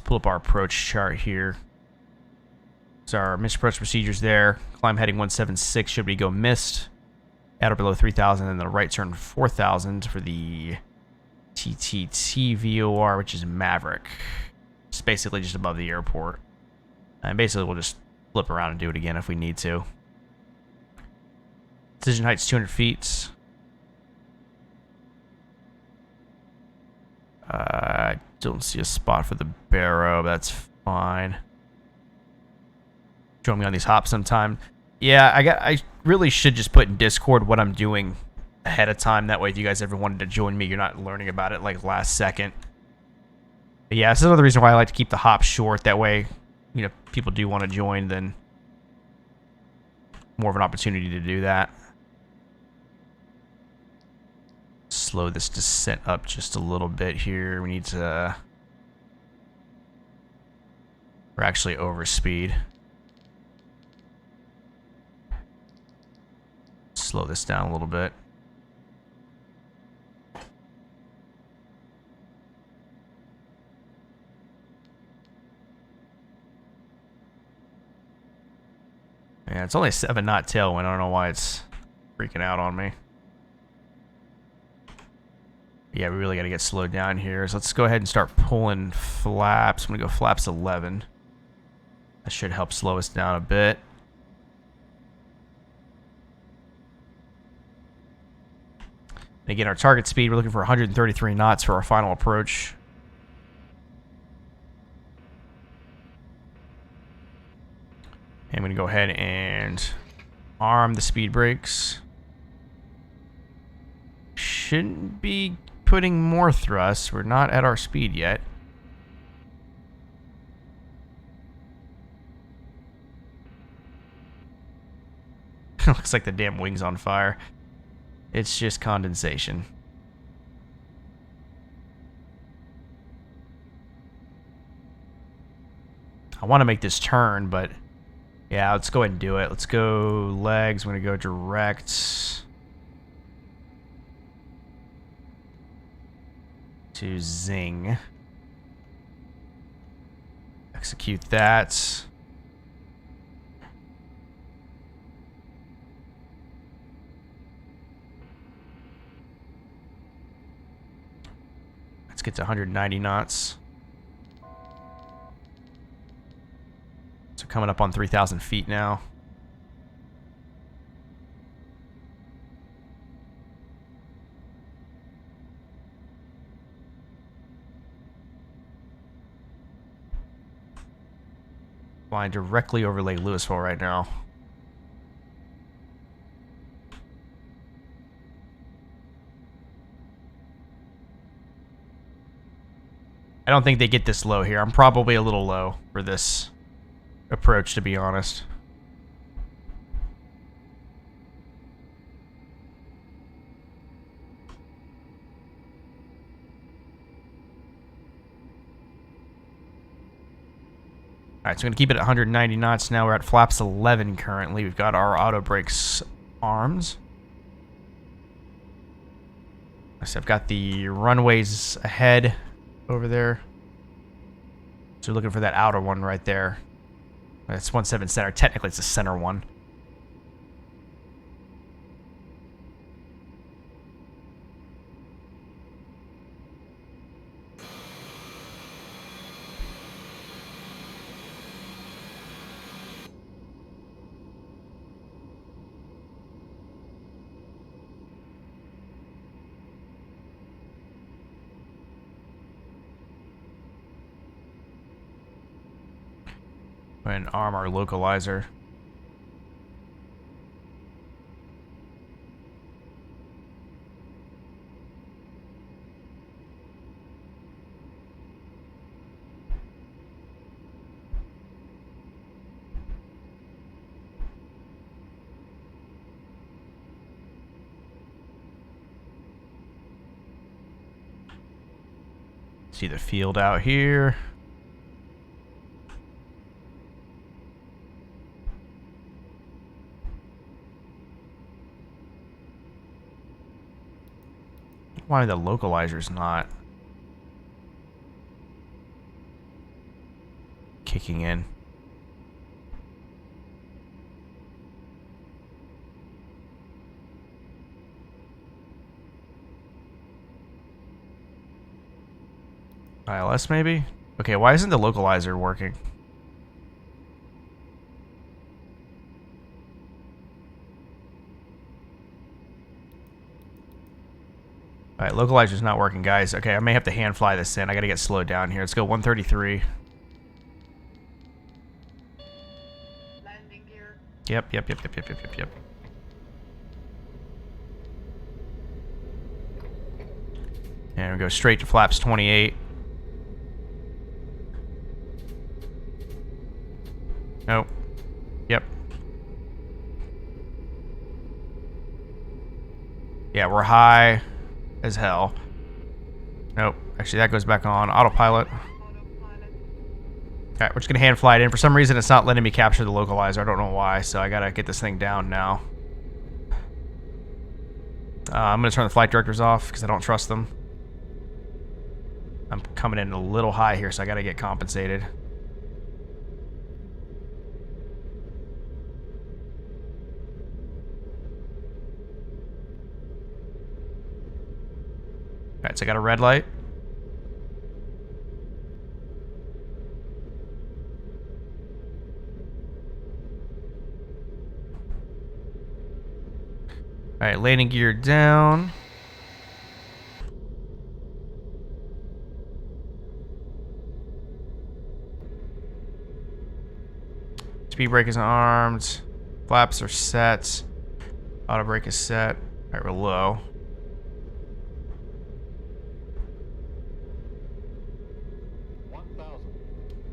Pull up our approach chart here. So our missed approach procedures there. Climb heading 176 should we go missed. At or below 3,000, and the right turn 4,000 for the TTT VOR, which is Maverick. It's basically just above the airport. And basically we'll just flip around and do it again if we need to. Decision height's 200 feet. I don't see a spot for the Barrow. That's fine. Join me on these hops sometime. Yeah, I really should just put in Discord what I'm doing ahead of time. That way, if you guys ever wanted to join me, you're not learning about it like last second. But yeah, this is another reason why I like to keep the hops short. That way, you know, people do want to join, then more of an opportunity to do that. Slow this descent up just a little bit here. We need to... We're actually over speed. Slow this down a little bit. Yeah, it's only a 7-knot tailwind. I don't know why it's freaking out on me. Yeah, we really got to get slowed down here. So let's go ahead and start pulling flaps. I'm going to go flaps 11. That should help slow us down a bit. And again, our target speed, we're looking for 133 knots for our final approach. And I'm going to go ahead and arm the speed brakes. Shouldn't be putting more thrust. We're not at our speed yet. Looks like the damn wing's on fire. It's just condensation. I want to make this turn, but yeah, let's go ahead and do it. Let's go legs. I'm going to go direct to zing. Execute that. Let's get to 190 knots. So coming up on 3,000 feet now. Flying directly over Lake Louisville right now. I don't think they get this low here. I'm probably a little low for this approach, to be honest. Alright, so I'm going to keep it at 190 knots. Now we're at flaps 11 currently. We've got our auto brakes arms. So I've got the runways ahead over there. So we're looking for that outer one right there. That's 17 center. Technically, it's the center one. And arm our localizer. See the field out here. Why the localizer's not kicking in? ILS maybe? Okay, why isn't the localizer working? Alright, localizer's not working, guys. Okay, I may have to hand fly this in. I gotta get slowed down here. Let's go 133. Landing gear. Yep. And we go straight to flaps 28. Nope. Yep. Yeah, we're high as hell. Nope. Actually, that goes back on autopilot. Alright, we're just gonna hand fly it in. For some reason, it's not letting me capture the localizer. I don't know why, so I gotta get this thing down now. I'm gonna turn the flight directors off because I don't trust them. I'm coming in a little high here, so I gotta get compensated. Alright, so I got a red light. Alright, landing gear down. Speed brake is armed. Flaps are set. Auto brake is set. Alright, we're low.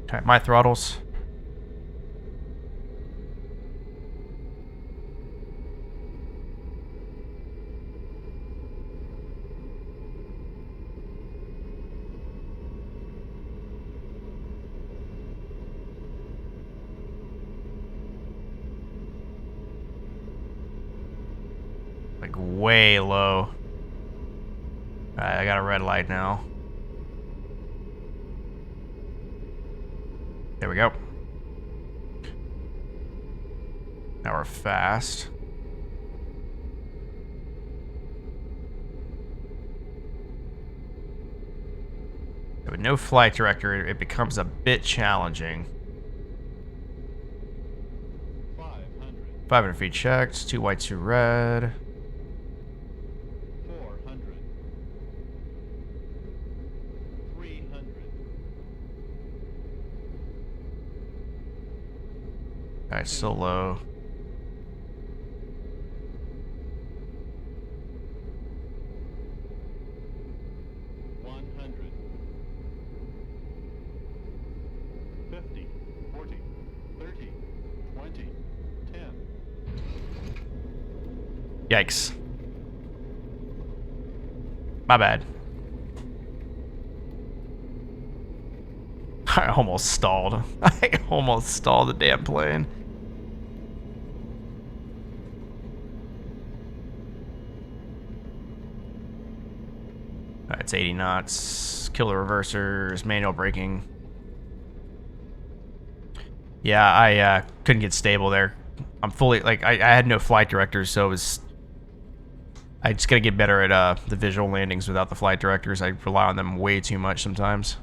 Alright, my throttles. Like way low. Alright, I got a red light now. There we go. Now we're fast. With no flight director, it becomes a bit challenging. 500 feet checked. 2 white, 2 red. 400. 300. Alright, still low. Yikes. My bad. I almost stalled. I almost stalled the damn plane. Alright, it's 80 knots. Kill the reversers. Manual braking. Yeah, I couldn't get stable there. I'm fully, like, I had no flight directors, so it was... I just gotta get better at the visual landings without the flight directors. I rely on them way too much sometimes.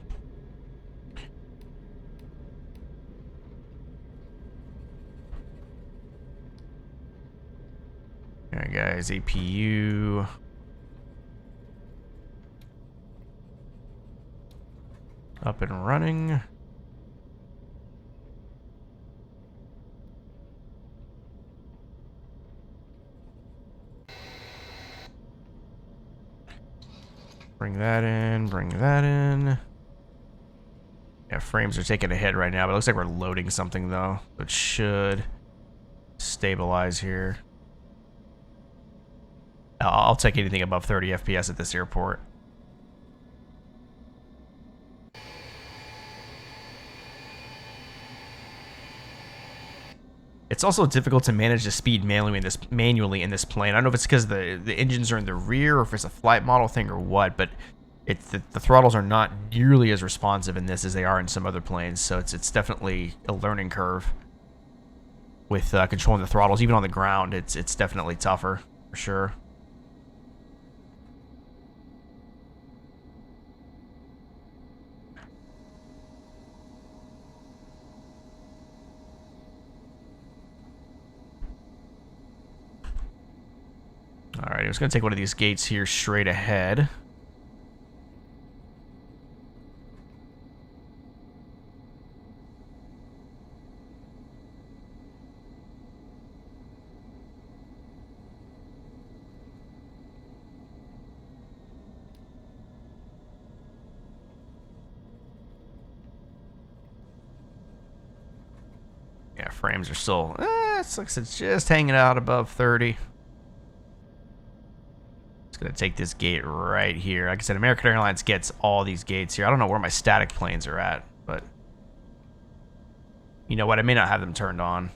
Alright guys, APU. Up and running. Bring that in, bring that in. Yeah, frames are taking a hit right now, but it looks like we're loading something though. It should stabilize here. I'll take anything above 30 FPS at this airport. It's also difficult to manage the speed manually in this plane. I don't know if it's because the engines are in the rear or if it's a flight model thing or what, but the throttles are not nearly as responsive in this as they are in some other planes. So it's definitely a learning curve with controlling the throttles. Even on the ground, it's definitely tougher for sure. Alright, I'm just going to take one of these gates here straight ahead. Yeah, frames are still... it looks like it's just hanging out above 30. Gonna take this gate right here. Like I said, American Airlines gets all these gates here. I don't know where my static planes are at, but you know what? I may not have them turned on.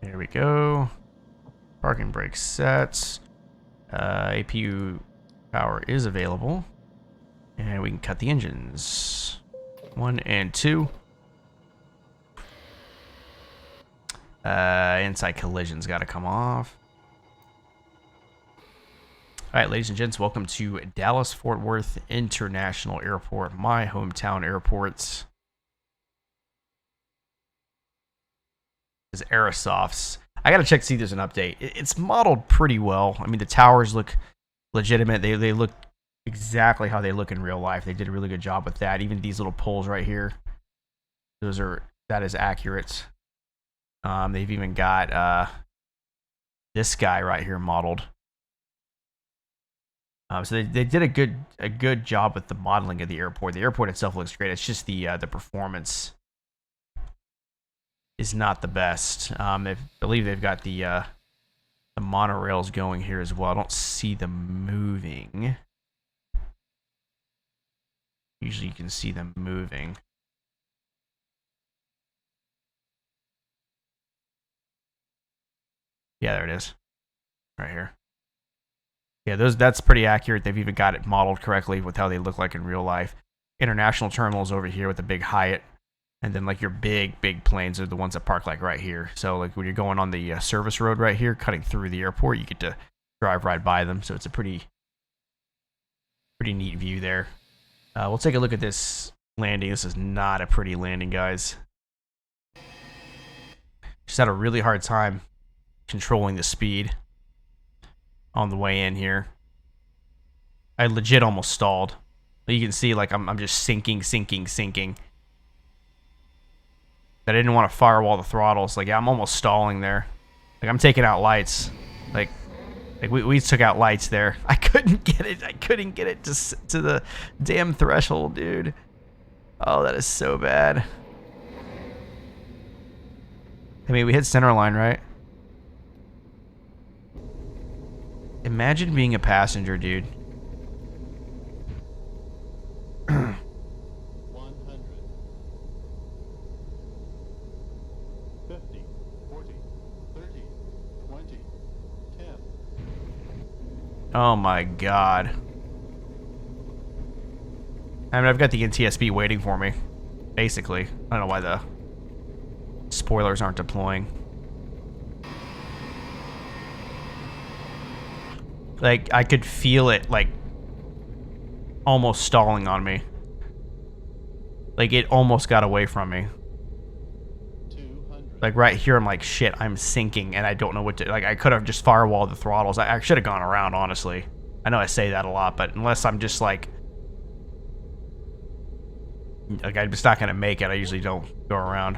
There we go. Parking brake sets. APU power is available. And we can cut the engines. 1 and 2. Inside collision's got to come off. Alright, ladies and gents, welcome to Dallas-Fort Worth International Airport, my hometown airport. This is Aerosoft's. I gotta check to see if there's an update. It's modeled pretty well. I mean, the towers look legitimate. They look exactly how they look in real life. They did a really good job with that. Even these little poles right here, that is accurate. They've even got this guy right here modeled. So they did a good job with the modeling of the airport. The airport itself looks great. It's just the performance is not the best. I believe they've got the monorails going here as well. I don't see them moving. Usually you can see them moving. Yeah, there it is. Right here. Yeah, that's pretty accurate. They've even got it modeled correctly with how they look like in real life. International terminals over here with the big Hyatt. And then like your big planes are the ones that park like right here. So like when you're going on the service road right here, cutting through the airport, you get to drive right by them. So it's a pretty neat view there. We'll take a look at this landing. This is not a pretty landing, guys. Just had a really hard time controlling the speed on the way in here. I legit almost stalled. You can see like I'm just sinking. That I didn't want to firewall the throttles. Like, yeah, I'm almost stalling there. Like, I'm taking out lights. Like we took out lights there. I couldn't get it. I couldn't get it to the damn threshold, dude. Oh, that is so bad. I mean, we hit center line, right? Imagine being a passenger, dude. 100. 50, 40, 30, 20, 10. Oh my god. I mean, I've got the NTSB waiting for me. Basically. I don't know why the spoilers aren't deploying. Like, I could feel it, like, almost stalling on me. Like, it almost got away from me. 200. Like, right here, I'm like, shit, I'm sinking, and I don't know what to... Like, I could have just firewalled the throttles. I should have gone around, honestly. I know I say that a lot, but unless I'm just, like, I'm just not going to make it, I usually don't go around.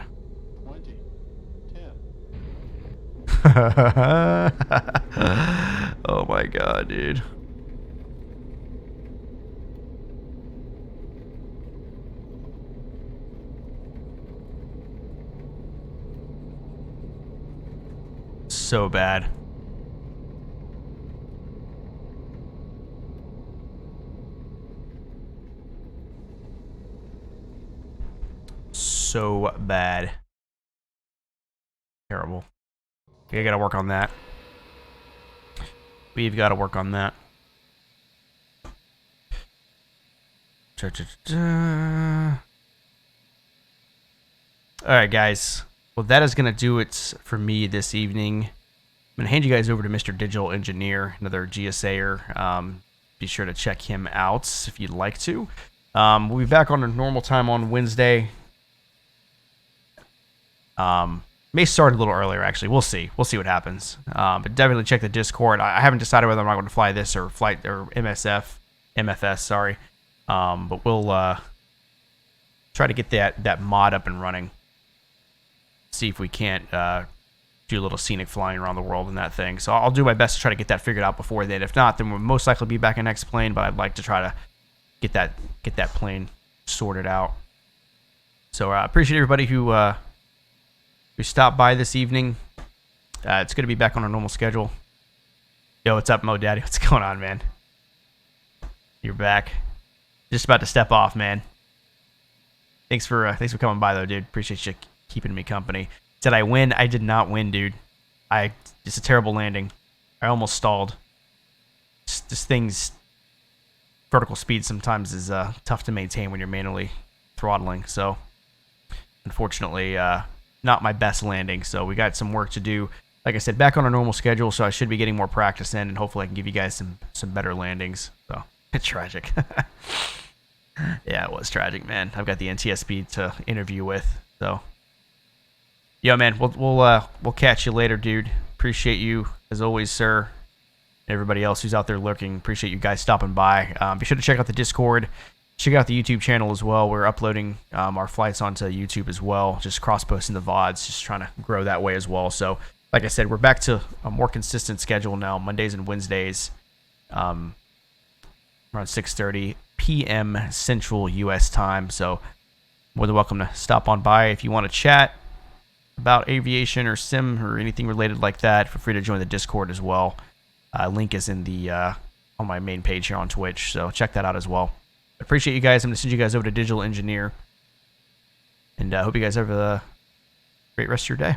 20, 10. Oh my god, dude. So bad. So bad. Terrible. I gotta work on that. We've got to work on that. Alright, guys. Well, that is going to do it for me this evening. I'm going to hand you guys over to Mr. Digital Engineer, another GSAer. Be sure to check him out if you'd like to. We'll be back on a normal time on Wednesday. May start a little earlier, actually. We'll see. We'll see what happens. But definitely check the Discord. I haven't decided whether I'm going to fly this or MFS, sorry. But we'll try to get that mod up and running. See if we can't do a little scenic flying around the world in that thing. So I'll do my best to try to get that figured out before then. If not, then we'll most likely be back in XPLANE, but I'd like to try to get that plane sorted out. So I appreciate everybody who stopped by this evening. It's going to be back on our normal schedule. Yo, what's up, Mo Daddy? What's going on, man? You're back. Just about to step off, man. Thanks for coming by, though, dude. Appreciate you keeping me company. Did I win? I did not win, dude. It's a terrible landing. I almost stalled. This thing's vertical speed sometimes is tough to maintain when you're manually throttling. So, unfortunately, not my best landing. So we got some work to do. Like I said, back on our normal schedule, so I should be getting more practice in, and hopefully I can give you guys some better landings. So it's tragic. Yeah, it was tragic, man. I've got the NTSB to interview with. So, yeah, man, we'll catch you later, dude. Appreciate you as always, sir. Everybody else who's out there lurking, appreciate you guys stopping by. Be sure to check out the Discord. Check out the YouTube channel as well. We're uploading our flights onto YouTube as well, just cross-posting the VODs, just trying to grow that way as well. So, like I said, we're back to a more consistent schedule now, Mondays and Wednesdays, around 6:30 p.m. Central U.S. time. So, more than welcome to stop on by if you want to chat about aviation or sim or anything related like that. Feel free to join the Discord as well. Link is in the on my main page here on Twitch, so check that out as well. Appreciate you guys. I'm going to send you guys over to Digital Engineer, and I hope you guys have a great rest of your day.